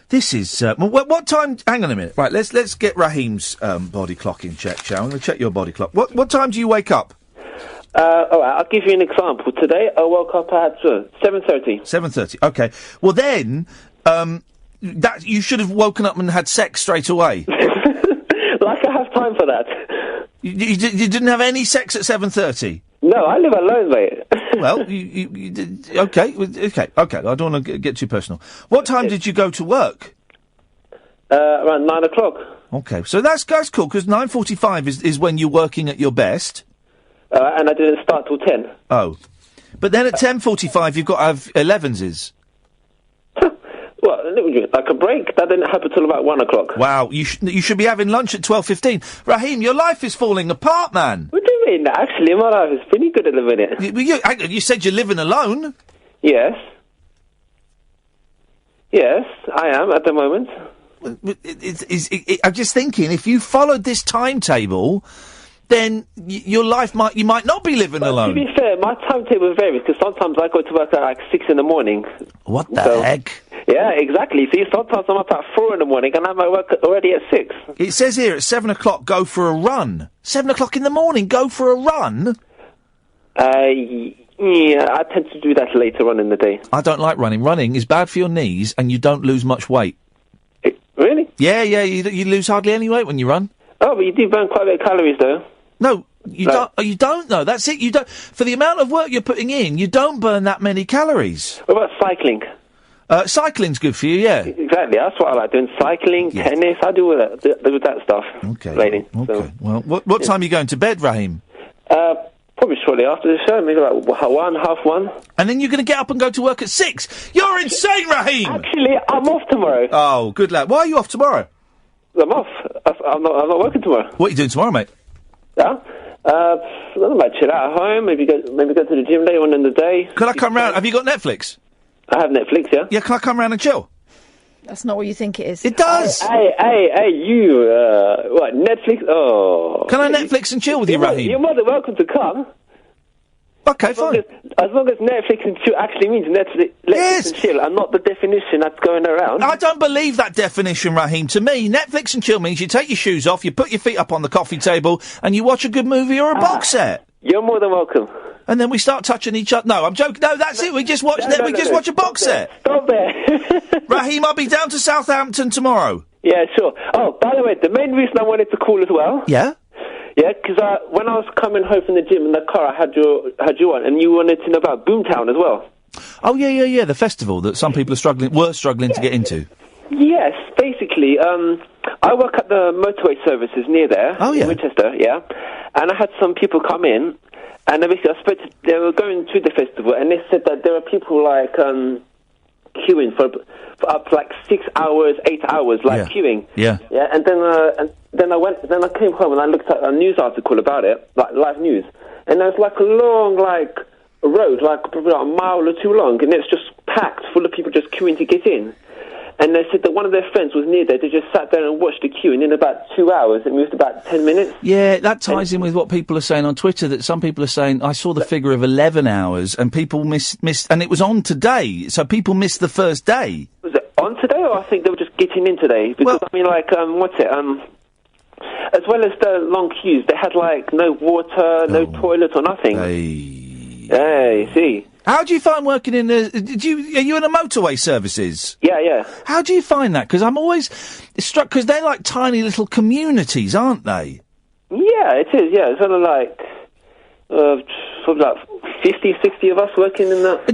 This is what time? Hang on a minute. Right, let's get Raheem's body clock in check, shall we? I'm going to check your body clock. What time do you wake up? All right, I'll give you an example. Today I woke up at 7:30. 7:30. Okay. Well then, that you should have woken up and had sex straight away. Like I have time for that. You didn't have any sex at 7:30. No, I live alone, mate. Well, you did. Okay. I don't want to get too personal. What time did you go to work? Around 9 o'clock. Okay, so that's cool, because 9:45 is when you're working at your best. And I didn't start till 10. Oh. But then at 10:45 you've got to have 11s. Well, like a break. That didn't happen till about 1 o'clock. Wow, you should be having lunch at 12:15. Raheem, your life is falling apart, man. What do you mean? Actually, my life is pretty good at the minute. You said you're living alone. Yes. Yes, I am at the moment. I'm just thinking, if you followed this timetable, then your life you might not be living alone. To be fair, my timetable varies, because sometimes I go to work at like 6 in the morning. What the heck? Yeah, exactly. See, sometimes I'm up at 4 in the morning and I'm at work already at 6. It says here at 7 o'clock, go for a run. 7 o'clock in the morning, go for a run? Yeah, I tend to do that later on in the day. I don't like running. Running is bad for your knees and you don't lose much weight. Really? Yeah, you lose hardly any weight when you run. Oh, but you do burn quite a bit of calories, though. No, you don't. You don't, though. That's it. You don't. For the amount of work you're putting in, you don't burn that many calories. What about cycling? Cycling's good for you, yeah. Exactly. That's what I like doing. Cycling, tennis. I do that stuff. Okay. Lately. Okay. So. Well, what time are you going to bed, Raheem? Probably shortly after the show, maybe like 1:30. And then you're going to get up and go to work at 6. You're insane, Raheem. Actually, I'm off tomorrow. Oh, good lad. Why are you off tomorrow? I'm off. I'm not working tomorrow. What are you doing tomorrow, mate? Yeah. I don't know, chill out at home. Maybe go to the gym later on in the day. Can I come round? Have you got Netflix? I have Netflix, yeah. Yeah, can I come round and chill? That's not what you think it is. It does. Hey, you. What, Netflix? Oh. Can I Netflix and chill with you, Raheem? You're more than welcome to come. Okay, fine. As long as Netflix and chill actually means Netflix and chill, and not the definition that's going around. I don't believe that definition, Raheem. To me, Netflix and chill means you take your shoes off, you put your feet up on the coffee table, and you watch a good movie or a box set. You're more than welcome. And then we start touching each other. No, I'm joking. No, that's it. We just watch. Watch a box set. Stop there. Raheem, I'll be down to Southampton tomorrow. Yeah, sure. Oh, by the way, the main reason I wanted to call as well. Yeah. Yeah, because when I was coming home from the gym in the car, I had you on, and you wanted to know about Boomtown as well. Oh yeah, the festival that some people were struggling to get into. Yes, basically, I work at the motorway services near there. Oh, yeah. In Winchester, yeah. And I had some people come in, and basically they were going to the festival, and they said that there are people like queuing for up to like 6 hours, 8 hours, like queuing. Yeah. Yeah. And then I came home and I looked at a news article about it, like live news, and there was like a long road, like probably like a mile or two long, and it's just packed full of people just queuing to get in. And they said that one of their friends was near there. They just sat there and watched the queue, and in about 2 hours, it moved about 10 minutes. Yeah, that ties in with what people are saying on Twitter, that some people are saying, I saw the figure of 11 hours, and people missed, and it was on today, so people missed the first day. Was it on today, or I think they were just getting in today? Because, I mean, like, as well as the long queues, they had, like, no water, no toilet or nothing. Hey, see. How do you find working in are you in a motorway services? Yeah, yeah. How do you find that? Because I'm always struck, because they're like tiny little communities, aren't they? Yeah, it is, yeah. It's only like, probably like 50, 60 of us working in that.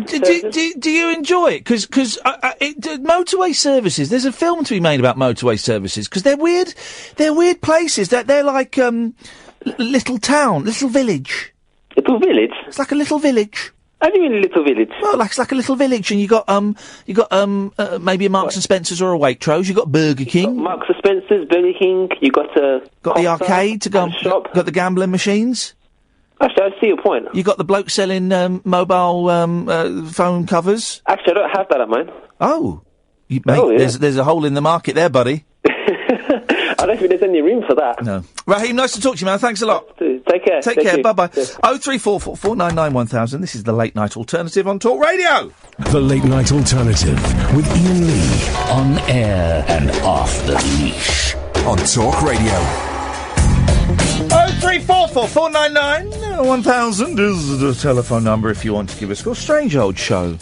Do you enjoy it? Because motorway services, there's a film to be made about motorway services, because they're weird places. They're like, little town, little village. Little village? It's like a little village. How do you mean a little village? Well, it's like a little village, and you got maybe a Marks and Spencer's or a Waitrose. You got Burger King. Marks and Spencer's, Burger King. You got the arcade to go shop. Got the gambling machines. Actually, I see your point. You got the bloke selling mobile phone covers. Actually, I don't have that at mine. Oh, there's a hole in the market there, buddy. I don't think there's any room for that. No. Raheem, nice to talk to you, man. Thanks a lot. Take care. Take care. Bye-bye. 03444991000. This is the Late Night Alternative on Talk Radio. The Late Night Alternative with Iain Lee. On air and off the leash. On Talk Radio. 03444991000 is the telephone number if you want to give us a call. Strange old show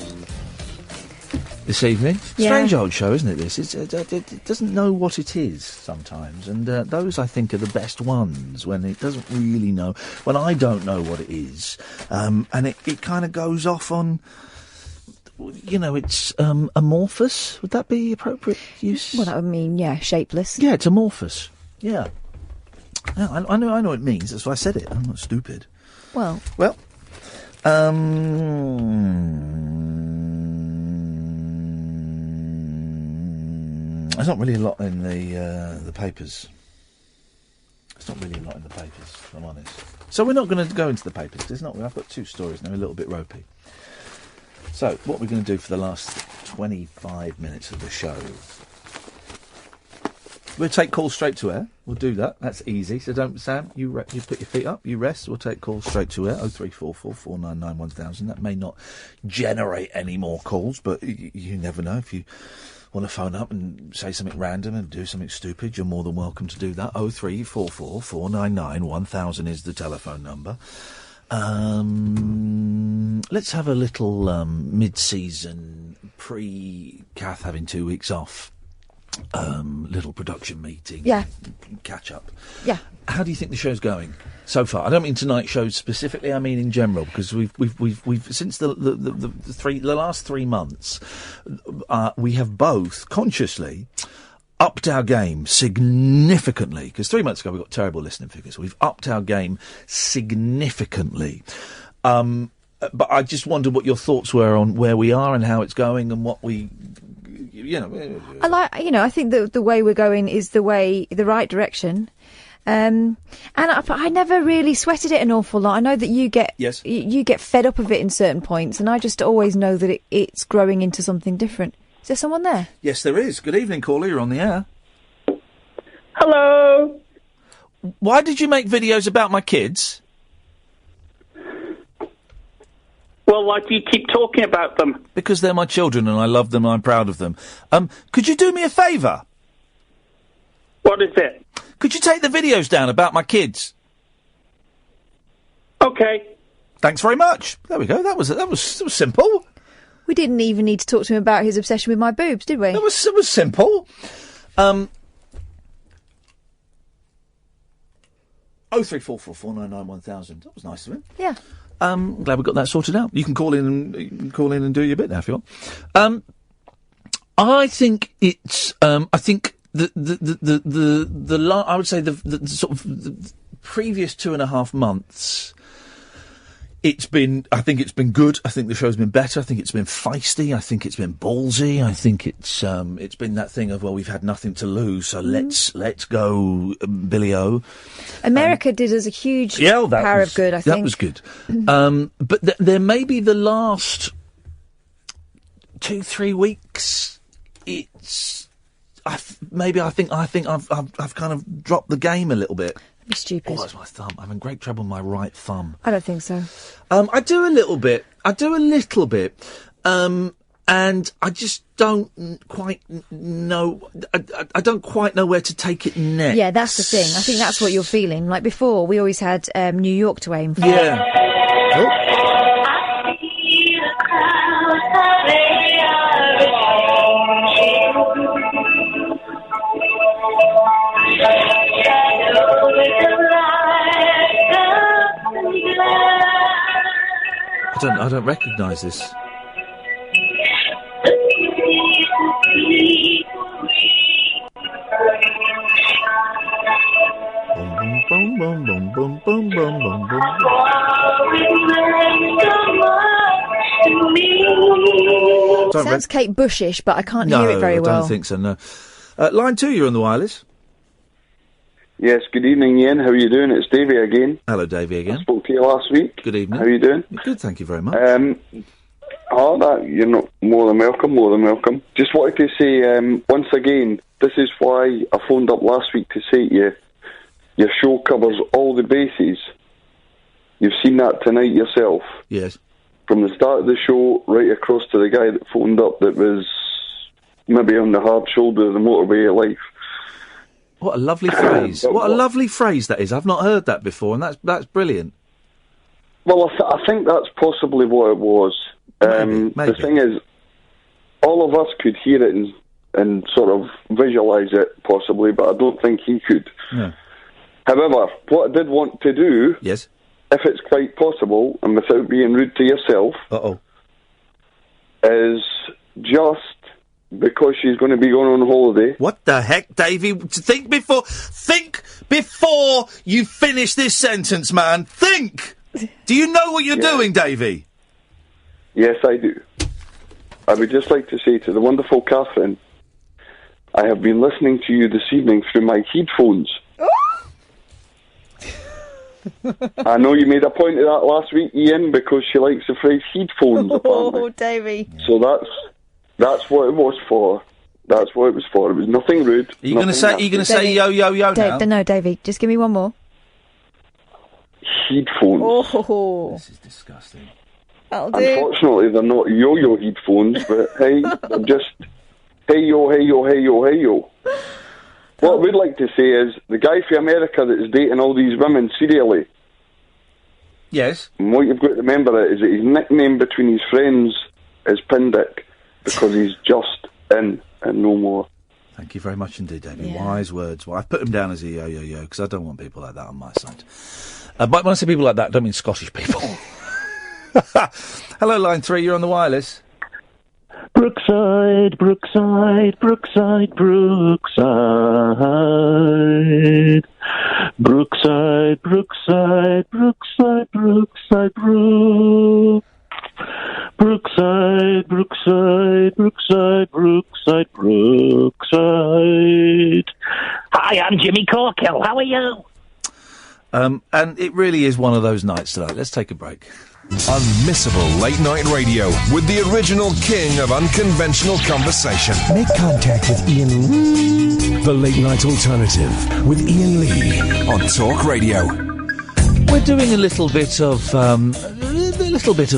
this evening. Yeah. Strange old show, isn't it, this? It doesn't know what it is sometimes, and those, I think, are the best ones, when it doesn't really know, when I don't know what it is, and it kind of goes off on, it's amorphous. Would that be appropriate use? Well, that would mean, shapeless. Yeah, it's amorphous. Yeah. I know what it means, that's why I said it. I'm not stupid. Well... There's not really a lot in the papers. There's not really a lot in the papers, if I'm honest. So we're not going to go into the papers. There's not. I've got two stories now, a little bit ropey. So what we're going to do for the last 25 minutes of the show, we'll take calls straight to air. We'll do that. That's easy. So don't, Sam, you put your feet up, you rest. We'll take calls straight to air. 03444991000. That may not generate any more calls, but you never know. If you want to phone up and say something random and do something stupid, you're more than welcome to do that. 03444991000 is the telephone number. Let's have a little mid-season, pre-Kath having 2 weeks off, little production meeting. Yeah. Catch up. Yeah. How do you think the show's going so far? I don't mean tonight's show specifically. I mean in general, because we've since the last 3 months, we have both consciously upped our game significantly. Because 3 months ago we got terrible listening figures. We've upped our game significantly. But I just wondered what your thoughts were on where we are and how it's going and what we. I think the way we're going is the right direction. And I never really sweated it an awful lot. I know that you get you get fed up of it in certain points, and I just always know that it's growing into something different. Is there someone there? Yes, there is. Good evening, caller. You're on the air. Hello. Why did you make videos about my kids? Well, why do you keep talking about them? Because they're my children and I love them and I'm proud of them. Could you do me a favour? What is it? Could you take the videos down about my kids? Okay. Thanks very much. There we go. That was simple. We didn't even need to talk to him about his obsession with my boobs, did we? It was simple. 03444991000. That was nice of him. Yeah. I'm glad we got that sorted out. You can call in and do your bit now if you want. I think it's. I think I would say the sort of the previous 2.5 months, I think it's been good. I think the show's been better. I think it's been feisty. I think it's been ballsy. I think it's been that thing of, well, we've had nothing to lose, so let's go, Billy O. America did us a huge power of good, I think. That was good. But there may be the last 2-3 weeks. I think I've kind of dropped the game a little bit. Be stupid. Oh, that's my thumb. I'm having great trouble with my right thumb. I don't think so. I do a little bit. And I just don't quite know. I don't quite know where to take it next. Yeah, that's the thing. I think that's what you're feeling. Like before, we always had New York to aim for. Yeah. Oh. I don't recognise this. Boom, boom, boom, boom, boom, boom, boom, boom. Sounds Kate Bushish, but I can't hear it very well. I don't think so, no. Line 2, you're on the wireless. Yes, good evening, Ian. How are you doing? It's Davey again. Hello, Davey again. I spoke to you last week. Good evening. How are you doing? Good, thank you very much. You're not more than welcome. Just wanted to say, once again, this is why I phoned up last week to say to you, your show covers all the bases. You've seen that tonight yourself. Yes. From the start of the show, right across to the guy that phoned up that was maybe on the hard shoulder of the motorway of life. What a lovely phrase. What a lovely phrase that is. I've not heard that before, and that's brilliant. Well, I think that's possibly what it was. Maybe. The thing is, all of us could hear it and sort of visualise it, possibly, but I don't think he could. No. However, what I did want to do, yes, if it's quite possible, and without being rude to yourself, is just... because she's going to be going on holiday. What the heck, Davey? Think before you finish this sentence, man. Think! Do you know what you're doing, Davey? Yes, I do. I would just like to say to the wonderful Catherine, I have been listening to you this evening through my headphones. I know you made a point of that last week, Ian, because she likes the phrase headphones, apparently. Oh, Davey. So that's what it was for. That's what it was for. It was nothing rude. Are you going to say yo now? No, Davey. Just give me one more. Headphones. Oh, this is disgusting. That'll do. Unfortunately, they're not yo-yo headphones, but hey, they're just hey yo, hey yo, hey yo, hey yo. What I would like to say is the guy from America that is dating all these women serially. Yes. And what you've got to remember is that his nickname between his friends is Pindick. Because he's just in and no more. Thank you very much indeed, David. Yeah. Wise words. Well, I've put him down as a yo-yo-yo because I don't want people like that on my side. But when I say people like that, I don't mean Scottish people. Hello, line 3, you're on the wireless. Brookside, Brookside, Brookside, Brookside. Brookside, Brookside, Brookside, Brookside, Brookside, Brookside, Brookside, Brookside, Brookside. Hi, I'm Jimmy Corkill. How are you? And it really is one of those nights tonight. Let's take a break. Unmissable late night radio with the original king of unconventional conversation. Make contact with Iain Lee. The Late Night Alternative with Iain Lee on Talk Radio. We're doing a little bit of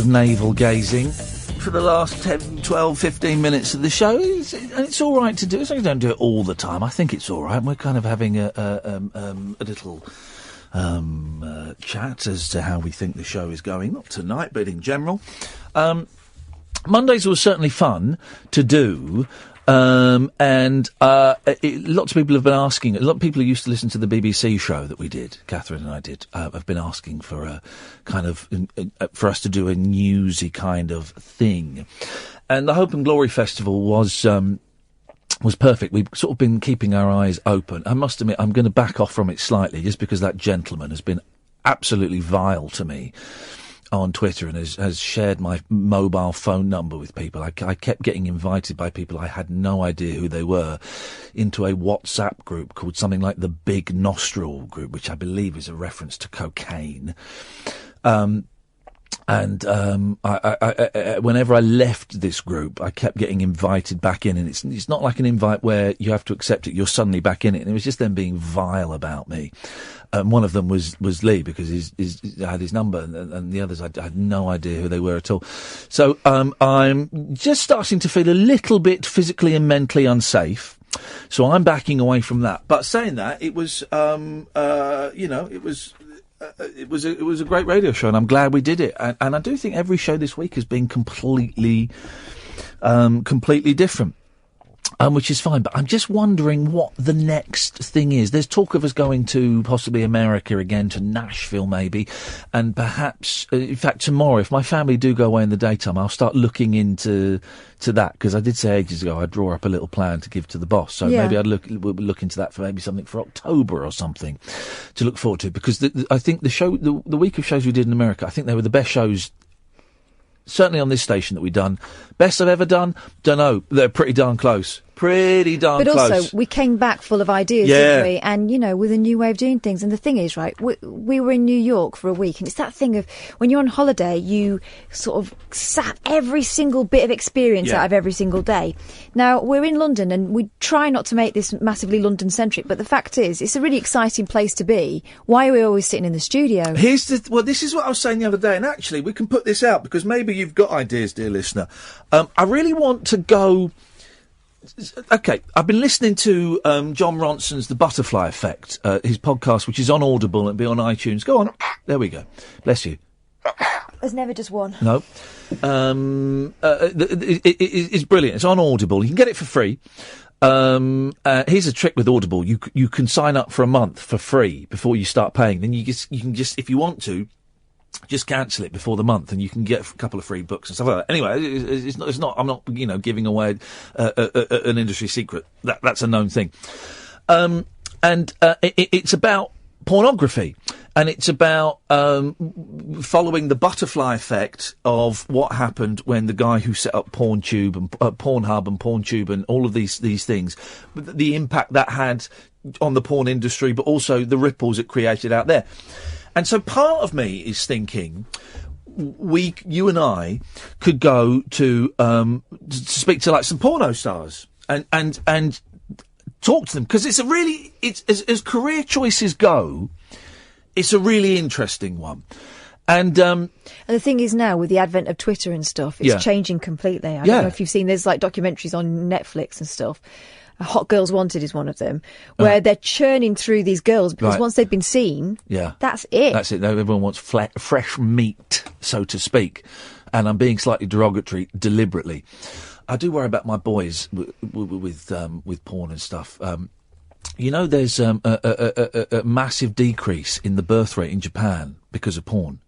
navel gazing for the last 10, 12, 15 minutes of the show. It's all right to do. So we don't do it all the time. I think it's all right. We're kind of having a little chat as to how we think the show is going. Not tonight, but in general. Mondays were certainly fun to do. Lots of people have been asking. A lot of people who used to listen to the BBC show that we did, Catherine and I did, have been asking for a kind of for us to do a newsy kind of thing. And the Hope and Glory Festival was was perfect. We've sort of been keeping our eyes open. I must admit, I'm going to back off from it slightly, just because that gentleman has been absolutely vile to me on Twitter and has shared my mobile phone number with people. I kept getting invited by people I had no idea who they were into a WhatsApp group called something like the Big Nostril group, which I believe is a reference to cocaine. Whenever I left this group, I kept getting invited back in, and it's not like an invite where you have to accept it, you're suddenly back in it, and it was just them being vile about me. One of them was Lee, because I had his number, and the others I had no idea who they were at all. So I'm just starting to feel a little bit physically and mentally unsafe. So I'm backing away from that. But saying that, it was, it was a great radio show, and I'm glad we did it. And I do think every show this week has been completely different, which is fine. But I'm just wondering what the next thing is. There's talk of us going to possibly America again, to Nashville maybe, and perhaps, in fact, tomorrow, if my family do go away in the daytime, I'll start looking into that, because I did say ages ago I'd draw up a little plan to give to the boss. So maybe I'd look into that for maybe something for October or something to look forward to, because I think the week of shows we did in America, I think they were the best shows, certainly on this station, that we've done. Best I've ever done? Don't know. They're pretty darn close. Pretty darn close. But also, we came back full of ideas, didn't we? And, with a new way of doing things. And the thing is, right, we were in New York for a week, and it's that thing of, when you're on holiday, you sort of sap every single bit of experience out of every single day. Now, we're in London, and we try not to make this massively London-centric, but the fact is, it's a really exciting place to be. Why are we always sitting in the studio? This is what I was saying the other day, and actually, we can put this out, because maybe you've got ideas, dear listener. I really want to go... Okay, I've been listening to John Ronson's The Butterfly Effect, his podcast, which is on Audible and be on iTunes. Go on. There we go. Bless you. There's never just one. No. It's brilliant. It's on Audible. You can get it for free. Here's a trick with Audible. You can sign up for a month for free before you start paying. Then you can just, if you want to, just cancel it before the month, and you can get a couple of free books and stuff like that. Anyway, it's not. I'm not, giving away an industry secret. That's a known thing. It's about pornography, and it's about following the butterfly effect of what happened when the guy who set up PornTube and Pornhub and PornTube and all of these things, the impact that had on the porn industry, but also the ripples it created out there. And so part of me is thinking you and I could go to speak to like some porno stars and talk to them, because it's as career choices go, it's a really interesting one. And the thing is, now with the advent of Twitter and stuff, it's changing completely. I don't know if you've seen, there's like documentaries on Netflix and stuff. Hot Girls Wanted is one of them, where they're churning through these girls, because once they've been seen, that's it. That's it. Everyone wants fresh meat, so to speak. And I'm being slightly derogatory deliberately. I do worry about my boys with porn and stuff. There's a massive decrease in the birth rate in Japan because of porn.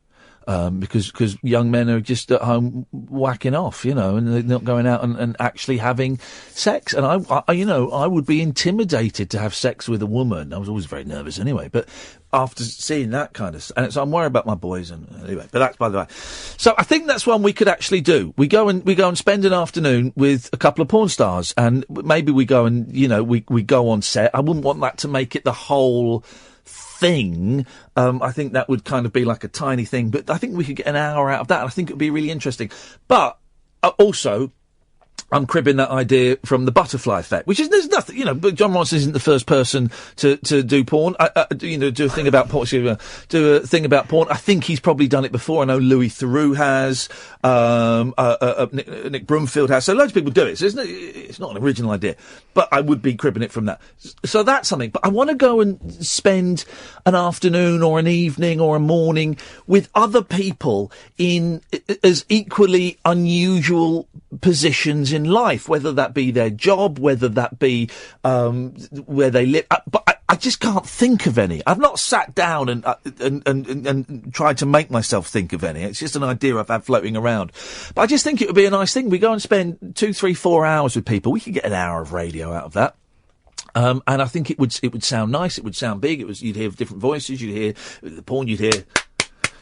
Because young men are just at home whacking off, and they're not going out and actually having sex. And I would be intimidated to have sex with a woman. I was always very nervous anyway, but after seeing that kind of, and so I'm worried about my boys. And anyway, but that's by the way. So I think that's one we could actually do. We go and spend an afternoon with a couple of porn stars, and maybe we go and we go on set. I wouldn't want that to make it the whole thing. I think that would kind of be like a tiny thing, but I think we could get an hour out of that. I think it would be really interesting. But also, I'm cribbing that idea from the butterfly effect, which is, there's nothing, but John Ronson isn't the first person to do porn, do a thing about porn, do a thing about porn. I think he's probably done it before. I know Louis Theroux has, Nick Broomfield has, so loads of people do it. So it's not an original idea, but I would be cribbing it from that. So that's something. But I want to go and spend an afternoon or an evening or a morning with other people in as equally unusual positions in life, whether that be their job, whether that be where they live. But I just can't think of any. I've not sat down and tried to make myself think of any. It's just an idea I've had floating around. But I just think it would be a nice thing. We go and spend 2, 3, 4 hours with people. We could get an hour of radio out of that. And I think it would sound nice. It would sound big. You'd hear different voices. You'd hear the porn. You'd hear.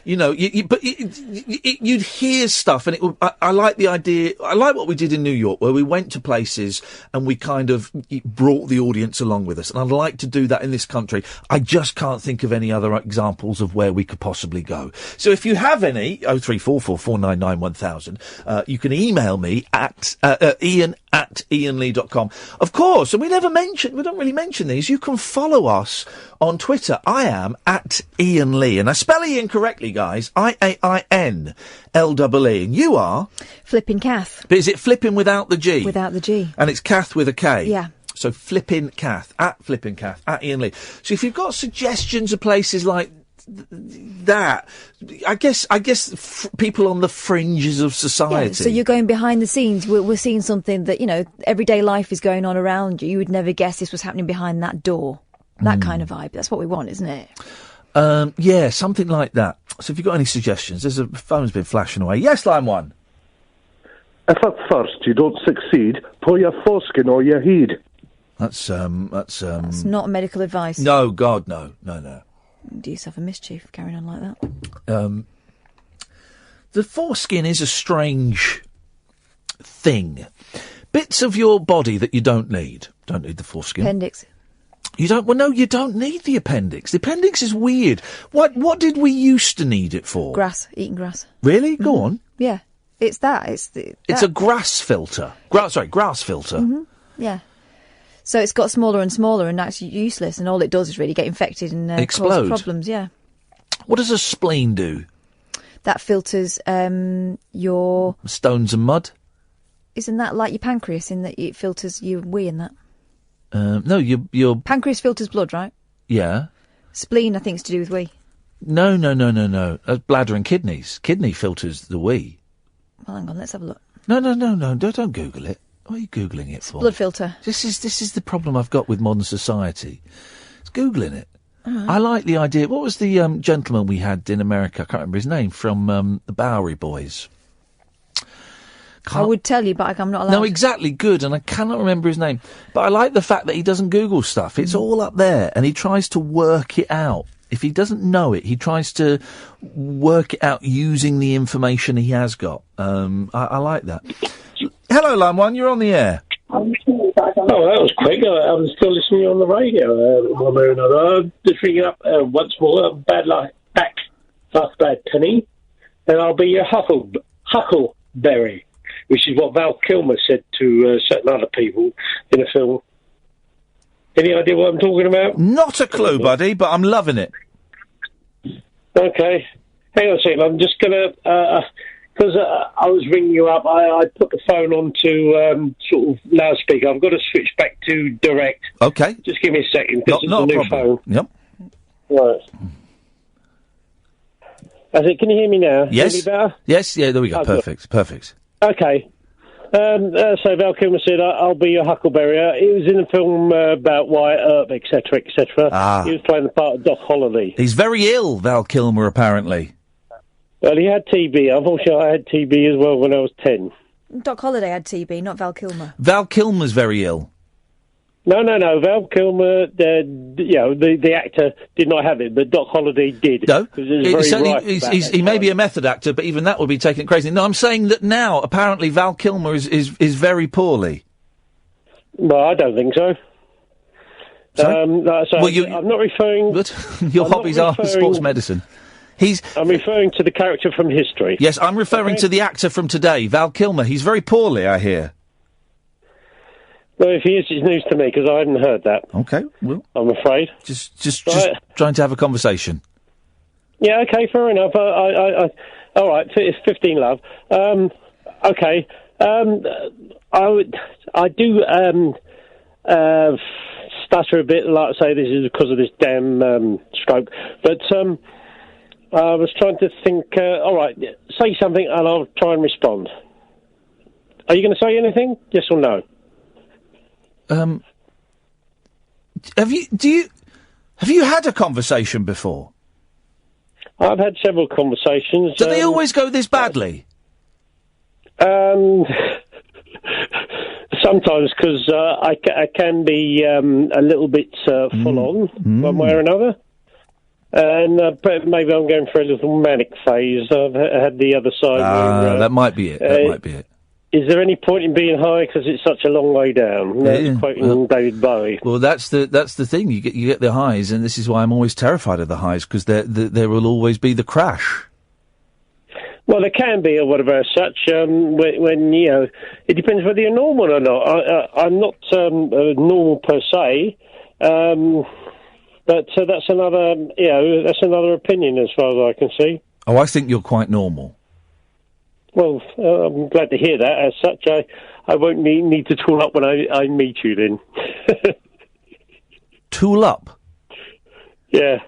You know, you'd hear stuff, and I like the idea. I like what we did in New York, where we went to places and we kind of brought the audience along with us. And I'd like to do that in this country. I just can't think of any other examples of where we could possibly go. So if you have any, 03444991000, you can email me at Iain@IainLee.com. Of course, and we don't really mention these. You can follow us on Twitter. I am at Iain Lee, and I spell Ian correctly, guys. IAINLEE. And you are? Flippin' Kath. But is it flipping without the G? Without the G. And it's Kath with a K? Yeah. So Flippin' Kath, at Flippin' Kath, at Iain Lee. So if you've got suggestions of places like that, I guess people on the fringes of society. Yeah, so you're going behind the scenes. We're seeing something that, you know, everyday life is going on around you. You would never guess this was happening behind that door. That kind of vibe. That's what we want, isn't it? Yeah, something like that. So if you've got any suggestions, there's a phone's been flashing away. Yes, line one. If at first you don't succeed, pull your foreskin or your head. That's not medical advice. No, God, no. Do yourself a mischief carrying on like that. The foreskin is a strange thing. Bits of your body that you don't need the foreskin. Appendix. You don't. Well, no, you don't need the appendix. The appendix is weird. What did we used to need it for? Grass, eating grass. Really? Go on. Yeah, it's that. It's a grass filter. Grass filter. Mm-hmm. Yeah. So it's got smaller and smaller, and that's useless. And all it does is really get infected and explode. Cause problems. Yeah. What does a spleen do? That filters your stones and mud. Isn't that like your pancreas in that it filters your wee and that? No, your pancreas filters blood, right? Yeah. Spleen, I think, is to do with wee. No. Bladder and kidneys. Kidney filters the wee. Well, hang on, let's have a look. No. Don't Google it. What are you Googling it for? Blood filter. This is the problem I've got with modern society. It's Googling it. Right. I like the idea. What was the gentleman we had in America? I can't remember his name. From the Bowery Boys. I would tell you, but I'm not allowed. No, exactly, good, and I cannot remember his name. But I like the fact that he doesn't Google stuff. It's all up there, and he tries to work it out. If he doesn't know it, he tries to work it out using the information he has got. I like that. Hello, Line 1, you're on the air. Oh, that was quick. I was still listening on the radio one way or another. Just ringing up once more. Bad luck back, fast bad penny, and I'll be your Huckleberry, which is what Val Kilmer said to certain other people in a film. Any idea what I'm talking about? Not a clue, buddy, but I'm loving it. Okay. Hang on a second. I'm just going to... Because I was ringing you up, I put the phone on to sort of loudspeaker. I've got to switch back to direct. Okay. Just give me a second, because it's not a new problem. phone. Yep. Right. Can you hear me now? Yes. Hear me better? Yes, yeah, there we go. Oh, Perfect. Okay. So Val Kilmer said, I'll be your Huckleberry. He was in a film about Wyatt Earp, etc., etc. Ah. He was playing the part of Doc Holliday. He's very ill, Val Kilmer, apparently. Well, he had TB. Unfortunately, I had TB as well when I was 10. Doc Holliday had TB, not Val Kilmer. Val Kilmer's very ill. No. Val Kilmer, the actor, did not have it, but Doc Holliday did. No, he may be a method actor, but even that would be taking it crazy. No, I'm saying that now, apparently, Val Kilmer is very poorly. Well, I don't think so. Sorry? I'm not referring... But your hobbies are sports medicine. I'm referring to the character from history. Yes, I'm referring to the actor from today, Val Kilmer. He's very poorly, I hear. Well, if he is, it's news to me, because I hadn't heard that. Okay, well... I'm afraid. Just trying to have a conversation. Yeah, okay, fair enough. All right, it's 15 love. Okay. I do stutter a bit, like I say, this is because of this damn stroke. But I was trying to think, all right, say something and I'll try and respond. Are you going to say anything? Yes or no? Have you had a conversation before? I've had several conversations. Do they always go this badly? Sometimes, because I can be a little bit full on one way or another. And maybe I'm going through a little manic phase. I've had the other side. Where, that might be it. That might be it. Is there any point in being high because it's such a long way down? That's quoting David Bowie. Well, that's the thing. You get the highs, and this is why I'm always terrified of the highs, because there will always be the crash. Well, there can be or whatever as such. When it depends whether you're normal or not. I'm not normal per se, but that's another opinion as far as I can see. Oh, I think you're quite normal. Well, I'm glad to hear that. As such, I won't need to tool up when I meet you then. Tool up? Yeah.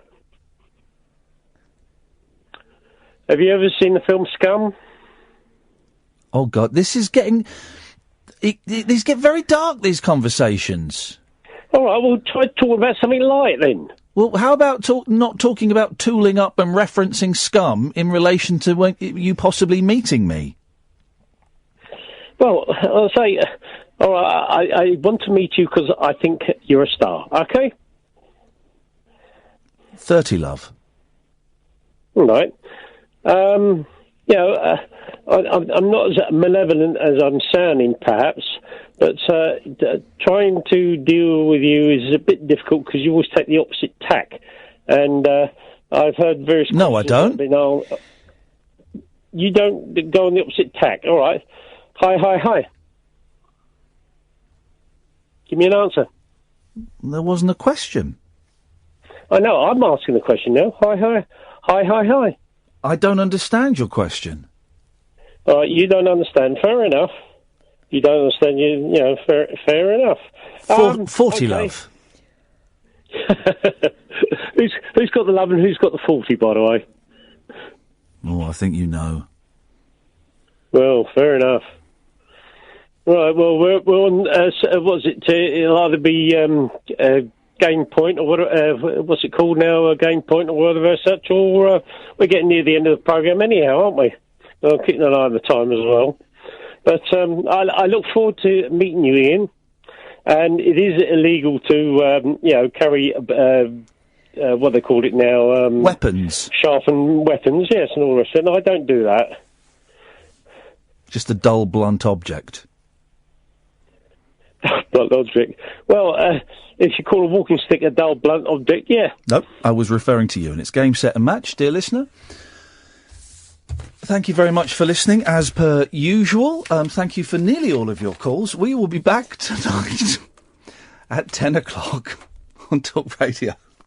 Have you ever seen the film Scum? Oh, God, this is getting... These get very dark, these conversations. All right, well, try to talk about something light then. Well, how about not talking about tooling up and referencing Scum in relation to you possibly meeting me? Well, I'll say, all right, I want to meet you because I think you're a star, okay? 30, love. All right. I'm not as malevolent as I'm sounding, perhaps, but trying to deal with you is a bit difficult because you always take the opposite tack. And I've heard various... No, I don't. You don't go on the opposite tack. All right. Hi. Give me an answer. There wasn't a question. I know, I'm asking the question now. Hi. I don't understand your question. All right, you don't understand. Fair enough. You don't understand, fair enough. 40, okay. love. Who's got the love and who's got the 40, by the way? Oh, I think you know. Well, fair enough. Right, well, we're on, what's it? It'll either be game point, or what's it called now? Game point, or whatever such, or we're getting near the end of the programme anyhow, aren't we? I'm keeping an eye on the time as well. But I look forward to meeting you, Ian. And it is illegal to, carry, what they call it now? Weapons. Sharpened weapons, yes, and all the rest of it. No, I don't do that. Just a dull, blunt object. Blunt object. Well, if you call a walking stick a dull, blunt object, yeah. No, I was referring to you, and it's game, set and match, dear listener. Thank you very much for listening, as per usual. Thank you for nearly all of your calls. We will be back tonight at 10 o'clock on Talk Radio.